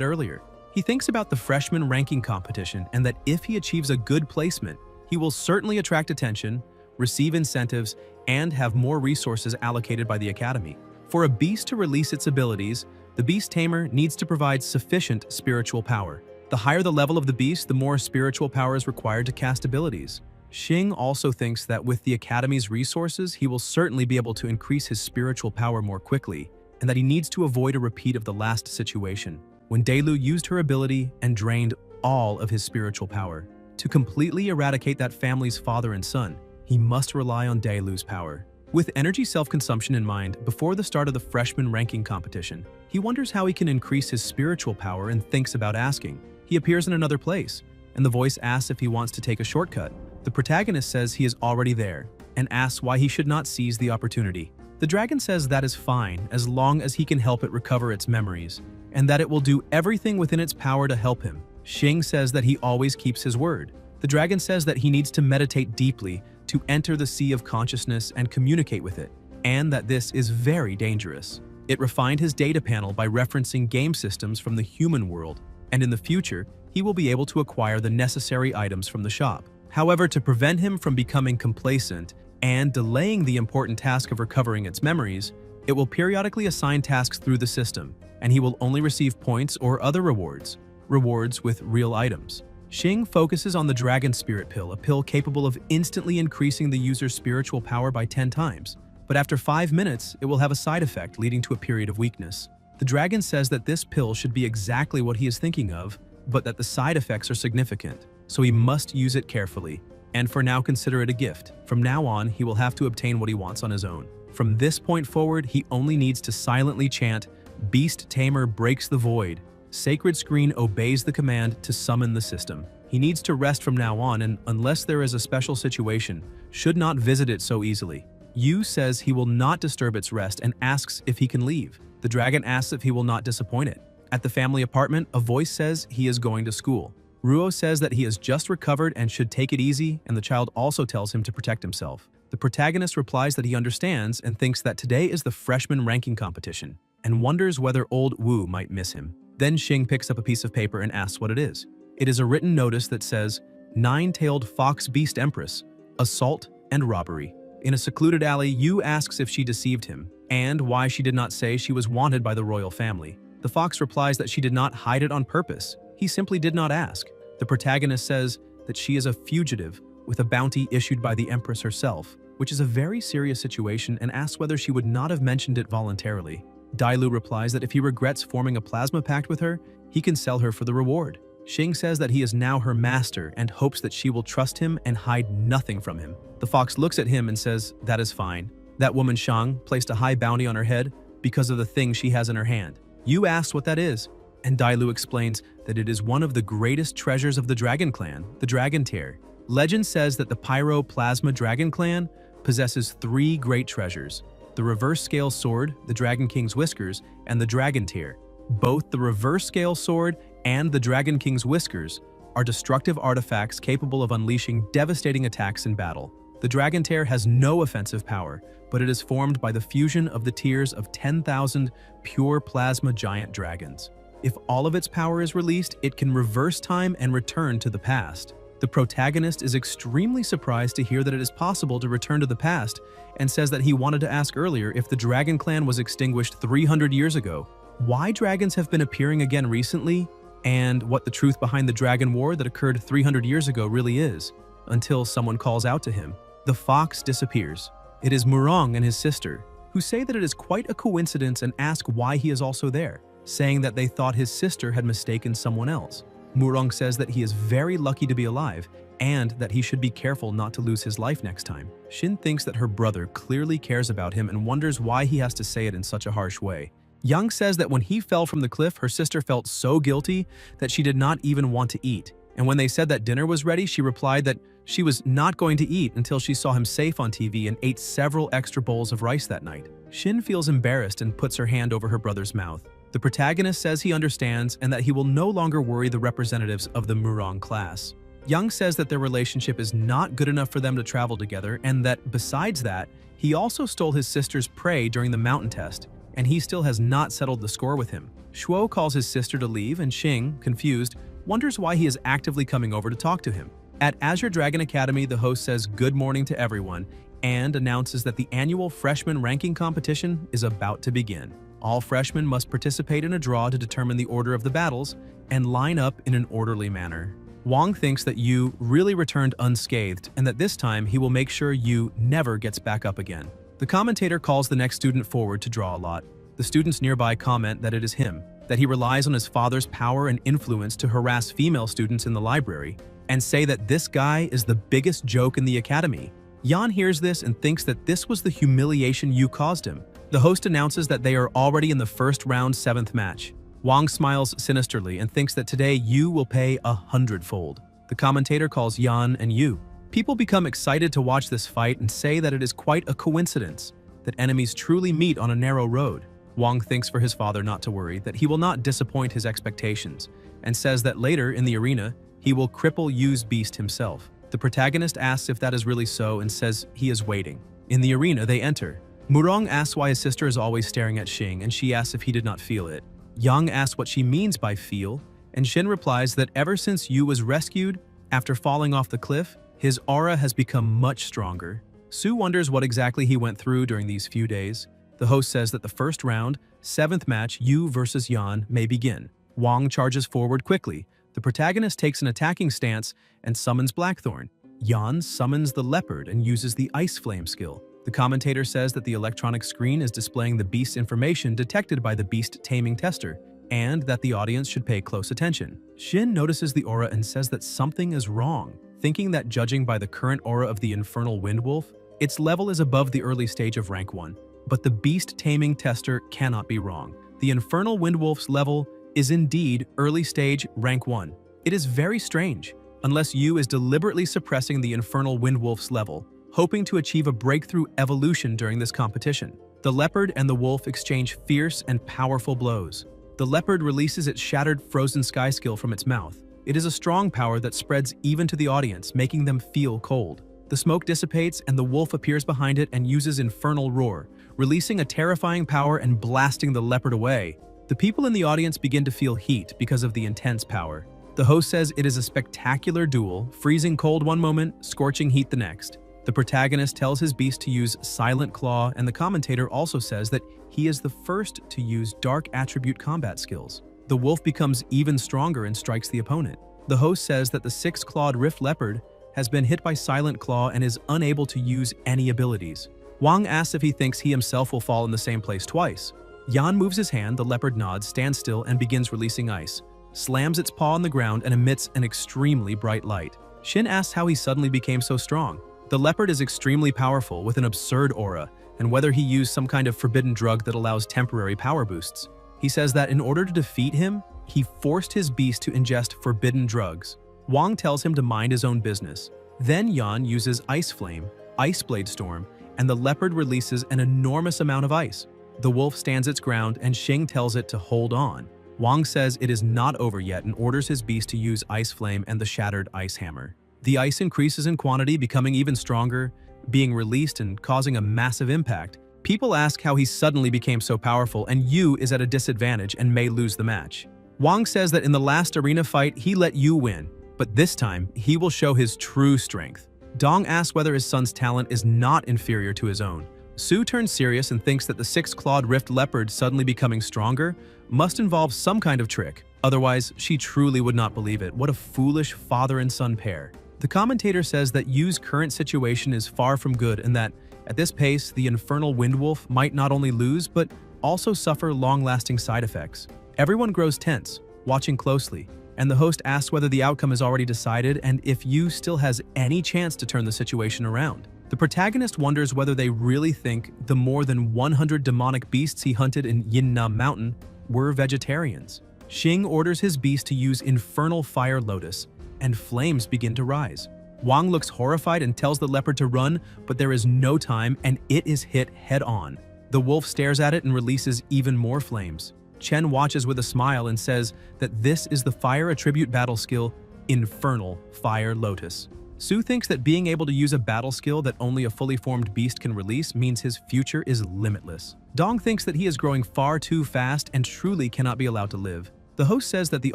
S1: earlier. He thinks about the freshman ranking competition and that if he achieves a good placement, he will certainly attract attention, receive incentives, and have more resources allocated by the academy. For a beast to release its abilities, the beast tamer needs to provide sufficient spiritual power. The higher the level of the beast, the more spiritual power is required to cast abilities. Xing also thinks that with the Academy's resources, he will certainly be able to increase his spiritual power more quickly, and that he needs to avoid a repeat of the last situation, when Delu used her ability and drained all of his spiritual power. To completely eradicate that family's father and son, he must rely on Delu's power. With energy self-consumption in mind, before the start of the freshman ranking competition, he wonders how he can increase his spiritual power and thinks about asking. He appears in another place, and the voice asks if he wants to take a shortcut. The protagonist says he is already there, and asks why he should not seize the opportunity. The dragon says that is fine, as long as he can help it recover its memories, and that it will do everything within its power to help him. Xing says that he always keeps his word. The dragon says that he needs to meditate deeply to enter the sea of consciousness and communicate with it, and that this is very dangerous. It refined his data panel by referencing game systems from the human world, and in the future, he will be able to acquire the necessary items from the shop. However, to prevent him from becoming complacent and delaying the important task of recovering its memories, it will periodically assign tasks through the system, and he will only receive points or other rewards with real items. Xing focuses on the Dragon Spirit Pill, a pill capable of instantly increasing the user's spiritual power by 10 times. But after 5 minutes, it will have a side effect leading to a period of weakness. The dragon says that this pill should be exactly what he is thinking of, but that the side effects are significant, so he must use it carefully, and for now consider it a gift. From now on, he will have to obtain what he wants on his own. From this point forward, he only needs to silently chant, "Beast Tamer breaks the void." Sacred Screen obeys the command to summon the system. He needs to rest from now on, and unless there is a special situation, should not visit it so easily. Yu says he will not disturb its rest and asks if he can leave. The dragon asks if he will not disappoint it. At the family apartment, a voice says he is going to school. Ruo says that he has just recovered and should take it easy, and the child also tells him to protect himself. The protagonist replies that he understands and thinks that today is the freshman ranking competition, and wonders whether old Wu might miss him. Then Xing picks up a piece of paper and asks what it is. It is a written notice that says, "Nine-tailed fox beast empress, assault and robbery." In a secluded alley, Yu asks if she deceived him, and why she did not say she was wanted by the royal family. The fox replies that she did not hide it on purpose. He simply did not ask. The protagonist says that she is a fugitive with a bounty issued by the empress herself, which is a very serious situation, and asks whether she would not have mentioned it voluntarily. Dailu replies that if he regrets forming a plasma pact with her, he can sell her for the reward. Xing says that he is now her master and hopes that she will trust him and hide nothing from him. The fox looks at him and says that is fine. That woman Shang placed a high bounty on her head because of the thing she has in her hand. Yu asks what that is, and Dailu explains that it is one of the greatest treasures of the Dragon Clan, the Dragon Tear. Legend says that the Pyro Plasma Dragon Clan possesses 3 great treasures: the Reverse Scale Sword, the Dragon King's Whiskers, and the Dragon Tear. Both the Reverse Scale Sword and the Dragon King's Whiskers are destructive artifacts capable of unleashing devastating attacks in battle. The Dragon Tear has no offensive power, but it is formed by the fusion of the tears of 10,000 pure plasma giant dragons. If all of its power is released, it can reverse time and return to the past. The protagonist is extremely surprised to hear that it is possible to return to the past, and says that he wanted to ask earlier if the Dragon Clan was extinguished 300 years ago, why dragons have been appearing again recently, and what the truth behind the Dragon War that occurred 300 years ago really is, until someone calls out to him. The fox disappears. It is Murong and his sister, who say that it is quite a coincidence and ask why he is also there, saying that they thought his sister had mistaken someone else. Murong says that he is very lucky to be alive and that he should be careful not to lose his life next time. Shin thinks that her brother clearly cares about him and wonders why he has to say it in such a harsh way. Young says that when he fell from the cliff, her sister felt so guilty that she did not even want to eat. And when they said that dinner was ready, she replied that she was not going to eat until she saw him safe on TV and ate several extra bowls of rice that night. Shin feels embarrassed and puts her hand over her brother's mouth. The protagonist says he understands and that he will no longer worry the representatives of the Murong class. Young says that their relationship is not good enough for them to travel together and that, besides that, he also stole his sister's prey during the mountain test, and he still has not settled the score with him. Shuo calls his sister to leave, and Xing, confused, wonders why he is actively coming over to talk to him. At Azure Dragon Academy, the host says good morning to everyone and announces that the annual freshman ranking competition is about to begin. All freshmen must participate in a draw to determine the order of the battles and line up in an orderly manner. Wang thinks that Yu really returned unscathed and that this time he will make sure Yu never gets back up again. The commentator calls the next student forward to draw a lot. The students nearby comment that it is him, that he relies on his father's power and influence to harass female students in the library, and say that this guy is the biggest joke in the academy. Yan hears this and thinks that this was the humiliation Yu caused him. The host announces that they are already in the first round 7th match. Wang smiles sinisterly and thinks that today Yu will pay 100-fold. The commentator calls Yan and Yu. People become excited to watch this fight and say that it is quite a coincidence that enemies truly meet on a narrow road. Wang thinks for his father not to worry, that he will not disappoint his expectations, and says that later in the arena, he will cripple Yu's beast himself. The protagonist asks if that is really so and says he is waiting. In the arena, they enter. Murong asks why his sister is always staring at Xing, and she asks if he did not feel it. Yang asks what she means by feel, and Shin replies that ever since Yu was rescued, after falling off the cliff, his aura has become much stronger. Su wonders what exactly he went through during these few days. The host says that the first round, 7th match, Yu versus Yan, may begin. Wang charges forward quickly. The protagonist takes an attacking stance and summons Blackthorn. Yan summons the leopard and uses the Ice Flame skill. The commentator says that the electronic screen is displaying the beast's information detected by the beast taming tester, and that the audience should pay close attention. Shin notices the aura and says that something is wrong, thinking that judging by the current aura of the infernal windwolf, its level is above the early stage of rank 1. But the beast taming tester cannot be wrong. The infernal windwolf's level is indeed early stage rank 1. It is very strange, unless Yu is deliberately suppressing the infernal windwolf's level, hoping to achieve a breakthrough evolution during this competition. The leopard and the wolf exchange fierce and powerful blows. The leopard releases its shattered frozen sky skill from its mouth. It is a strong power that spreads even to the audience, making them feel cold. The smoke dissipates and the wolf appears behind it and uses infernal roar, releasing a terrifying power and blasting the leopard away. The people in the audience begin to feel heat because of the intense power. The host says it is a spectacular duel, freezing cold one moment, scorching heat the next. The protagonist tells his beast to use Silent Claw, and the commentator also says that he is the first to use Dark Attribute combat skills. The wolf becomes even stronger and strikes the opponent. The host says that the 6-clawed Rift Leopard has been hit by Silent Claw and is unable to use any abilities. Wang asks if he thinks he himself will fall in the same place twice. Yan moves his hand, the leopard nods, stands still, and begins releasing ice, slams its paw on the ground, and emits an extremely bright light. Shin asks how he suddenly became so strong. The leopard is extremely powerful with an absurd aura, and whether he used some kind of forbidden drug that allows temporary power boosts. He says that in order to defeat him, he forced his beast to ingest forbidden drugs. Wang tells him to mind his own business. Then Yan uses Ice Flame, Ice Blade Storm, and the leopard releases an enormous amount of ice. The wolf stands its ground and Xing tells it to hold on. Wang says it is not over yet and orders his beast to use Ice Flame and the shattered Ice Hammer. The ice increases in quantity, becoming even stronger, being released and causing a massive impact. People ask how he suddenly became so powerful, and Yu is at a disadvantage and may lose the match. Wang says that in the last arena fight, he let Yu win, but this time, he will show his true strength. Dong asks whether his son's talent is not inferior to his own. Su turns serious and thinks that the 6-clawed Rift Leopard suddenly becoming stronger must involve some kind of trick. Otherwise, she truly would not believe it. What a foolish father and son pair. The commentator says that Yu's current situation is far from good and that, at this pace, the infernal windwolf might not only lose but also suffer long-lasting side effects. Everyone grows tense, watching closely. and the host asks whether the outcome is already decided and if Yu still has any chance to turn the situation around. The protagonist wonders whether they really think the more than 100 demonic beasts he hunted in Yinnam Mountain were vegetarians. Xing orders his beast to use infernal fire lotus, and flames begin to rise. Wang looks horrified and tells the leopard to run, but there is no time and it is hit head-on. The wolf stares at it and releases even more flames. Chen watches with a smile and says that this is the fire attribute battle skill, Infernal Fire Lotus. Su thinks that being able to use a battle skill that only a fully formed beast can release means his future is limitless. Dong thinks that he is growing far too fast and truly cannot be allowed to live. The host says that the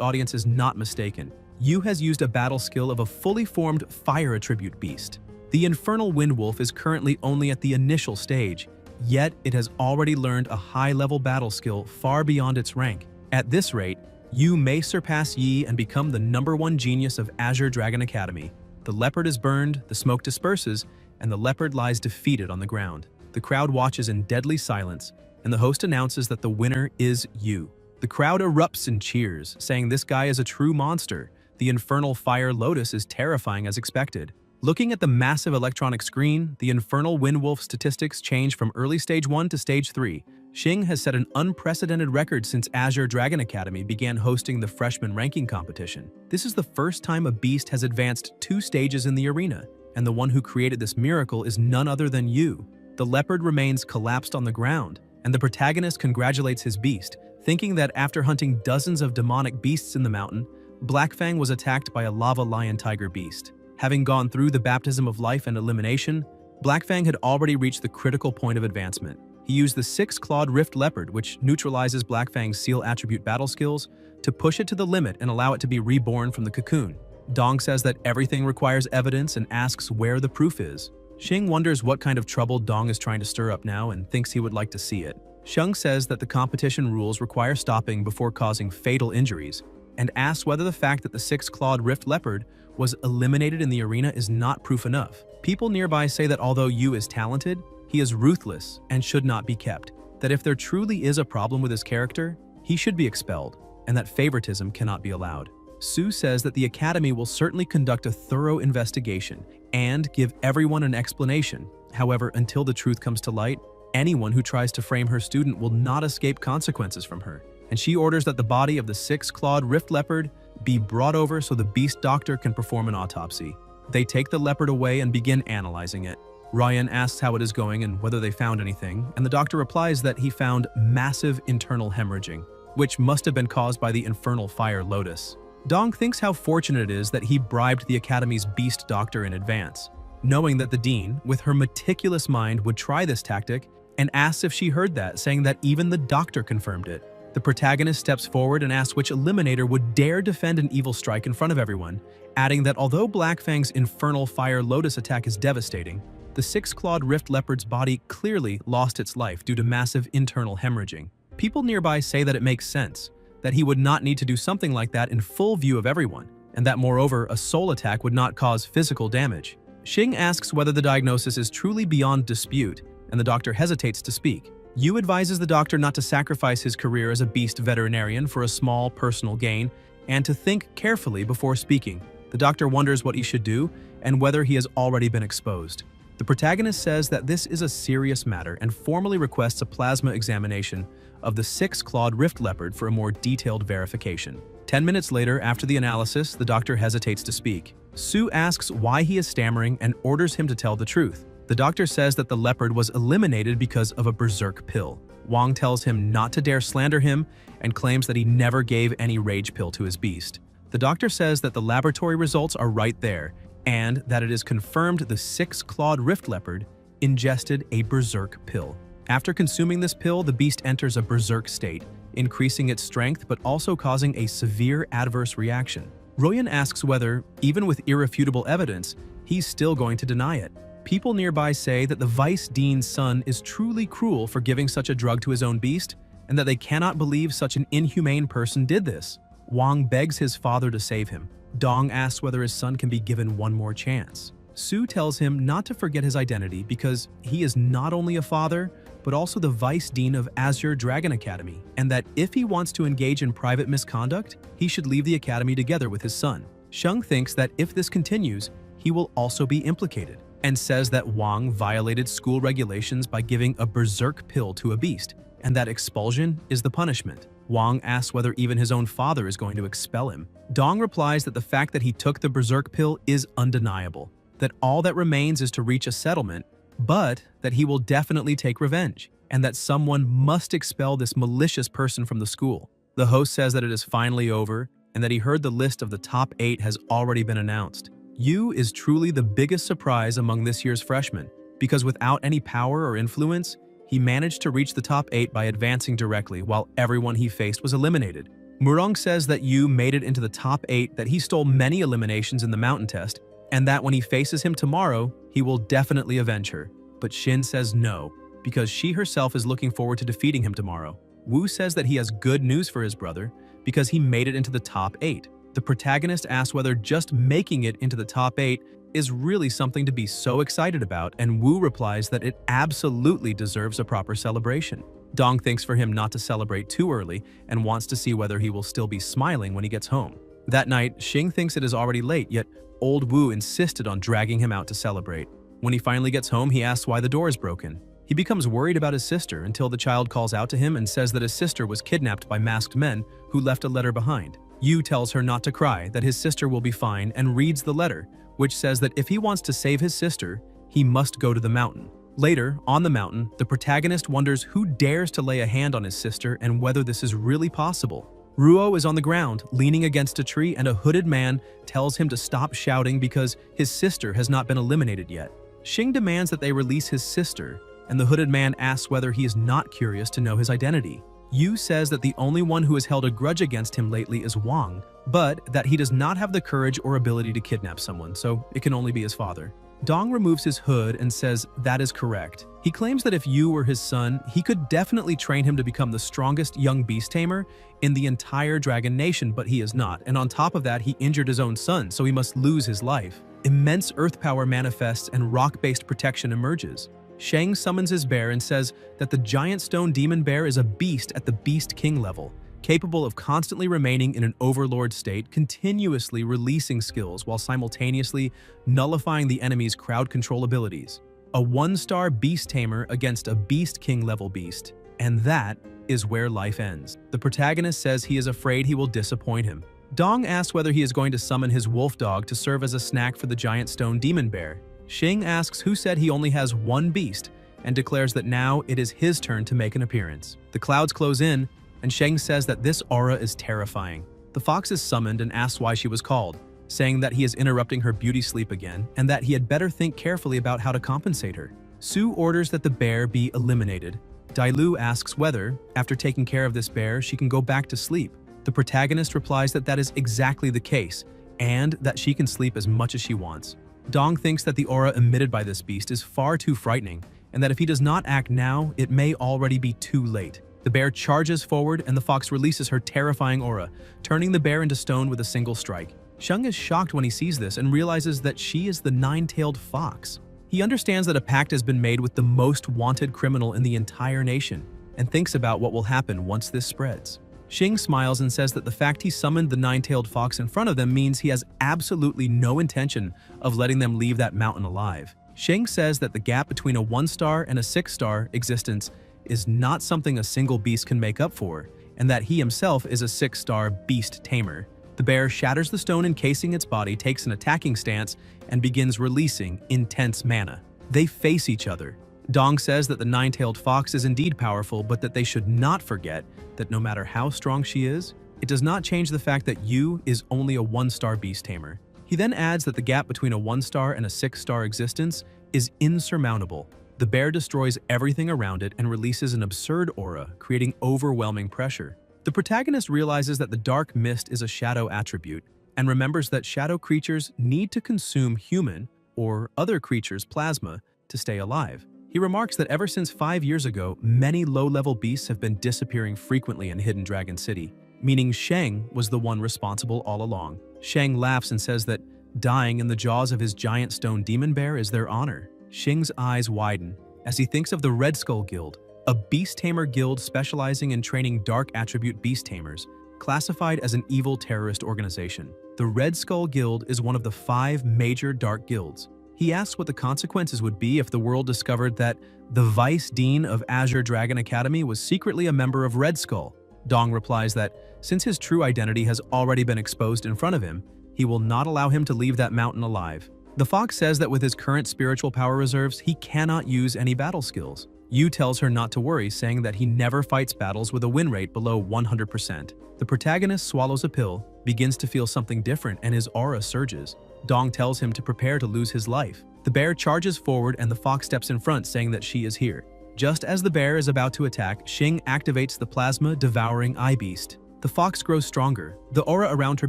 S1: audience is not mistaken. Yu has used a battle skill of a fully formed fire attribute beast. The Infernal Wind Wolf is currently only at the initial stage, yet it has already learned a high-level battle skill far beyond its rank. At this rate, Yu may surpass Yi and become the #1 genius of Azure Dragon Academy. The leopard is burned, the smoke disperses, and the leopard lies defeated on the ground. The crowd watches in deadly silence, and the host announces that the winner is Yu. The crowd erupts in cheers, saying this guy is a true monster. The Infernal Fire Lotus is terrifying as expected. Looking at the massive electronic screen, the Infernal Windwolf statistics change from early Stage 1 to Stage 3. Xing has set an unprecedented record since Azure Dragon Academy began hosting the freshman ranking competition. This is the first time a beast has advanced 2 stages in the arena, and the one who created this miracle is none other than Yu. The leopard remains collapsed on the ground, and the protagonist congratulates his beast, thinking that after hunting dozens of demonic beasts in the mountain, Blackfang was attacked by a lava lion tiger beast. Having gone through the baptism of life and elimination, Blackfang had already reached the critical point of advancement. He used the 6-clawed Rift Leopard, which neutralizes Blackfang's seal attribute battle skills, to push it to the limit and allow it to be reborn from the cocoon. Dong says that everything requires evidence and asks where the proof is. Xing wonders what kind of trouble Dong is trying to stir up now and thinks he would like to see it. Sheng says that the competition rules require stopping before causing fatal injuries, and asks whether the fact that the 6-clawed Rift Leopard was eliminated in the arena is not proof enough. People nearby say that although Yu is talented, he is ruthless and should not be kept, that if there truly is a problem with his character, he should be expelled, and that favoritism cannot be allowed. Su says that the Academy will certainly conduct a thorough investigation and give everyone an explanation. However, until the truth comes to light, anyone who tries to frame her student will not escape consequences from her, and she orders that the body of the 6-clawed Rift Leopard be brought over so the beast doctor can perform an autopsy. They take the leopard away and begin analyzing it. Ryan asks how it is going and whether they found anything, and the doctor replies that he found massive internal hemorrhaging, which must have been caused by the Infernal Fire Lotus. Dong thinks how fortunate it is that he bribed the Academy's beast doctor in advance, knowing that the dean, with her meticulous mind, would try this tactic, and asks if she heard that, saying that even the doctor confirmed it. The protagonist steps forward and asks which eliminator would dare defend an evil strike in front of everyone, adding that although Blackfang's Infernal Fire Lotus attack is devastating, the 6-clawed Rift Leopard's body clearly lost its life due to massive internal hemorrhaging. People nearby say that it makes sense, that he would not need to do something like that in full view of everyone, and that moreover, a soul attack would not cause physical damage. Xing asks whether the diagnosis is truly beyond dispute, and the doctor hesitates to speak. Yu advises the doctor not to sacrifice his career as a beast veterinarian for a small personal gain, and to think carefully before speaking. The doctor wonders what he should do, and whether he has already been exposed. The protagonist says that this is a serious matter and formally requests a plasma examination of the 6-clawed Rift Leopard for a more detailed verification. 10 minutes later, after the analysis, the doctor hesitates to speak. Su asks why he is stammering and orders him to tell the truth. The doctor says that the leopard was eliminated because of a berserk pill. Wang tells him not to dare slander him and claims that he never gave any rage pill to his beast. The doctor says that the laboratory results are right there, and that it is confirmed the 6-clawed Rift Leopard ingested a berserk pill. After consuming this pill, the beast enters a berserk state, increasing its strength but also causing a severe adverse reaction. Royan asks whether, even with irrefutable evidence, he's still going to deny it. People nearby say that the Vice Dean's son is truly cruel for giving such a drug to his own beast, and that they cannot believe such an inhumane person did this. Wang begs his father to save him. Dong asks whether his son can be given one more chance. Su tells him not to forget his identity because he is not only a father, but also the vice dean of Azure Dragon Academy, and that if he wants to engage in private misconduct, he should leave the academy together with his son. Sheng thinks that if this continues, he will also be implicated, and says that Wang violated school regulations by giving a berserk pill to a beast, and that expulsion is the punishment. Wang asks whether even his own father is going to expel him. Dong replies that the fact that he took the berserk pill is undeniable, that all that remains is to reach a settlement, but that he will definitely take revenge, and that someone must expel this malicious person from the school. The host says that it is finally over, and that he heard the list of the top 8 has already been announced. Yu is truly the biggest surprise among this year's freshmen, because without any power or influence, he managed to reach the top 8 by advancing directly while everyone he faced was eliminated. Murong says that Yu made it into the top 8, that he stole many eliminations in the mountain test, and that when he faces him tomorrow, he will definitely avenge her. But Shin says no, because she herself is looking forward to defeating him tomorrow. Wu says that he has good news for his brother, because he made it into the top 8. The protagonist asks whether just making it into the top 8 is really something to be so excited about, and Wu replies that it absolutely deserves a proper celebration. Dong thinks for him not to celebrate too early and wants to see whether he will still be smiling when he gets home. That night, Xing thinks it is already late, yet old Wu insisted on dragging him out to celebrate. When he finally gets home, he asks why the door is broken. He becomes worried about his sister until the child calls out to him and says that his sister was kidnapped by masked men who left a letter behind. Yu tells her not to cry, that his sister will be fine, and reads the letter, which says that if he wants to save his sister, he must go to the mountain. Later, on the mountain, the protagonist wonders who dares to lay a hand on his sister and whether this is really possible. Ruo is on the ground, leaning against a tree, and a hooded man tells him to stop shouting because his sister has not been eliminated yet. Xing demands that they release his sister, and the hooded man asks whether he is not curious to know his identity. Yu says that the only one who has held a grudge against him lately is Wang, but that he does not have the courage or ability to kidnap someone, so it can only be his father. Dong removes his hood and says that is correct. He claims that if Yu were his son, he could definitely train him to become the strongest young beast tamer in the entire Dragon Nation, but he is not, and on top of that, he injured his own son, so he must lose his life. Immense earth power manifests and rock-based protection emerges. Shang summons his bear and says that the giant stone demon bear is a beast at the Beast King level, capable of constantly remaining in an overlord state, continuously releasing skills while simultaneously nullifying the enemy's crowd control abilities. A 1-star beast tamer against a Beast King level beast, and that is where life ends. The protagonist says he is afraid he will disappoint him. Dong asks whether he is going to summon his wolf dog to serve as a snack for the giant stone demon bear. Xing asks who said he only has one beast, and declares that now it is his turn to make an appearance. The clouds close in, and Sheng says that this aura is terrifying. The fox is summoned and asks why she was called, saying that he is interrupting her beauty sleep again, and that he had better think carefully about how to compensate her. Su orders that the bear be eliminated. Dailu asks whether, after taking care of this bear, she can go back to sleep. The protagonist replies that that is exactly the case, and that she can sleep as much as she wants. Dong thinks that the aura emitted by this beast is far too frightening, and that if he does not act now, it may already be too late. The bear charges forward, and the fox releases her terrifying aura, turning the bear into stone with a single strike. Sheng is shocked when he sees this and realizes that she is the nine-tailed fox. He understands that a pact has been made with the most wanted criminal in the entire nation, and thinks about what will happen once this spreads. Xing smiles and says that the fact he summoned the nine-tailed fox in front of them means he has absolutely no intention of letting them leave that mountain alive. Xing says that the gap between a 1-star and a 6-star existence is not something a single beast can make up for, and that he himself is a 6-star beast tamer. The bear shatters the stone encasing its body, takes an attacking stance, and begins releasing intense mana. They face each other. Dong says that the nine-tailed fox is indeed powerful, but that they should not forget that no matter how strong she is, it does not change the fact that Yu is only a 1-star beast tamer. He then adds that the gap between a 1-star and a 6-star existence is insurmountable. The bear destroys everything around it and releases an absurd aura, creating overwhelming pressure. The protagonist realizes that the dark mist is a shadow attribute, and remembers that shadow creatures need to consume human or other creatures' plasma to stay alive. He remarks that ever since 5 years ago, many low-level beasts have been disappearing frequently in Hidden Dragon City, meaning Sheng was the one responsible all along. Sheng laughs and says that dying in the jaws of his giant stone demon bear is their honor. Xing's eyes widen as he thinks of the Red Skull Guild, a beast tamer guild specializing in training dark attribute beast tamers, classified as an evil terrorist organization. The Red Skull Guild is one of the 5 major dark guilds. He asks what the consequences would be if the world discovered that the Vice Dean of Azure Dragon Academy was secretly a member of Red Skull. Dong replies that since his true identity has already been exposed in front of him, he will not allow him to leave that mountain alive. The fox says that with his current spiritual power reserves, he cannot use any battle skills. Yu tells her not to worry, saying that he never fights battles with a win rate below 100%. The protagonist swallows a pill, begins to feel something different, and his aura surges. Dong tells him to prepare to lose his life. The bear charges forward and the fox steps in front, saying that she is here. Just as the bear is about to attack, Xing activates the plasma-devouring eye beast. The fox grows stronger, the aura around her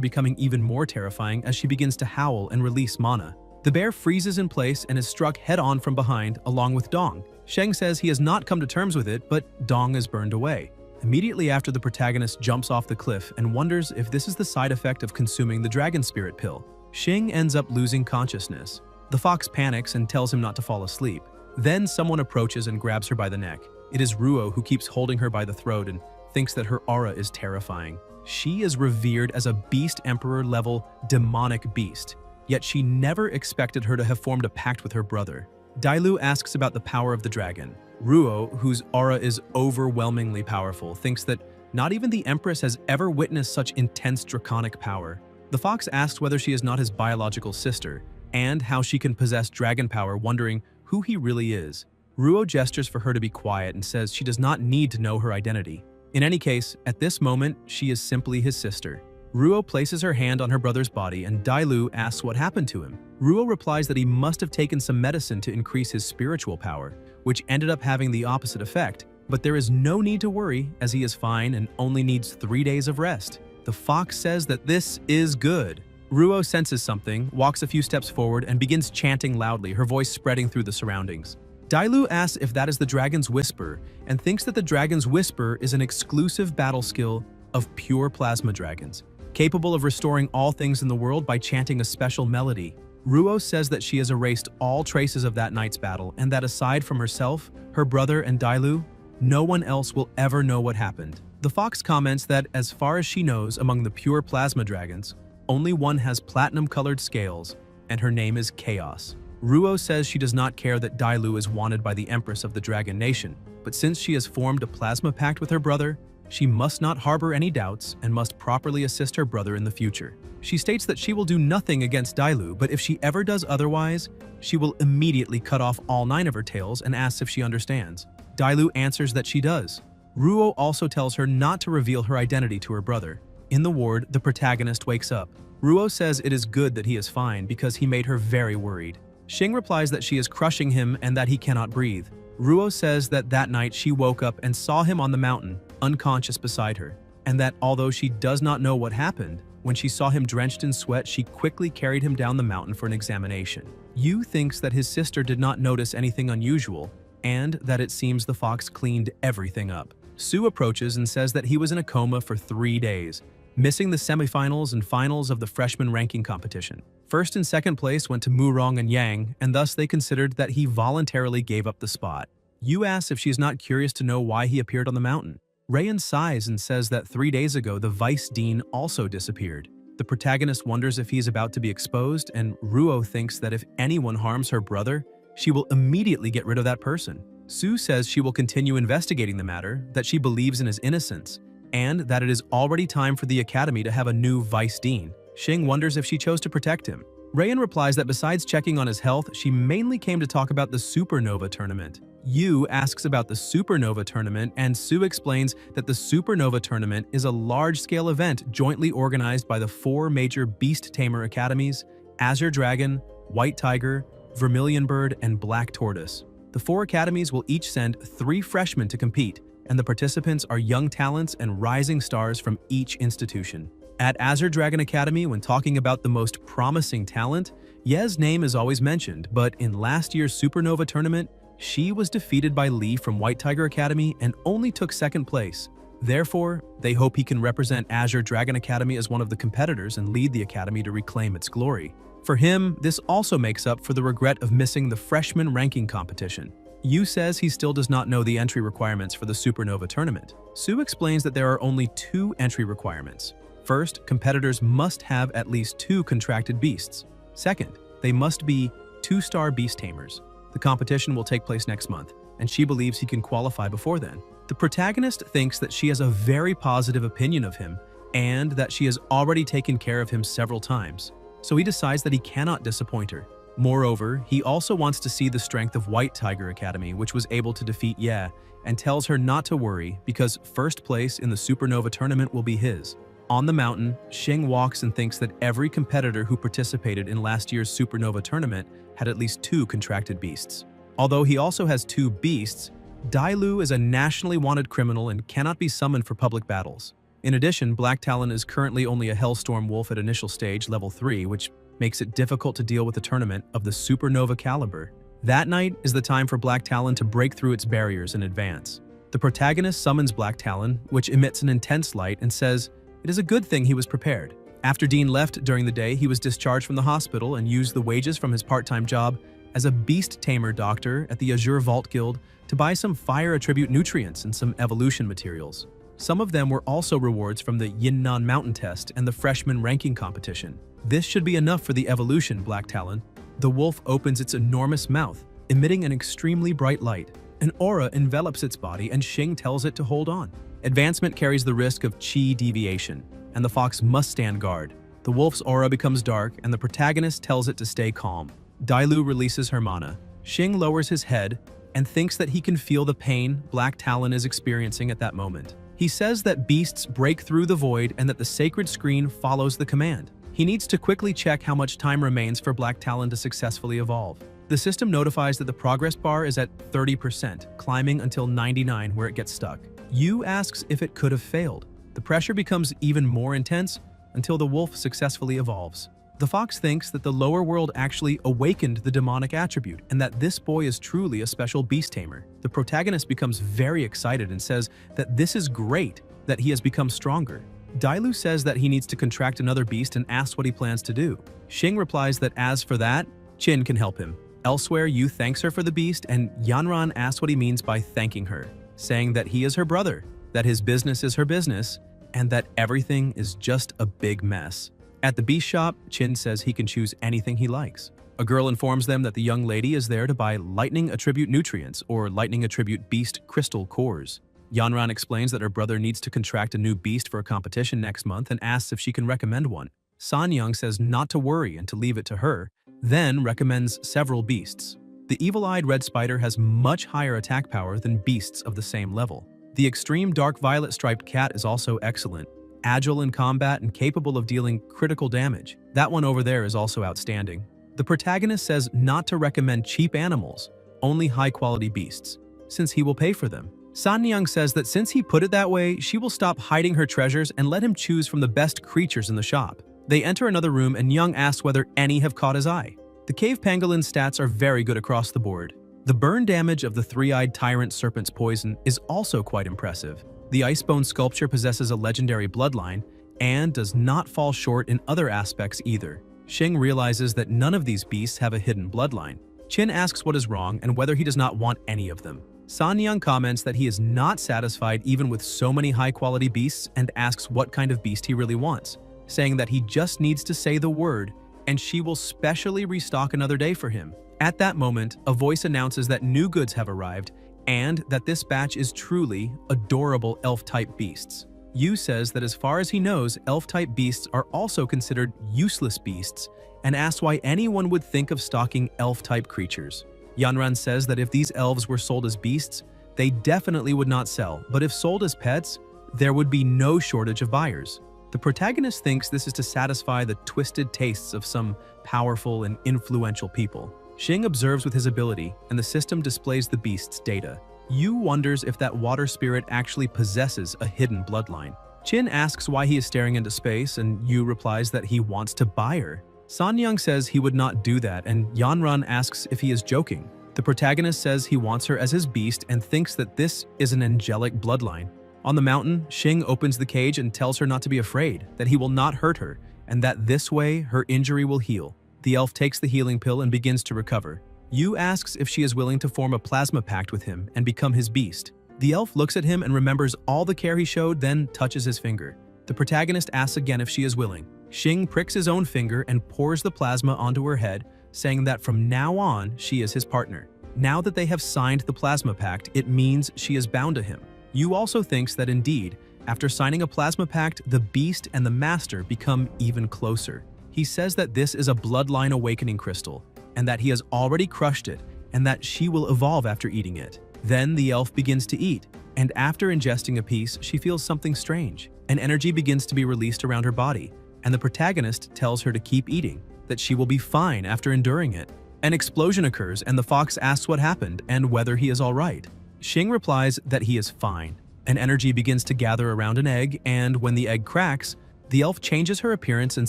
S1: becoming even more terrifying as she begins to howl and release mana. The bear freezes in place and is struck head-on from behind, along with Dong. Sheng says he has not come to terms with it, but Dong is burned away. Immediately after, the protagonist jumps off the cliff and wonders if this is the side effect of consuming the dragon spirit pill. Xing ends up losing consciousness. The fox panics and tells him not to fall asleep. Then someone approaches and grabs her by the neck. It is Ruo, who keeps holding her by the throat and thinks that her aura is terrifying. She is revered as a beast emperor level demonic beast, yet she never expected her to have formed a pact with her brother. Dailu asks about the power of the dragon. Ruo, whose aura is overwhelmingly powerful, thinks that not even the Empress has ever witnessed such intense draconic power. The fox asks whether she is not his biological sister, and how she can possess dragon power, wondering who he really is. Ruo gestures for her to be quiet and says she does not need to know her identity. In any case, at this moment, she is simply his sister. Ruo places her hand on her brother's body and Dailu asks what happened to him. Ruo replies that he must have taken some medicine to increase his spiritual power, which ended up having the opposite effect, but there is no need to worry as he is fine and only needs 3 days of rest. The fox says that this is good. Ruo senses something, walks a few steps forward, and begins chanting loudly, her voice spreading through the surroundings. Dailu asks if that is the Dragon's Whisper, and thinks that the Dragon's Whisper is an exclusive battle skill of pure plasma dragons, capable of restoring all things in the world by chanting a special melody. Ruo says that she has erased all traces of that night's battle, and that aside from herself, her brother, and Dailu, no one else will ever know what happened. The fox comments that, as far as she knows, among the pure plasma dragons, only one has platinum-colored scales, and her name is Chaos. Ruo says she does not care that Dailu is wanted by the Empress of the Dragon Nation, but since she has formed a plasma pact with her brother, she must not harbor any doubts and must properly assist her brother in the future. She states that she will do nothing against Dailu, but if she ever does otherwise, she will immediately cut off all 9 of her tails and asks if she understands. Dailu answers that she does. Ruo also tells her not to reveal her identity to her brother. In the ward, the protagonist wakes up. Ruo says it is good that he is fine because he made her very worried. Xing replies that she is crushing him and that he cannot breathe. Ruo says that that night she woke up and saw him on the mountain, unconscious beside her, and that although she does not know what happened, when she saw him drenched in sweat, she quickly carried him down the mountain for an examination. Yu thinks that his sister did not notice anything unusual, and that it seems the fox cleaned everything up. Su approaches and says that he was in a coma for 3 days, missing the semifinals and finals of the freshman ranking competition. First and second place went to Murong and Yang, and thus they considered that he voluntarily gave up the spot. Yu asks if she is not curious to know why he appeared on the mountain. Rayan sighs and says that 3 days ago the Vice Dean also disappeared. The protagonist wonders if he is about to be exposed, and Ruo thinks that if anyone harms her brother, she will immediately get rid of that person. Su says she will continue investigating the matter, that she believes in his innocence, and that it is already time for the Academy to have a new Vice Dean. Xing wonders if she chose to protect him. Rayan replies that besides checking on his health, she mainly came to talk about the Supernova tournament. Yu asks about the Supernova tournament, and Su explains that the Supernova tournament is a large-scale event jointly organized by the 4 major Beast Tamer Academies: Azure Dragon, White Tiger, Vermilion Bird, and Black Tortoise. The 4 academies will each send 3 freshmen to compete, and the participants are young talents and rising stars from each institution. At Azure Dragon Academy, when talking about the most promising talent, Ye's name is always mentioned, but in last year's Supernova tournament, she was defeated by Lee from White Tiger Academy and only took 2nd place. Therefore, they hope he can represent Azure Dragon Academy as one of the competitors and lead the academy to reclaim its glory. For him, this also makes up for the regret of missing the freshman ranking competition. Yu says he still does not know the entry requirements for the Supernova tournament. Su explains that there are only 2 entry requirements. First, competitors must have at least 2 contracted beasts. Second, they must be 2-star beast tamers. The competition will take place next month, and she believes he can qualify before then. The protagonist thinks that she has a very positive opinion of him and that she has already taken care of him several times, so he decides that he cannot disappoint her. Moreover, he also wants to see the strength of White Tiger Academy, which was able to defeat Ye, and tells her not to worry because first place in the Supernova tournament will be his. On the mountain, Xing walks and thinks that every competitor who participated in last year's Supernova tournament had at least 2 contracted beasts. Although he also has 2 beasts, Dailu is a nationally wanted criminal and cannot be summoned for public battles. In addition, Black Talon is currently only a Hellstorm Wolf at initial stage, level 3, which makes it difficult to deal with a tournament of the Supernova caliber. That night is the time for Black Talon to break through its barriers and advance. The protagonist summons Black Talon, which emits an intense light, and says it is a good thing he was prepared. After Dean left during the day, he was discharged from the hospital and used the wages from his part-time job as a beast tamer doctor at the Azure Vault Guild to buy some fire attribute nutrients and some evolution materials. Some of them were also rewards from the Yinnan Mountain Test and the freshman ranking competition. This should be enough for the evolution, Black Talon. The wolf opens its enormous mouth, emitting an extremely bright light. An aura envelops its body and Xing tells it to hold on. Advancement carries the risk of chi deviation, and the fox must stand guard. The wolf's aura becomes dark and the protagonist tells it to stay calm. Dailu releases her mana. Xing lowers his head and thinks that he can feel the pain Black Talon is experiencing at that moment. He says that beasts break through the void and that the sacred screen follows the command. He needs to quickly check how much time remains for Black Talon to successfully evolve. The system notifies that the progress bar is at 30%, climbing until 99 where it gets stuck. Yu asks if it could have failed. The pressure becomes even more intense until the wolf successfully evolves. The fox thinks that the lower world actually awakened the demonic attribute and that this boy is truly a special beast tamer. The protagonist becomes very excited and says that this is great, that he has become stronger. Dailu says that he needs to contract another beast and asks what he plans to do. Xing replies that as for that, Qin can help him. Elsewhere, Yu thanks her for the beast and Yanran asks what he means by thanking her, saying that he is her brother, that his business is her business, and that everything is just a big mess. At the beast shop, Qin says he can choose anything he likes. A girl informs them that the young lady is there to buy lightning attribute nutrients or lightning attribute beast crystal cores. Yanran explains that her brother needs to contract a new beast for a competition next month and asks if she can recommend one. Sanyang says not to worry and to leave it to her, then recommends several beasts. The evil-eyed red spider has much higher attack power than beasts of the same level. The extreme dark violet striped cat is also excellent, agile in combat and capable of dealing critical damage. That one over there is also outstanding. The protagonist says not to recommend cheap animals, only high-quality beasts, since he will pay for them. Sanyang says that since he put it that way, she will stop hiding her treasures and let him choose from the best creatures in the shop. They enter another room and Young asks whether any have caught his eye. The cave pangolin's stats are very good across the board. The burn damage of the three-eyed tyrant serpent's poison is also quite impressive. The Icebone sculpture possesses a legendary bloodline and does not fall short in other aspects either. Xing realizes that none of these beasts have a hidden bloodline. Qin asks what is wrong and whether he does not want any of them. Sanyang comments that he is not satisfied even with so many high-quality beasts and asks what kind of beast he really wants, saying that he just needs to say the word and she will specially restock another day for him. At that moment, a voice announces that new goods have arrived and that this batch is truly adorable elf-type beasts. Yu says that as far as he knows, elf-type beasts are also considered useless beasts and asks why anyone would think of stocking elf-type creatures. Yanran says that if these elves were sold as beasts, they definitely would not sell, but if sold as pets, there would be no shortage of buyers. The protagonist thinks this is to satisfy the twisted tastes of some powerful and influential people. Xing observes with his ability, and the system displays the beast's data. Yu wonders if that water spirit actually possesses a hidden bloodline. Qin asks why he is staring into space, and Yu replies that he wants to buy her. Sanyang says he would not do that, and Yanran asks if he is joking. The protagonist says he wants her as his beast and thinks that this is an angelic bloodline. On the mountain, Xing opens the cage and tells her not to be afraid, that he will not hurt her, and that this way her injury will heal. The elf takes the healing pill and begins to recover. Yu asks if she is willing to form a plasma pact with him and become his beast. The elf looks at him and remembers all the care he showed, then touches his finger. The protagonist asks again if she is willing. Xing pricks his own finger and pours the plasma onto her head, saying that from now on, she is his partner. Now that they have signed the plasma pact, it means she is bound to him. Yu also thinks that indeed, after signing a plasma pact, the beast and the master become even closer. He says that this is a bloodline awakening crystal, and that he has already crushed it, and that she will evolve after eating it. Then the elf begins to eat, and after ingesting a piece, she feels something strange. An energy begins to be released around her body, and the protagonist tells her to keep eating, that she will be fine after enduring it. An explosion occurs, and the fox asks what happened and whether he is all right. Xing replies that he is fine. An energy begins to gather around an egg, and when the egg cracks, the elf changes her appearance and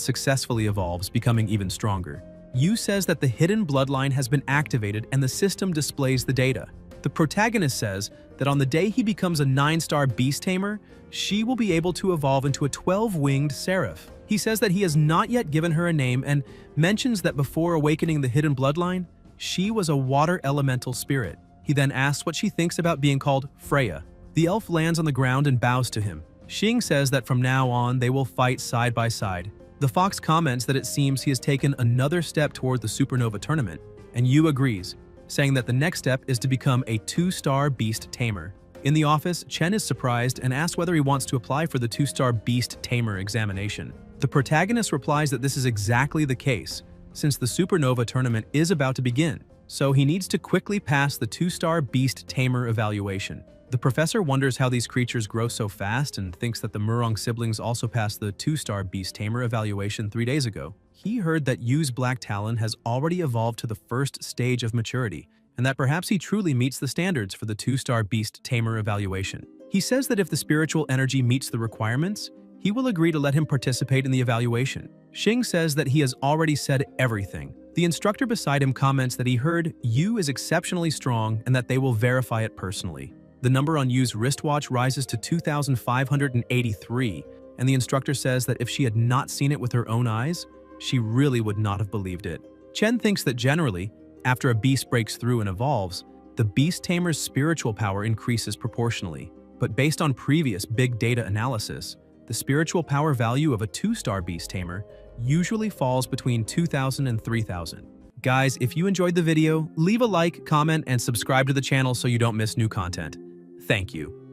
S1: successfully evolves, becoming even stronger. Yu says that the hidden bloodline has been activated and the system displays the data. The protagonist says that on the day he becomes a 9-star beast tamer, she will be able to evolve into a 12-winged seraph. He says that he has not yet given her a name and mentions that before awakening the hidden bloodline, she was a water elemental spirit. He then asks what she thinks about being called Freya. The elf lands on the ground and bows to him. Xing says that from now on they will fight side by side. The fox comments that it seems he has taken another step toward the supernova tournament, and Yu agrees, saying that the next step is to become a 2-star beast tamer. In the office, Chen is surprised and asks whether he wants to apply for the 2-star beast tamer examination. The protagonist replies that this is exactly the case, since the supernova tournament is about to begin, so he needs to quickly pass the 2-star beast tamer evaluation. The professor wonders how these creatures grow so fast and thinks that the Murong siblings also passed the 2-star beast tamer evaluation 3 days ago. He heard that Yu's Black Talon has already evolved to the first stage of maturity, and that perhaps he truly meets the standards for the 2-star beast tamer evaluation. He says that if the spiritual energy meets the requirements, he will agree to let him participate in the evaluation. Xing says that he has already said everything. The instructor beside him comments that he heard Yu is exceptionally strong and that they will verify it personally. The number on Yu's wristwatch rises to 2,583, and the instructor says that if she had not seen it with her own eyes, she really would not have believed it. Chen thinks that generally, after a beast breaks through and evolves, the beast tamer's spiritual power increases proportionally. But based on previous big data analysis, the spiritual power value of a 2-star beast tamer usually falls between 2,000 and 3,000. Guys, if you enjoyed the video, leave a like, comment, and subscribe to the channel so you don't miss new content. Thank you.